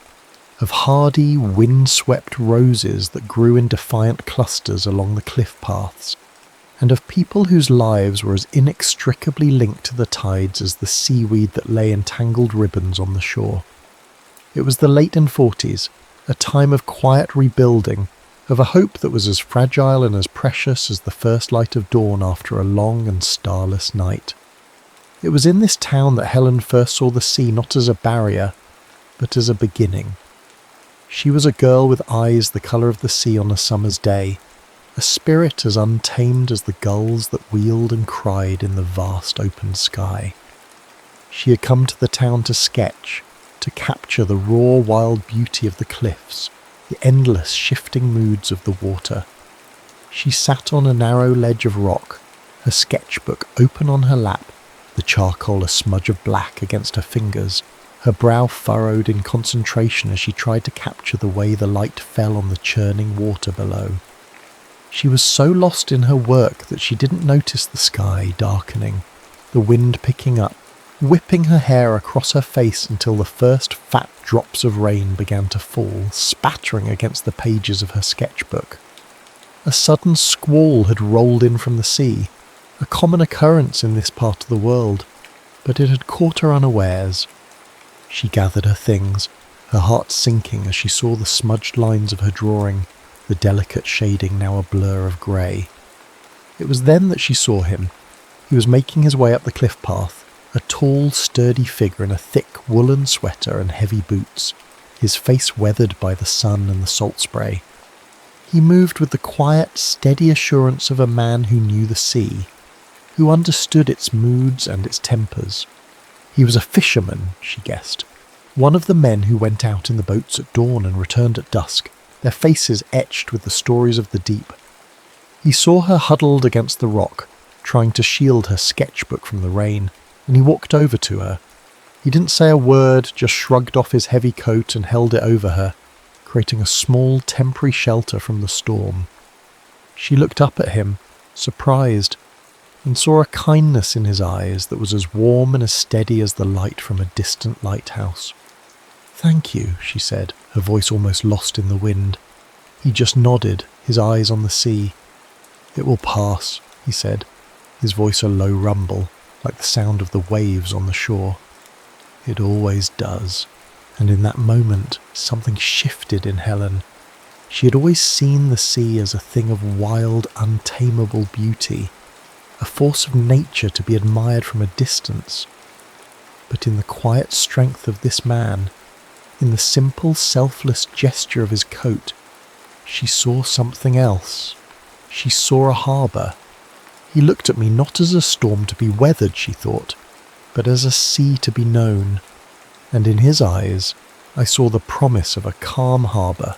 of hardy, wind-swept roses that grew in defiant clusters along the cliff paths, and of people whose lives were as inextricably linked to the tides as the seaweed that lay in tangled ribbons on the shore. It was the late 40s, a time of quiet rebuilding, of a hope that was as fragile and as precious as the first light of dawn after a long and starless night. It was in this town that Helen first saw the sea not as a barrier, but as a beginning. She was a girl with eyes the colour of the sea on a summer's day, a spirit as untamed as the gulls that wheeled and cried in the vast open sky. She had come to the town to sketch, to capture the raw wild beauty of the cliffs, the endless shifting moods of the water. She sat on a narrow ledge of rock, her sketchbook open on her lap, the charcoal a smudge of black against her fingers, her brow furrowed in concentration as she tried to capture the way the light fell on the churning water below. She was so lost in her work that she didn't notice the sky darkening, the wind picking up, whipping her hair across her face until the first fat drops of rain began to fall, spattering against the pages of her sketchbook. A sudden squall had rolled in from the sea, a common occurrence in this part of the world, but it had caught her unawares. She gathered her things, her heart sinking as she saw the smudged lines of her drawing, the delicate shading now a blur of grey. It was then that she saw him. He was making his way up the cliff path, a tall, sturdy figure in a thick woolen sweater and heavy boots, his face weathered by the sun and the salt spray. He moved with the quiet, steady assurance of a man who knew the sea, who understood its moods and its tempers. He was a fisherman, she guessed, one of the men who went out in the boats at dawn and returned at dusk, their faces etched with the stories of the deep. He saw her huddled against the rock, trying to shield her sketchbook from the rain, and he walked over to her. He didn't say a word, just shrugged off his heavy coat and held it over her, creating a small temporary shelter from the storm. She looked up at him, surprised, and saw a kindness in his eyes that was as warm and as steady as the light from a distant lighthouse. "Thank you," she said, her voice almost lost in the wind. He just nodded, his eyes on the sea. "It will pass," he said, his voice a low rumble, like the sound of the waves on the shore. "It always does." And in that moment, something shifted in Helen. She had always seen the sea as a thing of wild, untamable beauty, a force of nature to be admired from a distance. But in the quiet strength of this man, in the simple, selfless gesture of his coat, she saw something else. She saw a harbour. He looked at me not as a storm to be weathered, she thought, but as a sea to be known, and in his eyes I saw the promise of a calm harbour.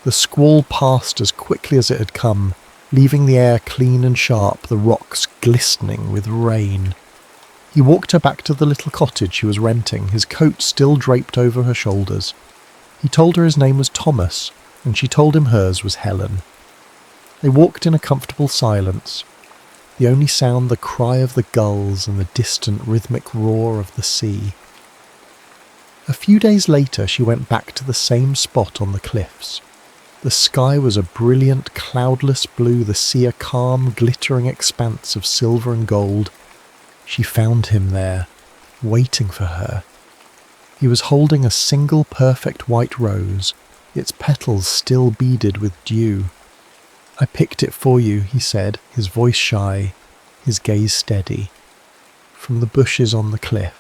The squall passed as quickly as it had come, leaving the air clean and sharp, the rocks glistening with rain. He walked her back to the little cottage she was renting, his coat still draped over her shoulders. He told her his name was Thomas, and she told him hers was Helen. They walked in a comfortable silence, the only sound the cry of the gulls and the distant rhythmic roar of the sea. A few days later she went back to the same spot on the cliffs. The sky was a brilliant, cloudless blue, the sea a calm, glittering expanse of silver and gold. She found him there, waiting for her. He was holding a single perfect white rose, its petals still beaded with dew. "I picked it for you," he said, his voice shy, his gaze steady. "From the bushes on the cliff."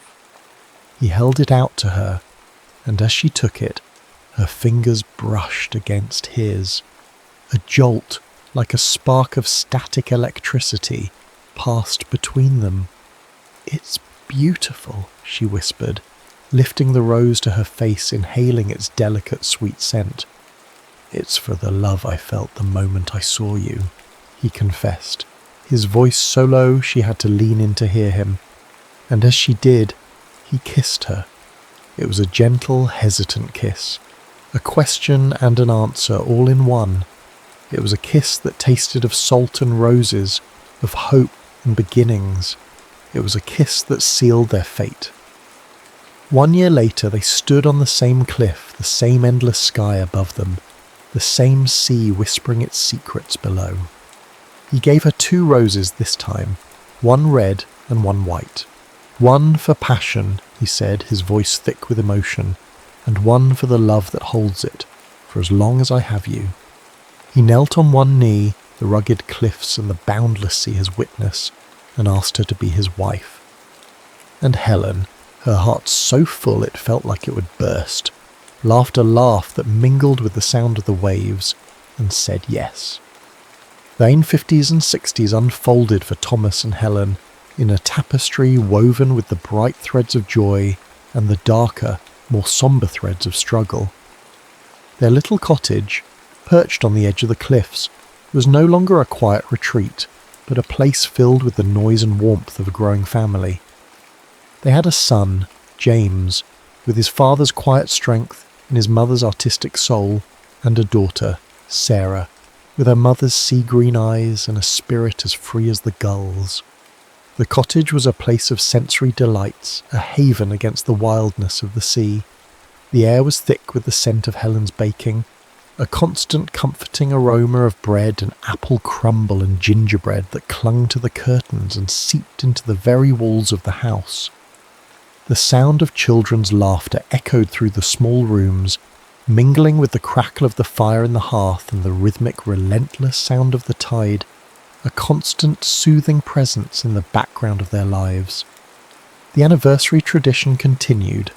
He held it out to her, and as she took it, her fingers brushed against his. A jolt, like a spark of static electricity, passed between them. "It's beautiful," she whispered, lifting the rose to her face, inhaling its delicate sweet scent. "It's for the love I felt the moment I saw you," he confessed, his voice so low she had to lean in to hear him. And as she did, he kissed her. It was a gentle, hesitant kiss, a question and an answer all in one. It was a kiss that tasted of salt and roses, of hope and beginnings. It was a kiss that sealed their fate. 1 year later they stood on the same cliff, the same endless sky above them, the same sea whispering its secrets below. He gave her 2 roses this time, one red and one white. "One for passion," he said, his voice thick with emotion, "and one for the love that holds it, for as long as I have you." He knelt on one knee, the rugged cliffs and the boundless sea as witness, and asked her to be his wife. And Helen, her heart so full it felt like it would burst, laughed a laugh that mingled with the sound of the waves, and said yes. The 1950s and 60s unfolded for Thomas and Helen in a tapestry woven with the bright threads of joy and the darker, more sombre threads of struggle. Their little cottage, perched on the edge of the cliffs, was no longer a quiet retreat, but a place filled with the noise and warmth of a growing family. They had a son, James, with his father's quiet strength and his mother's artistic soul, and a daughter, Sarah, with her mother's sea-green eyes and a spirit as free as the gulls. The cottage was a place of sensory delights, a haven against the wildness of the sea. The air was thick with the scent of Helen's baking, a constant comforting aroma of bread and apple crumble and gingerbread that clung to the curtains and seeped into the very walls of the house. The sound of children's laughter echoed through the small rooms, mingling with the crackle of the fire in the hearth and the rhythmic, relentless sound of the tide, a constant, soothing presence in the background of their lives. The anniversary tradition continued,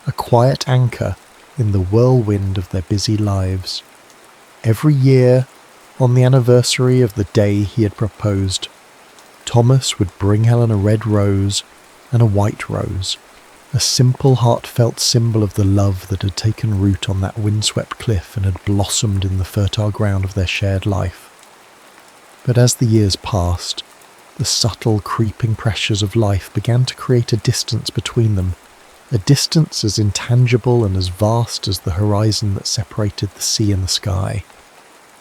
a quiet anchor in the whirlwind of their busy lives. Every year, on the anniversary of the day he had proposed, Thomas would bring Helen a red rose and a white rose, a simple, heartfelt symbol of the love that had taken root on that windswept cliff and had blossomed in the fertile ground of their shared life. But as the years passed, the subtle, creeping pressures of life began to create a distance between them, a distance as intangible and as vast as the horizon that separated the sea and the sky.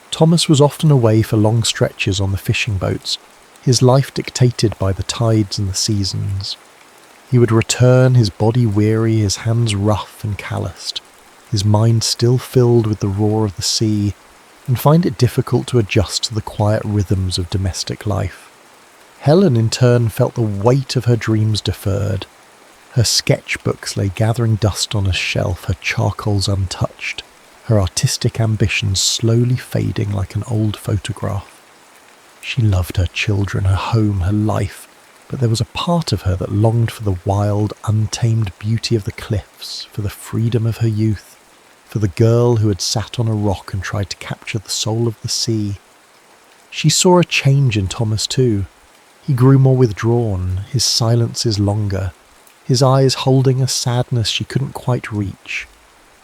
Thomas was often away for long stretches on the fishing boats, his life dictated by the tides and the seasons. He would return, his body weary, his hands rough and calloused, his mind still filled with the roar of the sea, and find it difficult to adjust to the quiet rhythms of domestic life. Helen, in turn, felt the weight of her dreams deferred. Her sketchbooks lay gathering dust on a shelf, her charcoals untouched, her artistic ambitions slowly fading like an old photograph. She loved her children, her home, her life, but there was a part of her that longed for the wild, untamed beauty of the cliffs, for the freedom of her youth, for the girl who had sat on a rock and tried to capture the soul of the sea. She saw a change in Thomas too. He grew more withdrawn, his silences longer, his eyes holding a sadness she couldn't quite reach.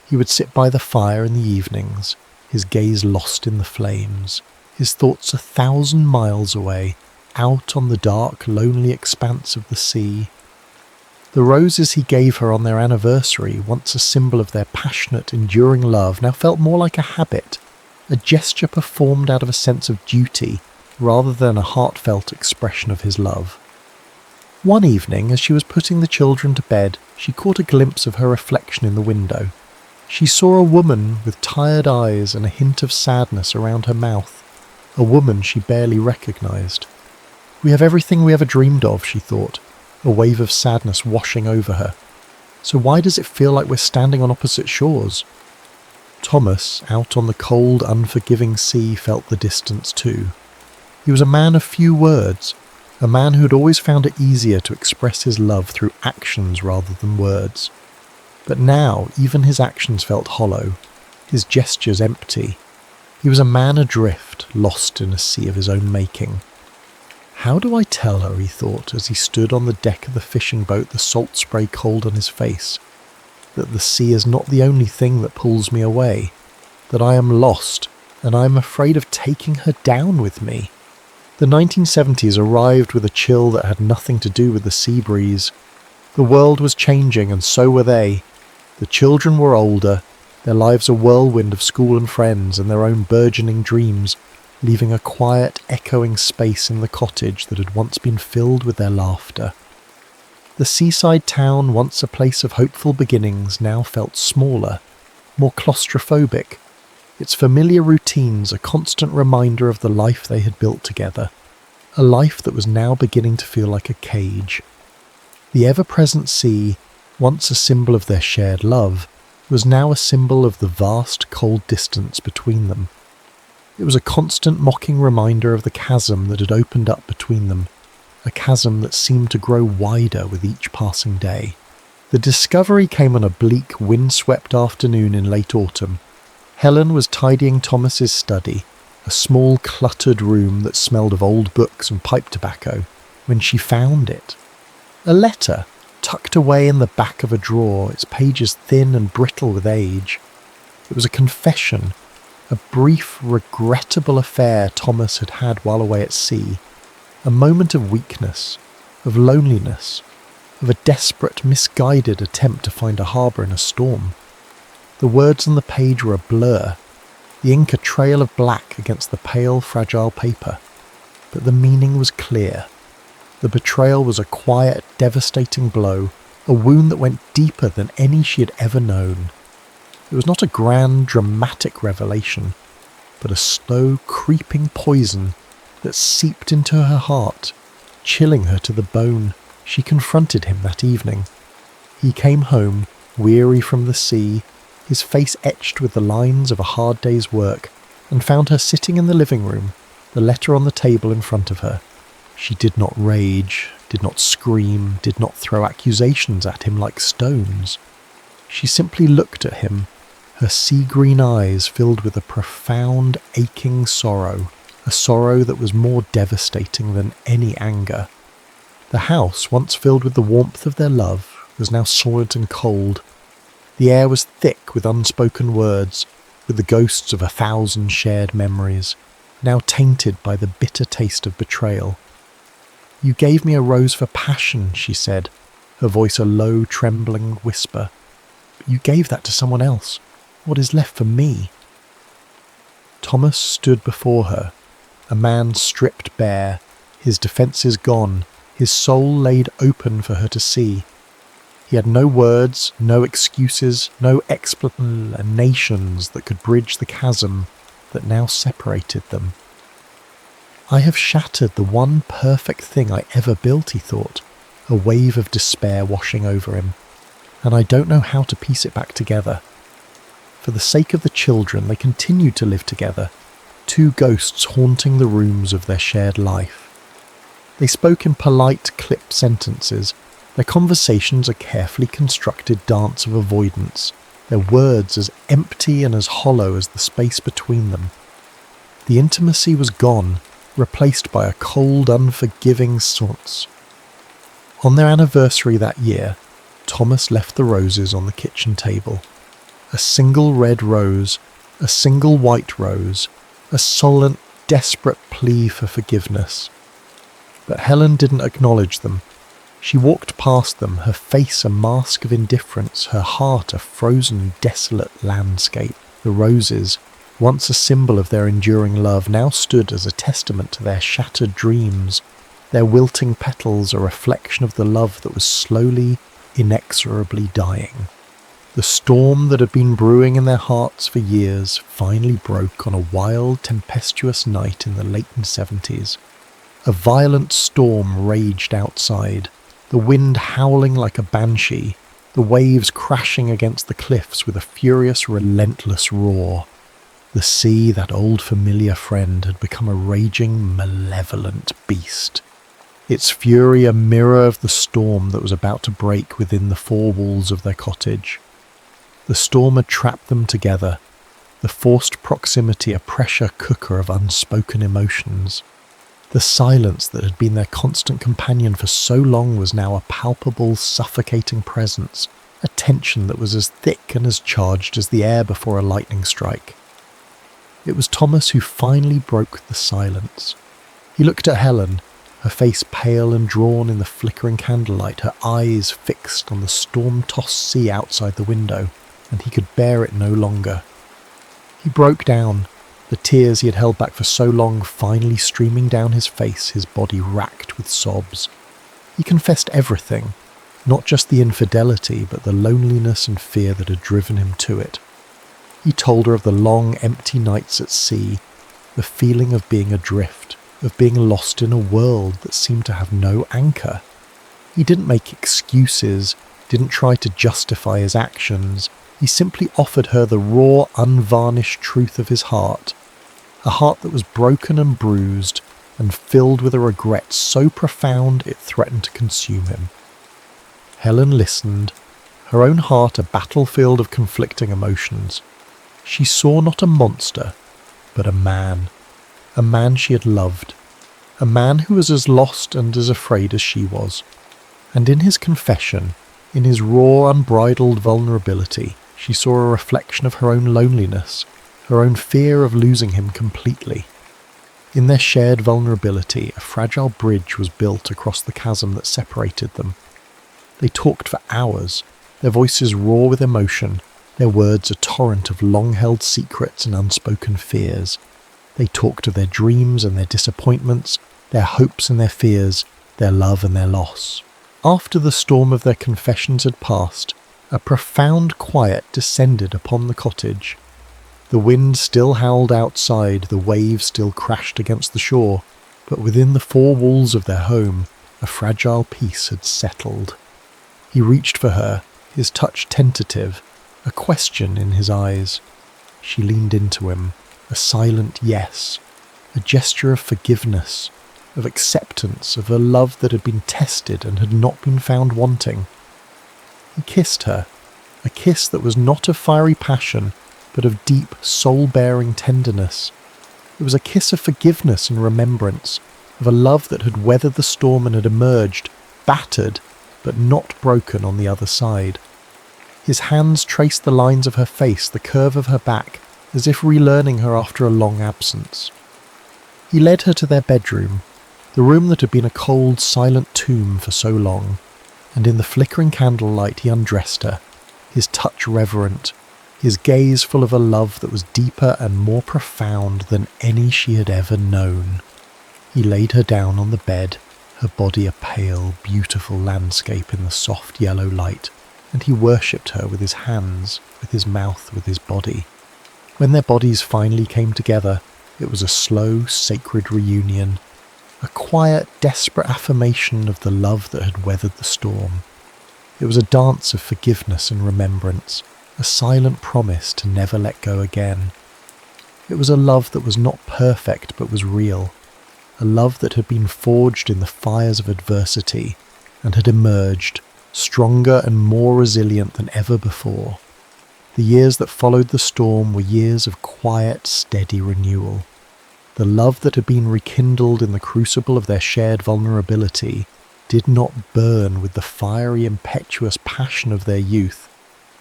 He would sit by the fire in the evenings, his gaze lost in the flames, his thoughts 1,000 miles away, out on the dark, lonely expanse of the sea. The roses he gave her on their anniversary, once a symbol of their passionate, enduring love, now felt more like a habit, a gesture performed out of a sense of duty rather than a heartfelt expression of his love. One evening, as she was putting the children to bed, she caught a glimpse of her reflection in the window. She saw a woman with tired eyes and a hint of sadness around her mouth, a woman she barely recognized. We have everything we ever dreamed of, she thought, a wave of sadness washing over her. So why does it feel like we're standing on opposite shores? Thomas, out on the cold, unforgiving sea, felt the distance too. He was a man of few words, a man who had always found it easier to express his love through actions rather than words. But now even his actions felt hollow, his gestures empty. He was a man adrift, lost in a sea of his own making. How do I tell her, he thought, as he stood on the deck of the fishing boat, the salt spray cold on his face, that the sea is not the only thing that pulls me away, that I am lost, and I am afraid of taking her down with me. The 1970s arrived with a chill that had nothing to do with the sea breeze. The world was changing, and so were they. The children were older, their lives a whirlwind of school and friends and their own burgeoning dreams, leaving a quiet, echoing space in the cottage that had once been filled with their laughter. The seaside town, once a place of hopeful beginnings, now felt smaller, more claustrophobic, its familiar routines a constant reminder of the life they had built together, a life that was now beginning to feel like a cage. The ever-present sea, once a symbol of their shared love, was now a symbol of the vast, cold distance between them. It was a constant mocking reminder of the chasm that had opened up between them, a chasm that seemed to grow wider with each passing day. The discovery came on a bleak, wind-swept afternoon in late autumn. Helen was tidying Thomas's study, a small cluttered room that smelled of old books and pipe tobacco, when she found it. A letter, tucked away in the back of a drawer, its pages thin and brittle with age. It was a confession, a brief, regrettable affair Thomas had had while away at sea, a moment of weakness, of loneliness, of a desperate, misguided attempt to find a harbour in a storm. The words on the page were a blur, the ink a trail of black against the pale, fragile paper, but the meaning was clear. The betrayal was a quiet, devastating blow, a wound that went deeper than any she had ever known. It was not a grand, dramatic revelation, but a slow, creeping poison that seeped into her heart, chilling her to the bone. She confronted him that evening. He came home, weary from the sea, his face etched with the lines of a hard day's work, and found her sitting in the living room, the letter on the table in front of her. She did not rage, did not scream, did not throw accusations at him like stones. She simply looked at him, her sea-green eyes filled with a profound, aching sorrow, a sorrow that was more devastating than any anger. The house, once filled with the warmth of their love, was now silent and cold. The air was thick with unspoken words, with the ghosts of 1,000 shared memories, now tainted by the bitter taste of betrayal. "You gave me a rose for passion," she said, her voice a low, trembling whisper. "But you gave that to someone else. What is left for me?" Thomas stood before her, a man stripped bare, his defences gone, his soul laid open for her to see. He had no words, no excuses, no explanations that could bridge the chasm that now separated them. "I have shattered the one perfect thing I ever built," he thought, a wave of despair washing over him, "and I don't know how to piece it back together." For the sake of the children, they continued to live together, two ghosts haunting the rooms of their shared life. They spoke in polite, clipped sentences, their conversations a carefully constructed dance of avoidance, their words as empty and as hollow as the space between them. The intimacy was gone, replaced by a cold, unforgiving silence. On their anniversary that year, Thomas left the roses on the kitchen table. A single red rose, a single white rose, a solemn, desperate plea for forgiveness. But Helen didn't acknowledge them. She walked past them, her face a mask of indifference, her heart a frozen, desolate landscape. The roses, once a symbol of their enduring love, now stood as a testament to their shattered dreams, their wilting petals a reflection of the love that was slowly, inexorably dying. The storm that had been brewing in their hearts for years finally broke on a wild, tempestuous night in the late 70s. A violent storm raged outside, the wind howling like a banshee, the waves crashing against the cliffs with a furious, relentless roar. The sea, that old familiar friend, had become a raging, malevolent beast. Its fury a mirror of the storm that was about to break within the four walls of their cottage. The storm had trapped them together, the forced proximity a pressure cooker of unspoken emotions. The silence that had been their constant companion for so long was now a palpable, suffocating presence, a tension that was as thick and as charged as the air before a lightning strike. It was Thomas who finally broke the silence. He looked at Helen, her face pale and drawn in the flickering candlelight, her eyes fixed on the storm-tossed sea outside the window, and he could bear it no longer. He broke down, the tears he had held back for so long finally streaming down his face, his body racked with sobs. He confessed everything, not just the infidelity, but the loneliness and fear that had driven him to it. He told her of the long, empty nights at sea, the feeling of being adrift, of being lost in a world that seemed to have no anchor. He didn't make excuses, didn't try to justify his actions. He simply offered her the raw, unvarnished truth of his heart, a heart that was broken and bruised and filled with a regret so profound it threatened to consume him. Helen listened, her own heart a battlefield of conflicting emotions. She saw not a monster, but a man, a man she had loved, a man who was as lost and as afraid as she was. And in his confession, in his raw, unbridled vulnerability, she saw a reflection of her own loneliness, her own fear of losing him completely. In their shared vulnerability, a fragile bridge was built across the chasm that separated them. They talked for hours, their voices raw with emotion, their words a torrent of long-held secrets and unspoken fears. They talked of their dreams and their disappointments, their hopes and their fears, their love and their loss. After the storm of their confessions had passed, a profound quiet descended upon the cottage. The wind still howled outside, the waves still crashed against the shore, but within the four walls of their home, a fragile peace had settled. He reached for her, his touch tentative, a question in his eyes. She leaned into him, a silent yes, a gesture of forgiveness, of acceptance of a love that had been tested and had not been found wanting. He kissed her, a kiss that was not of fiery passion, but of deep, soul-bearing tenderness. It was a kiss of forgiveness and remembrance, of a love that had weathered the storm and had emerged, battered, but not broken on the other side. His hands traced the lines of her face, the curve of her back, as if relearning her after a long absence. He led her to their bedroom, the room that had been a cold, silent tomb for so long, and in the flickering candlelight he undressed her, his touch reverent, his gaze full of a love that was deeper and more profound than any she had ever known. He laid her down on the bed, her body a pale, beautiful landscape in the soft yellow light, and he worshipped her with his hands, with his mouth, with his body. When their bodies finally came together, it was a slow, sacred reunion, a quiet, desperate affirmation of the love that had weathered the storm. It was a dance of forgiveness and remembrance, a silent promise to never let go again. It was a love that was not perfect but was real, a love that had been forged in the fires of adversity and had emerged, stronger and more resilient than ever before. The years that followed the storm were years of quiet, steady renewal. The love that had been rekindled in the crucible of their shared vulnerability did not burn with the fiery, impetuous passion of their youth,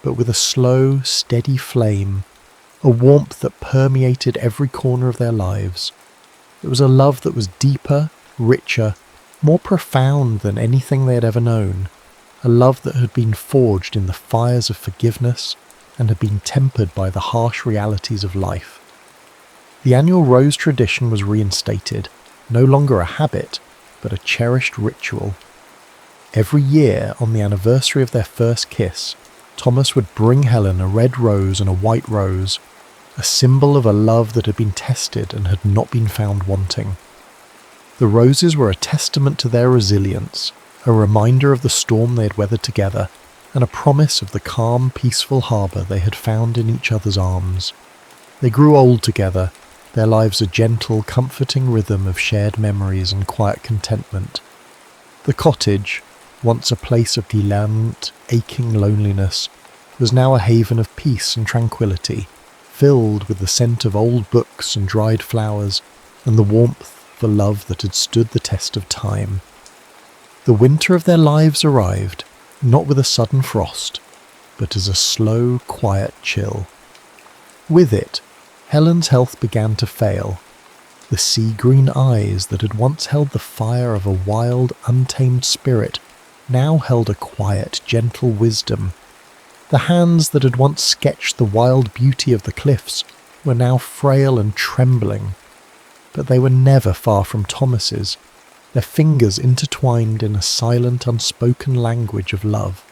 but with a slow, steady flame, a warmth that permeated every corner of their lives. It was a love that was deeper, richer, more profound than anything they had ever known, a love that had been forged in the fires of forgiveness and had been tempered by the harsh realities of life. The annual rose tradition was reinstated, no longer a habit, but a cherished ritual. Every year, on the anniversary of their first kiss, Thomas would bring Helen a red rose and a white rose, a symbol of a love that had been tested and had not been found wanting. The roses were a testament to their resilience, a reminder of the storm they had weathered together, and a promise of the calm, peaceful harbour they had found in each other's arms. They grew old together, their lives a gentle, comforting rhythm of shared memories and quiet contentment. The cottage, once a place of delamned, aching loneliness, was now a haven of peace and tranquillity, filled with the scent of old books and dried flowers, and the warmth of a love that had stood the test of time. The winter of their lives arrived, not with a sudden frost, but as a slow, quiet chill. With it, Helen's health began to fail. The sea-green eyes that had once held the fire of a wild, untamed spirit now held a quiet, gentle wisdom. The hands that had once sketched the wild beauty of the cliffs were now frail and trembling, but they were never far from Thomas's, their fingers intertwined in a silent, unspoken language of love.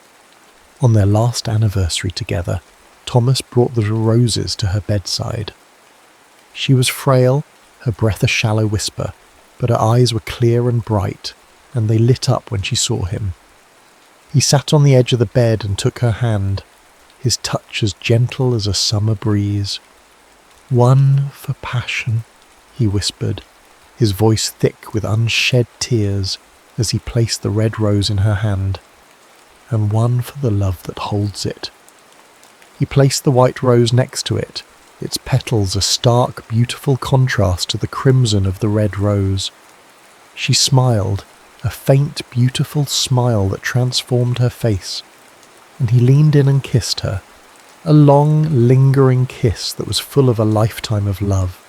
On their last anniversary together, Thomas brought the roses to her bedside. She was frail, her breath a shallow whisper, but her eyes were clear and bright, and they lit up when she saw him. He sat on the edge of the bed and took her hand, his touch as gentle as a summer breeze. "One for passion," he whispered, his voice thick with unshed tears as he placed the red rose in her hand, "and one for the love that holds it." He placed the white rose next to it, its petals a stark, beautiful contrast to the crimson of the red rose. She smiled, a faint, beautiful smile that transformed her face, and he leaned in and kissed her, a long, lingering kiss that was full of a lifetime of love.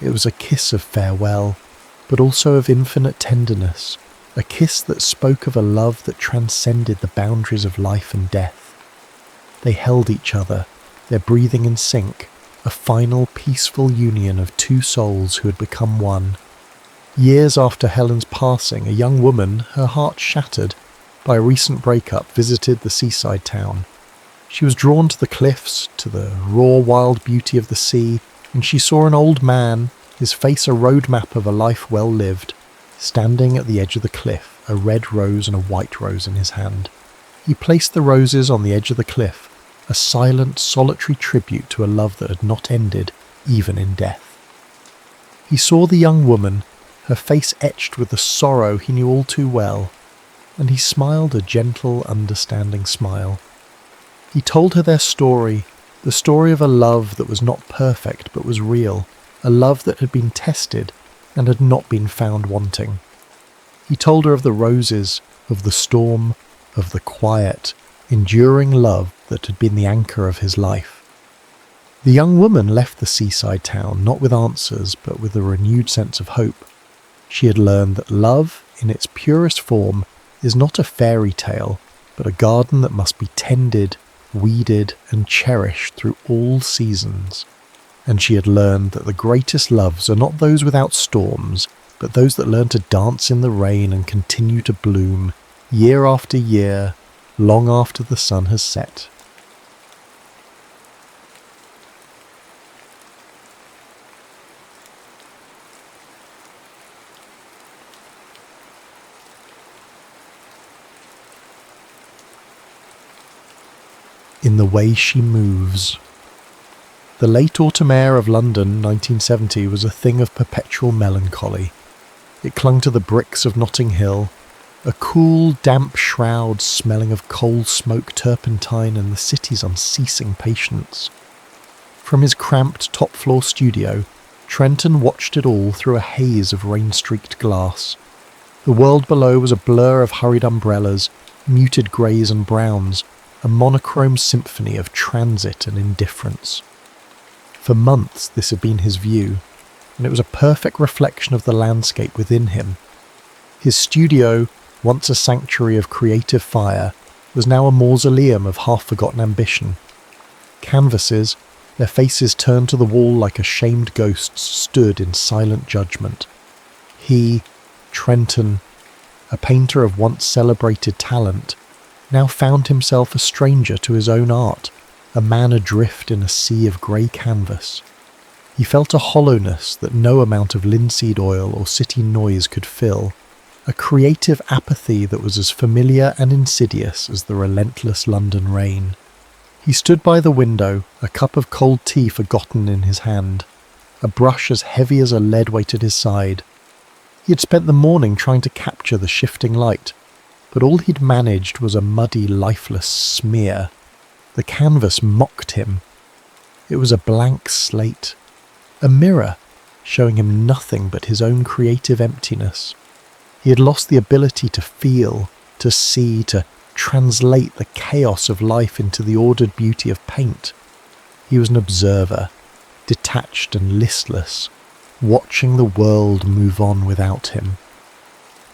It was a kiss of farewell, but also of infinite tenderness, a kiss that spoke of a love that transcended the boundaries of life and death. They held each other, their breathing in sync, a final peaceful union of two souls who had become one. Years after Helen's passing, a young woman, her heart shattered by a recent breakup, visited the seaside town. She was drawn to the cliffs, to the raw wild beauty of the sea, and she saw an old man, his face a roadmap of a life well lived, standing at the edge of the cliff, a red rose and a white rose in his hand. He placed the roses on the edge of the cliff, a silent, solitary tribute to a love that had not ended, even in death. He saw the young woman, her face etched with the sorrow he knew all too well, and he smiled a gentle, understanding smile. He told her their story, the story of a love that was not perfect but was real, a love that had been tested and had not been found wanting. He told her of the roses, of the storm, of the quiet, enduring love that had been the anchor of his life. The young woman left the seaside town not with answers but with a renewed sense of hope. She had learned that love, in its purest form, is not a fairy tale, but a garden that must be tended, weeded, and cherished through all seasons. And she had learned that the greatest loves are not those without storms, but those that learn to dance in the rain and continue to bloom, year after year, long after the sun has set. In the way she moves. The late autumn air of London, 1970, was a thing of perpetual melancholy. It clung to the bricks of Notting Hill, a cool, damp shroud smelling of coal smoke, turpentine, and the city's unceasing patience. From his cramped top-floor studio, Trenton watched it all through a haze of rain-streaked glass. The world below was a blur of hurried umbrellas, muted greys and browns, a monochrome symphony of transit and indifference. For months this had been his view, and it was a perfect reflection of the landscape within him. His studio, once a sanctuary of creative fire, was now a mausoleum of half-forgotten ambition. Canvases, their faces turned to the wall like ashamed ghosts, stood in silent judgment. He, Trenton, a painter of once celebrated talent, now found himself a stranger to his own art, a man adrift in a sea of grey canvas. He felt a hollowness that no amount of linseed oil or city noise could fill, a creative apathy that was as familiar and insidious as the relentless London rain. He stood by the window, a cup of cold tea forgotten in his hand, a brush as heavy as a lead weight at his side. He had spent the morning trying to capture the shifting light, but all he'd managed was a muddy, lifeless smear. The canvas mocked him. It was a blank slate, a mirror showing him nothing but his own creative emptiness. He had lost the ability to feel, to see, to translate the chaos of life into the ordered beauty of paint. He was an observer, detached and listless, watching the world move on without him.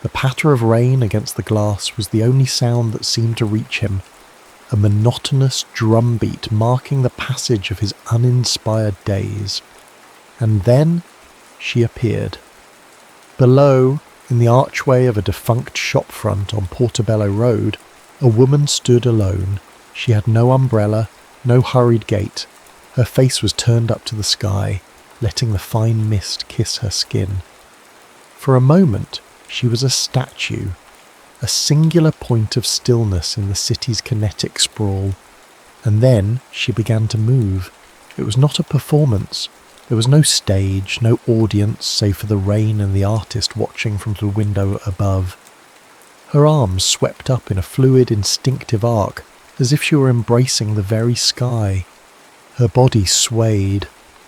The patter of rain against the glass was the only sound that seemed to reach him, a monotonous drumbeat marking the passage of his uninspired days. And then she appeared. Below, in the archway of a defunct shopfront on Portobello Road, a woman stood alone. She had no umbrella, no hurried gait. Her face was turned up to the sky, letting the fine mist kiss her skin. For a moment, she was a statue, a singular point of stillness in the city's kinetic sprawl. And then she began to move. It was not a performance. There was no stage, no audience, save for the rain and the artist watching from the window above. Her arms swept up in a fluid, instinctive arc, as if she were embracing the very sky. Her body swayed,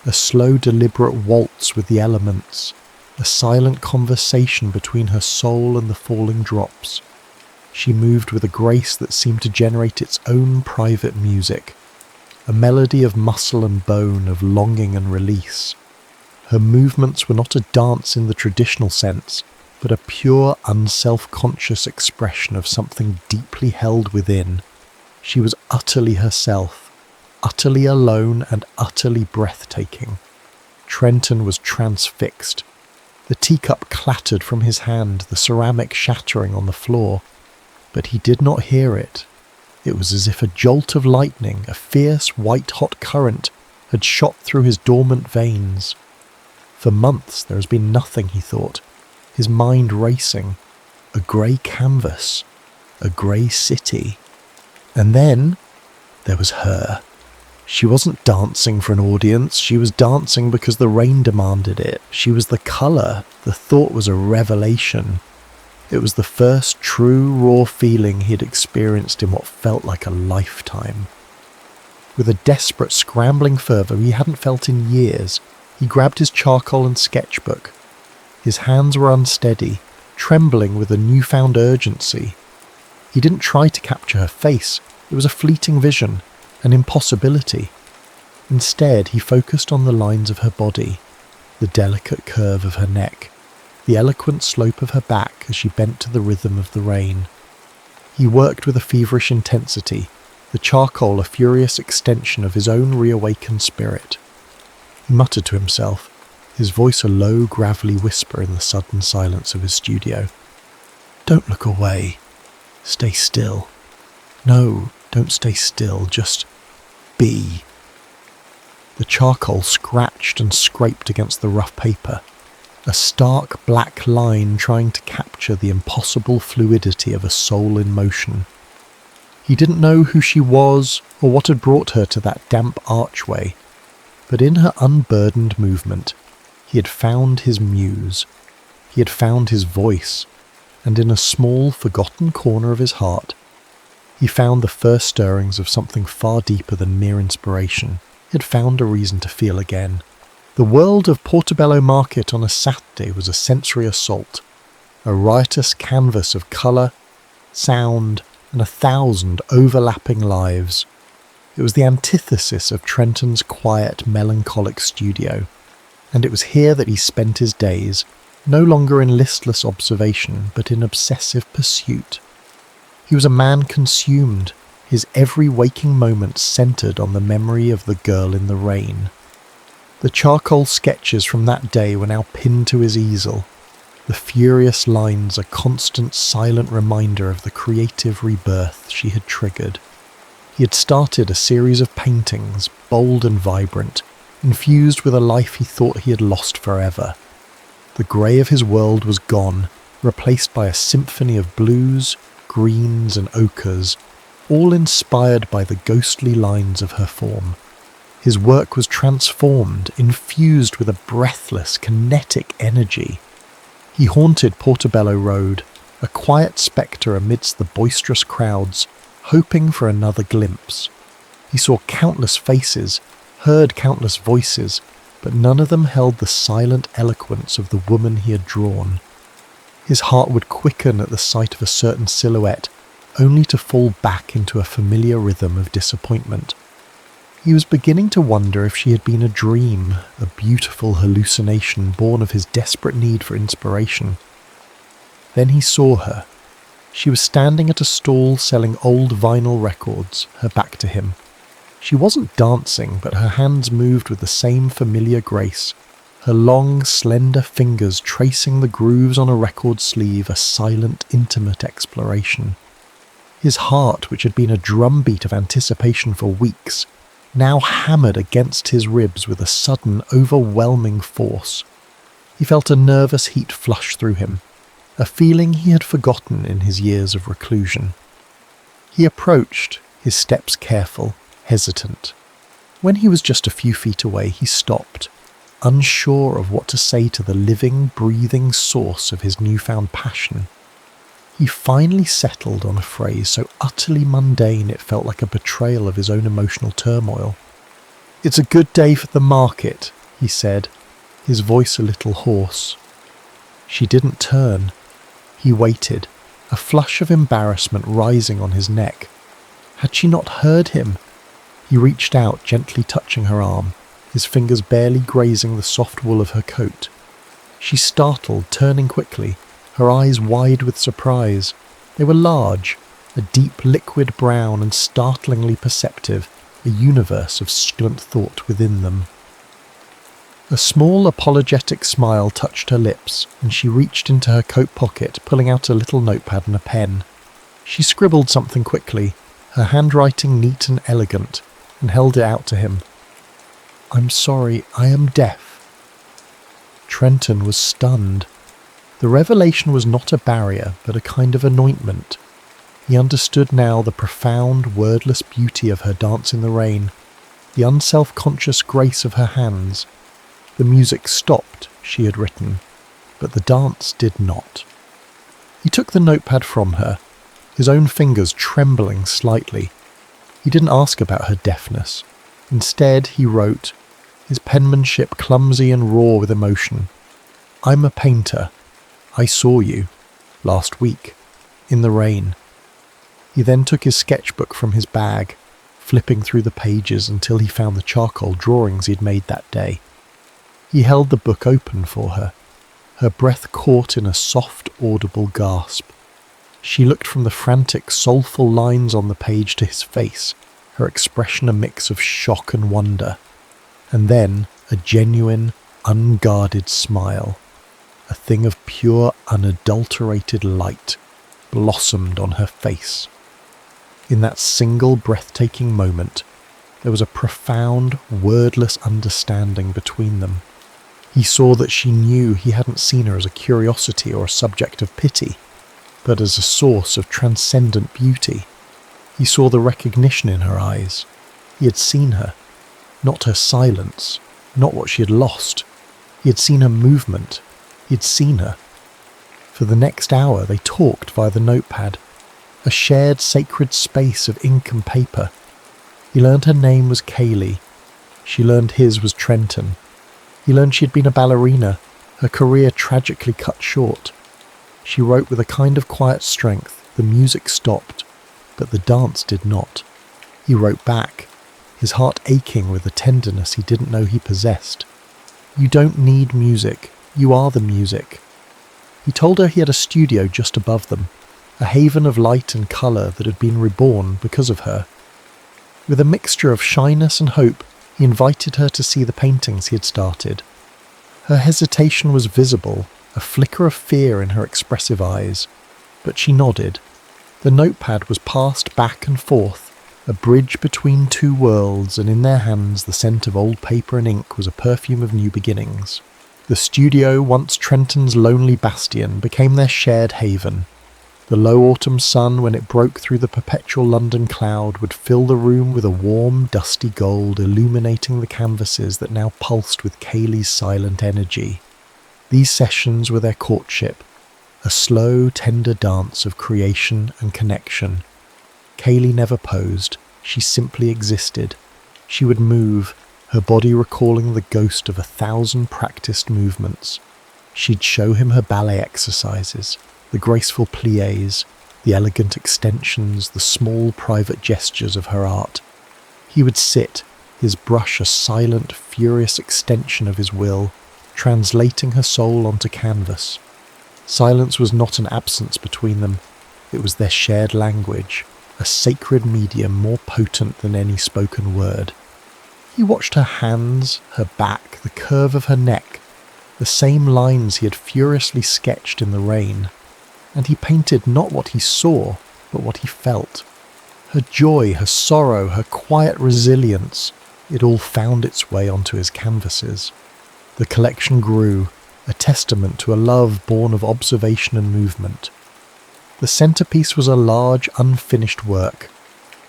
a slow, deliberate waltz with the elements, a silent conversation between her soul and the falling drops. She moved with a grace that seemed to generate its own private music, a melody of muscle and bone, of longing and release. Her movements were not a dance in the traditional sense, but a pure, unself-conscious expression of something deeply held within. She was utterly herself, utterly alone and utterly breathtaking. Trenton was transfixed. The teacup clattered from his hand, the ceramic shattering on the floor. But he did not hear it. It was as if a jolt of lightning, a fierce, white-hot current, had shot through his dormant veins. For months there has been nothing, he thought, his mind racing. A grey canvas, a grey city. And then there was her. She wasn't dancing for an audience, she was dancing because the rain demanded it. She was the colour, the thought was a revelation. It was the first true, raw feeling he had experienced in what felt like a lifetime. With a desperate, scrambling fervour he hadn't felt in years, he grabbed his charcoal and sketchbook. His hands were unsteady, trembling with a newfound urgency. He didn't try to capture her face, it was a fleeting vision, an impossibility. Instead, he focused on the lines of her body, the delicate curve of her neck, the eloquent slope of her back as she bent to the rhythm of the rain. He worked with a feverish intensity, the charcoal a furious extension of his own reawakened spirit. He muttered to himself, his voice a low, gravelly whisper in the sudden silence of his studio. "Don't look away. Stay still. No, don't stay still, just be." The charcoal scratched and scraped against the rough paper, a stark black line trying to capture the impossible fluidity of a soul in motion. He didn't know who she was or what had brought her to that damp archway, but in her unburdened movement, he had found his muse. He had found his voice, and in a small, forgotten corner of his heart, he found the first stirrings of something far deeper than mere inspiration. He had found a reason to feel again. The world of Portobello Market on a Saturday was a sensory assault, a riotous canvas of colour, sound, and 1,000 overlapping lives. It was the antithesis of Trenton's quiet, melancholic studio, and it was here that he spent his days, no longer in listless observation, but in obsessive pursuit. He was a man consumed, his every waking moment centred on the memory of the girl in the rain. The charcoal sketches from that day were now pinned to his easel, the furious lines a constant silent reminder of the creative rebirth she had triggered. He had started a series of paintings, bold and vibrant, infused with a life he thought he had lost forever. The grey of his world was gone, replaced by a symphony of blues, greens and ochres, all inspired by the ghostly lines of her form. His work was transformed, infused with a breathless, kinetic energy. He haunted Portobello Road, a quiet spectre amidst the boisterous crowds, hoping for another glimpse. He saw countless faces, heard countless voices, but none of them held the silent eloquence of the woman he had drawn. His heart would quicken at the sight of a certain silhouette, only to fall back into a familiar rhythm of disappointment. He was beginning to wonder if she had been a dream, a beautiful hallucination born of his desperate need for inspiration. Then he saw her. She was standing at a stall selling old vinyl records, her back to him. She wasn't dancing, but her hands moved with the same familiar grace, her long, slender fingers tracing the grooves on a record sleeve, a silent, intimate exploration. His heart, which had been a drumbeat of anticipation for weeks, now hammered against his ribs with a sudden, overwhelming force. He felt a nervous heat flush through him, a feeling he had forgotten in his years of reclusion. He approached, his steps careful, hesitant. When he was just a few feet away, he stopped, unsure of what to say to the living, breathing source of his newfound passion. He finally settled on a phrase so utterly mundane it felt like a betrayal of his own emotional turmoil. "It's a good day for the market," he said, his voice a little hoarse. She didn't turn. He waited, a flush of embarrassment rising on his neck. Had she not heard him? He reached out, gently touching her arm, his fingers barely grazing the soft wool of her coat. She startled, turning quickly, her eyes wide with surprise. They were large, a deep liquid brown and startlingly perceptive, a universe of succulent thought within them. A small apologetic smile touched her lips, and she reached into her coat pocket, pulling out a little notepad and a pen. She scribbled something quickly, her handwriting neat and elegant, and held it out to him. "I'm sorry, I am deaf." Trenton was stunned. The revelation was not a barrier, but a kind of anointment. He understood now the profound, wordless beauty of her dance in the rain, the unself-conscious grace of her hands. The music stopped, she had written, but the dance did not. He took the notepad from her, his own fingers trembling slightly. He didn't ask about her deafness. Instead, he wrote, his penmanship clumsy and raw with emotion. "I'm a painter. I saw you, last week, in the rain." He then took his sketchbook from his bag, flipping through the pages until he found the charcoal drawings he'd made that day. He held the book open for her, her breath caught in a soft, audible gasp. She looked from the frantic, soulful lines on the page to his face, her expression a mix of shock and wonder, and then a genuine, unguarded smile. A thing of pure, unadulterated light blossomed on her face. In that single breathtaking moment, there was a profound, wordless understanding between them. He saw that she knew he hadn't seen her as a curiosity or a subject of pity, but as a source of transcendent beauty. He saw the recognition in her eyes. He had seen her, not her silence, not what she had lost. He had seen her movement. He had seen her. For the next hour they talked via the notepad, a shared sacred space of ink and paper. He learned her name was Kaylee. She learned his was Trenton. He learned she had been a ballerina, her career tragically cut short. She wrote with a kind of quiet strength. The music stopped, but the dance did not. He wrote back, his heart aching with a tenderness he didn't know he possessed. "You don't need music. You are the music." He told her he had a studio just above them, a haven of light and colour that had been reborn because of her. With a mixture of shyness and hope, he invited her to see the paintings he had started. Her hesitation was visible, a flicker of fear in her expressive eyes, but she nodded. The notepad was passed back and forth, a bridge between two worlds, and in their hands the scent of old paper and ink was a perfume of new beginnings. The studio, once Trenton's lonely bastion, became their shared haven. The low autumn sun, when it broke through the perpetual London cloud, would fill the room with a warm, dusty gold, illuminating the canvases that now pulsed with Kaylee's silent energy. These sessions were their courtship, a slow, tender dance of creation and connection. Kaylee never posed, she simply existed. She would move, her body recalling the ghost of 1,000 practiced movements. She'd show him her ballet exercises, the graceful pliés, the elegant extensions, the small private gestures of her art. He would sit, his brush a silent, furious extension of his will, translating her soul onto canvas. Silence was not an absence between them, it was their shared language, a sacred medium more potent than any spoken word. He watched her hands, her back, the curve of her neck, the same lines he had furiously sketched in the rain, and he painted not what he saw, but what he felt. Her joy, her sorrow, her quiet resilience, it all found its way onto his canvases. The collection grew, a testament to a love born of observation and movement. The centerpiece was a large, unfinished work,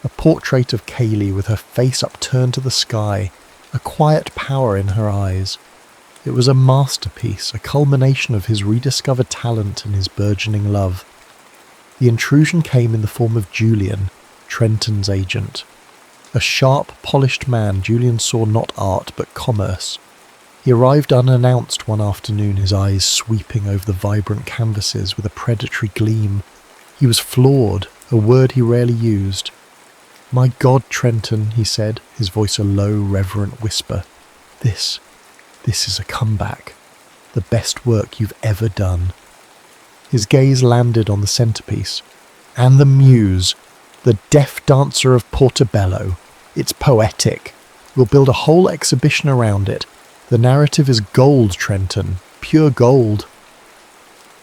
a portrait of Kaylee with her face upturned to the sky, a quiet power in her eyes. It was a masterpiece, a culmination of his rediscovered talent and his burgeoning love. The intrusion came in the form of Julian, Trenton's agent. A sharp, polished man, Julian saw not art but commerce. He He arrived unannounced one afternoon, his eyes sweeping over the vibrant canvases with a predatory gleam. He was floored, a word he rarely used. "My God, Trenton," he said, his voice a low, reverent whisper. This is a comeback. The best work you've ever done." His gaze landed on the centerpiece. "And the muse, the deaf dancer of Portobello. It's poetic. We'll build a whole exhibition around it. The narrative is gold, Trenton, pure gold."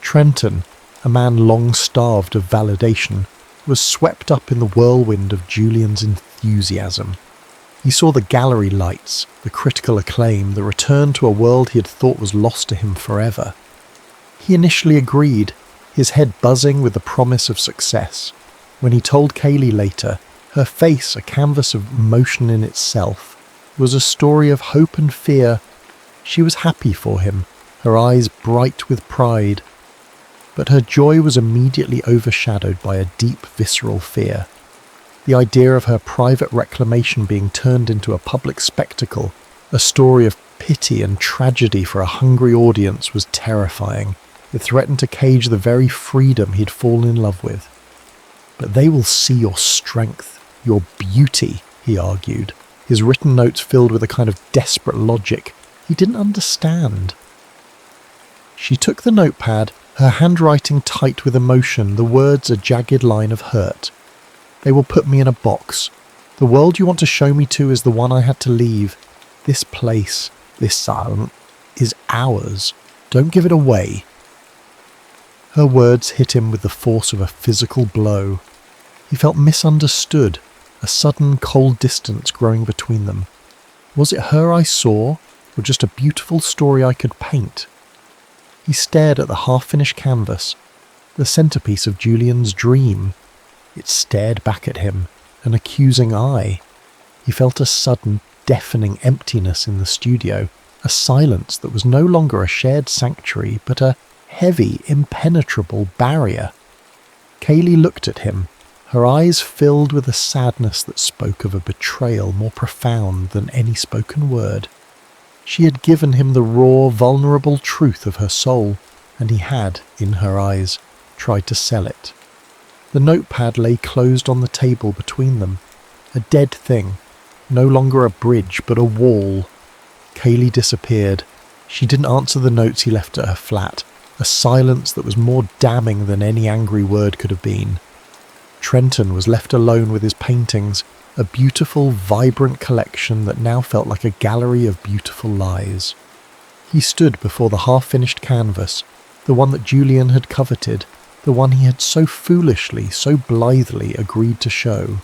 Trenton, a man long starved of validation, was swept up in the whirlwind of Julian's enthusiasm. He saw the gallery lights, the critical acclaim, the return to a world he had thought was lost to him forever. He initially agreed, his head buzzing with the promise of success. When he told Kaylee later, her face, a canvas of emotion in itself, was a story of hope and fear. She was happy for him, her eyes bright with pride. But her joy was immediately overshadowed by a deep, visceral fear. The idea of her private reclamation being turned into a public spectacle, a story of pity and tragedy for a hungry audience, was terrifying. It threatened to cage the very freedom he'd fallen in love with. "But they will see your strength, your beauty," he argued, his written notes filled with a kind of desperate logic he didn't understand. She took the notepad, her handwriting tight with emotion, the words a jagged line of hurt. "They will put me in a box. The world you want to show me to is the one I had to leave. This place, this silence, is ours. Don't give it away." Her words hit him with the force of a physical blow. He felt misunderstood, a sudden cold distance growing between them. Was it her I saw, or just a beautiful story I could paint? He stared at the half-finished canvas, the centerpiece of Julian's dream. It stared back at him, an accusing eye. He felt a sudden, deafening emptiness in the studio, a silence that was no longer a shared sanctuary, but a heavy, impenetrable barrier. Kaylee looked at him, her eyes filled with a sadness that spoke of a betrayal more profound than any spoken word. She had given him the raw, vulnerable truth of her soul, and he had, in her eyes, tried to sell it. The notepad lay closed on the table between them, a dead thing, no longer a bridge but a wall. Kaylee disappeared. She didn't answer the notes he left at her flat, a silence that was more damning than any angry word could have been. Trenton was left alone with his paintings, a beautiful, vibrant collection that now felt like a gallery of beautiful lies. He stood before the half-finished canvas, the one that Julian had coveted, the one he had so foolishly, so blithely agreed to show.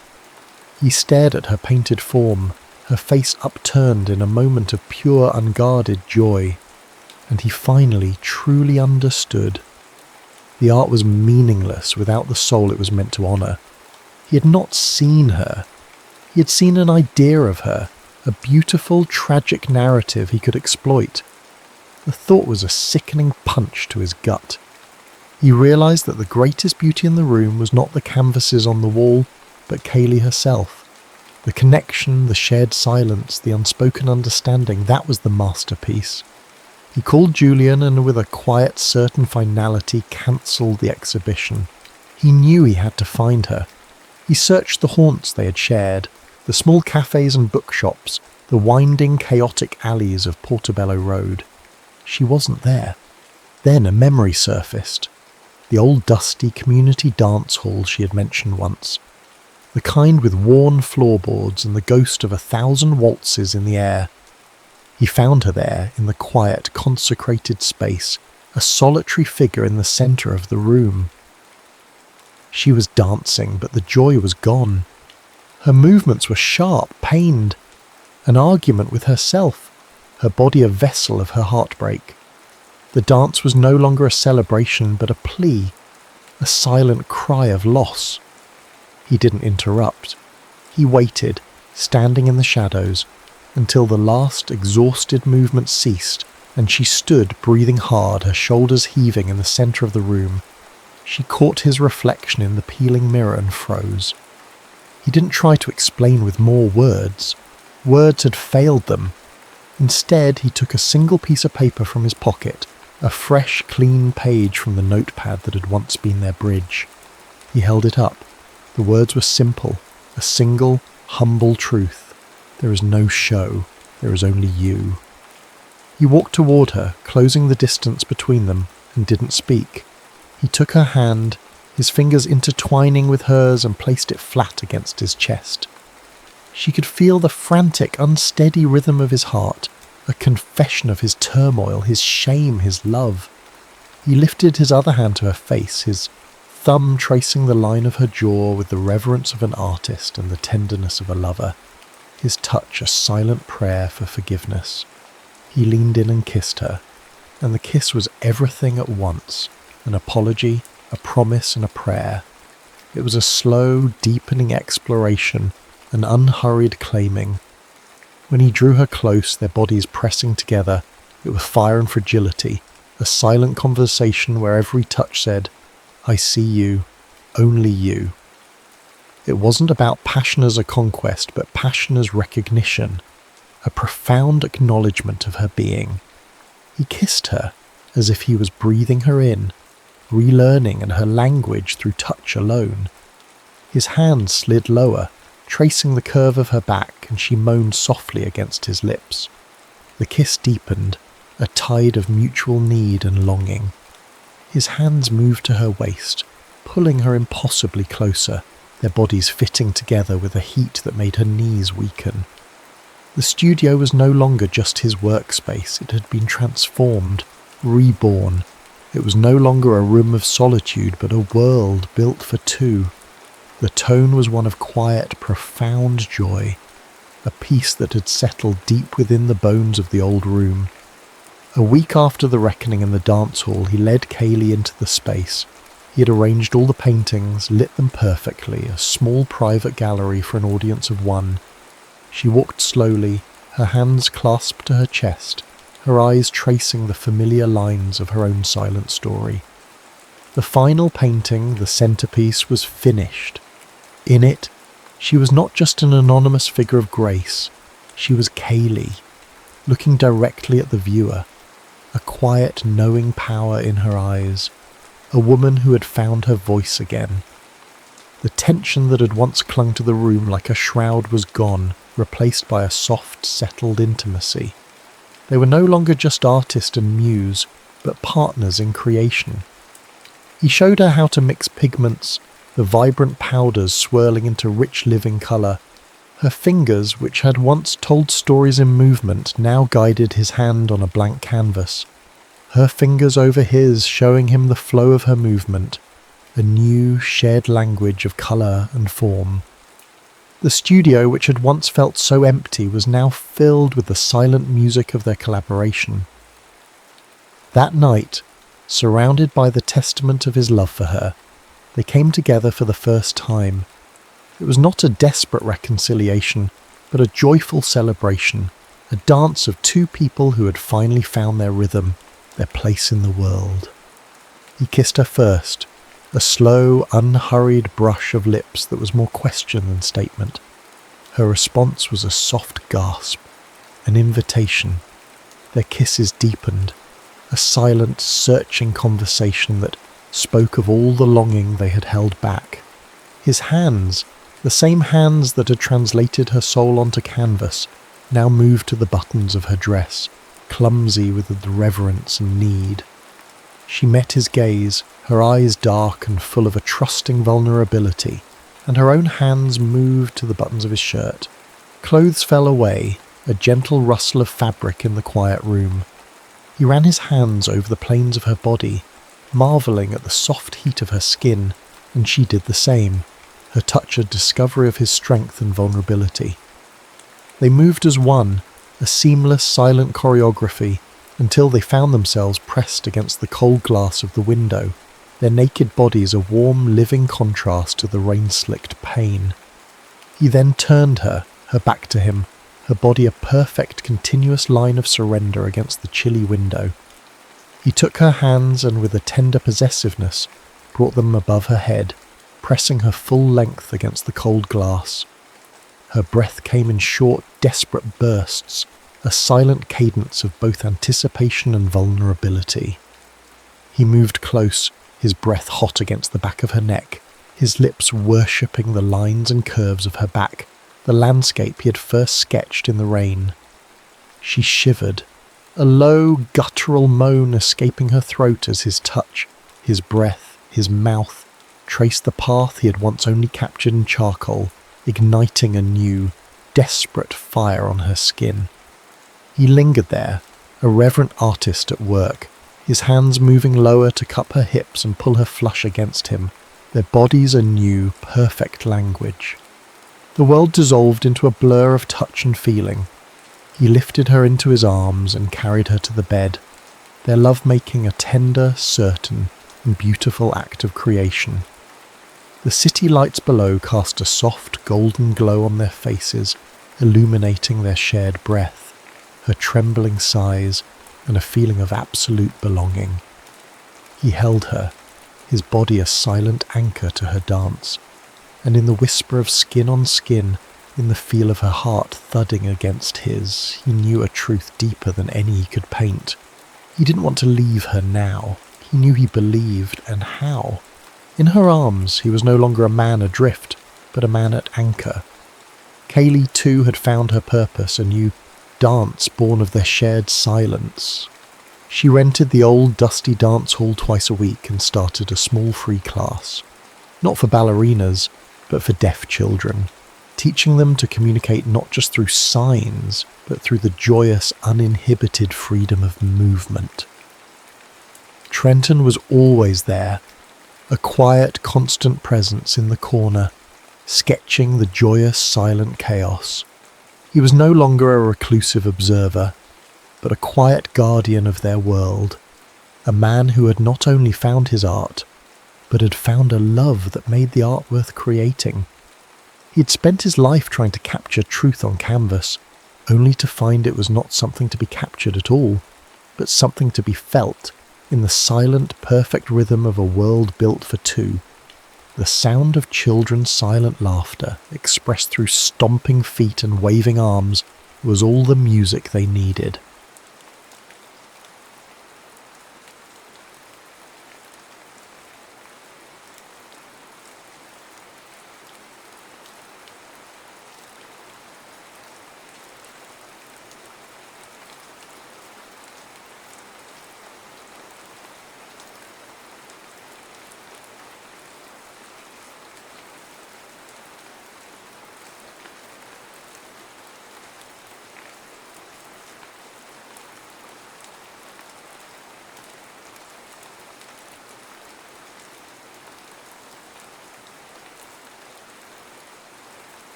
He stared at her painted form, her face upturned in a moment of pure, unguarded joy. And he finally truly understood. The art was meaningless without the soul it was meant to honour. He had not seen her. He had seen an idea of her, a beautiful, tragic narrative he could exploit. The thought was a sickening punch to his gut. He realised that the greatest beauty in the room was not the canvases on the wall, but Kaylee herself. The connection, the shared silence, the unspoken understanding, that was the masterpiece. He called Julian and with a quiet, certain finality cancelled the exhibition. He knew he had to find her. He searched the haunts they had shared, the small cafes and bookshops, the winding, chaotic alleys of Portobello Road. She wasn't there. Then a memory surfaced. The old dusty community dance hall she had mentioned once. The kind with worn floorboards and the ghost of 1,000 waltzes in the air. He found her there in the quiet, consecrated space, a solitary figure in the centre of the room. She was dancing, but the joy was gone. Her movements were sharp, pained. An argument with herself, her body a vessel of her heartbreak. The dance was no longer a celebration, but a plea, a silent cry of loss. He didn't interrupt. He waited, standing in the shadows, until the last exhausted movement ceased, and she stood breathing hard, her shoulders heaving in the centre of the room. She caught his reflection in the peeling mirror and froze. He didn't try to explain with more words. Words had failed them. Instead, he took a single piece of paper from his pocket, a fresh, clean page from the notepad that had once been their bridge. He held it up. The words were simple, a single, humble truth. There is no show, there is only you. He walked toward her, closing the distance between them, and didn't speak. He took her hand, his fingers intertwining with hers, and placed it flat against his chest. She could feel the frantic, unsteady rhythm of his heart, a confession of his turmoil, his shame, his love. He lifted his other hand to her face, his thumb tracing the line of her jaw with the reverence of an artist and the tenderness of a lover, his touch a silent prayer for forgiveness. He leaned in and kissed her, and the kiss was everything at once, an apology, a promise and a prayer. It was a slow, deepening exploration, an unhurried claiming. When he drew her close, their bodies pressing together, it was fire and fragility, a silent conversation where every touch said, "I see you, only you." It wasn't about passion as a conquest, but passion as recognition, a profound acknowledgement of her being. He kissed her as if he was breathing her in, relearning her language through touch alone. His hand slid lower, tracing the curve of her back, and she moaned softly against his lips. The kiss deepened, a tide of mutual need and longing. His hands moved to her waist, pulling her impossibly closer, their bodies fitting together with a heat that made her knees weaken. The studio was no longer just his workspace, it had been transformed, reborn. It was no longer a room of solitude, but a world built for two. The tone was one of quiet, profound joy, a peace that had settled deep within the bones of the old room. A week after the reckoning in the dance hall, he led Kaylee into the space. He had arranged all the paintings, lit them perfectly, a small private gallery for an audience of one. She walked slowly, her hands clasped to her chest, her eyes tracing the familiar lines of her own silent story. The final painting, the centerpiece, was finished. In it, she was not just an anonymous figure of grace, she was Kaylee, looking directly at the viewer, a quiet, knowing power in her eyes, a woman who had found her voice again. The tension that had once clung to the room like a shroud was gone, replaced by a soft, settled intimacy. They were no longer just artist and muse, but partners in creation. He showed her how to mix pigments, the vibrant powders swirling into rich living colour. Her fingers, which had once told stories in movement, now guided his hand on a blank canvas. Her fingers over his, showing him the flow of her movement, a new, shared language of colour and form. The studio, which had once felt so empty, was now filled with the silent music of their collaboration. That night, surrounded by the testament of his love for her, they came together for the first time. It was not a desperate reconciliation, but a joyful celebration, a dance of two people who had finally found their rhythm, their place in the world. He kissed her first, a slow, unhurried brush of lips that was more question than statement. Her response was a soft gasp, an invitation. Their kisses deepened, a silent, searching conversation that spoke of all the longing they had held back. His hands, the same hands that had translated her soul onto canvas, now moved to the buttons of her dress, clumsy with the reverence and need. She met his gaze, her eyes dark and full of a trusting vulnerability, and her own hands moved to the buttons of his shirt. Clothes fell away, a gentle rustle of fabric in the quiet room. He ran his hands over the planes of her body, marvelling at the soft heat of her skin, and she did the same, her touch a discovery of his strength and vulnerability. They moved as one, a seamless, silent choreography, until they found themselves pressed against the cold glass of the window, their naked bodies a warm, living contrast to the rain-slicked pane. He then turned her back to him, her body a perfect, continuous line of surrender against the chilly window. He took her hands and with a tender possessiveness brought them above her head, pressing her full length against the cold glass. Her breath came in short, desperate bursts, a silent cadence of both anticipation and vulnerability. He moved close, his breath hot against the back of her neck, his lips worshipping the lines and curves of her back, the landscape he had first sketched in the rain. She shivered, a low, guttural moan escaping her throat as his touch, his breath, his mouth, traced the path he had once only captured in charcoal, igniting a new, desperate fire on her skin. He lingered there, a reverent artist at work, his hands moving lower to cup her hips and pull her flush against him, their bodies a new, perfect language. The world dissolved into a blur of touch and feeling. He lifted her into his arms and carried her to the bed, their love-making a tender, certain, and beautiful act of creation. The city lights below cast a soft, golden glow on their faces, illuminating their shared breath, her trembling sighs, and a feeling of absolute belonging. He held her, his body a silent anchor to her dance, and in the whisper of skin on skin, in the feel of her heart thudding against his, he knew a truth deeper than any he could paint. He didn't want to leave her now. He knew he believed, and how. In her arms, he was no longer a man adrift, but a man at anchor. Kaylee, too, had found her purpose, a new dance born of their shared silence. She rented the old dusty dance hall twice a week and started a small free class. Not for ballerinas, but for deaf children, teaching them to communicate not just through signs, but through the joyous, uninhibited freedom of movement. Trenton was always there, a quiet, constant presence in the corner, sketching the joyous, silent chaos. He was no longer a reclusive observer, but a quiet guardian of their world, a man who had not only found his art, but had found a love that made the art worth creating. He had spent his life trying to capture truth on canvas, only to find it was not something to be captured at all, but something to be felt in the silent, perfect rhythm of a world built for two. The sound of children's silent laughter, expressed through stomping feet and waving arms, was all the music they needed.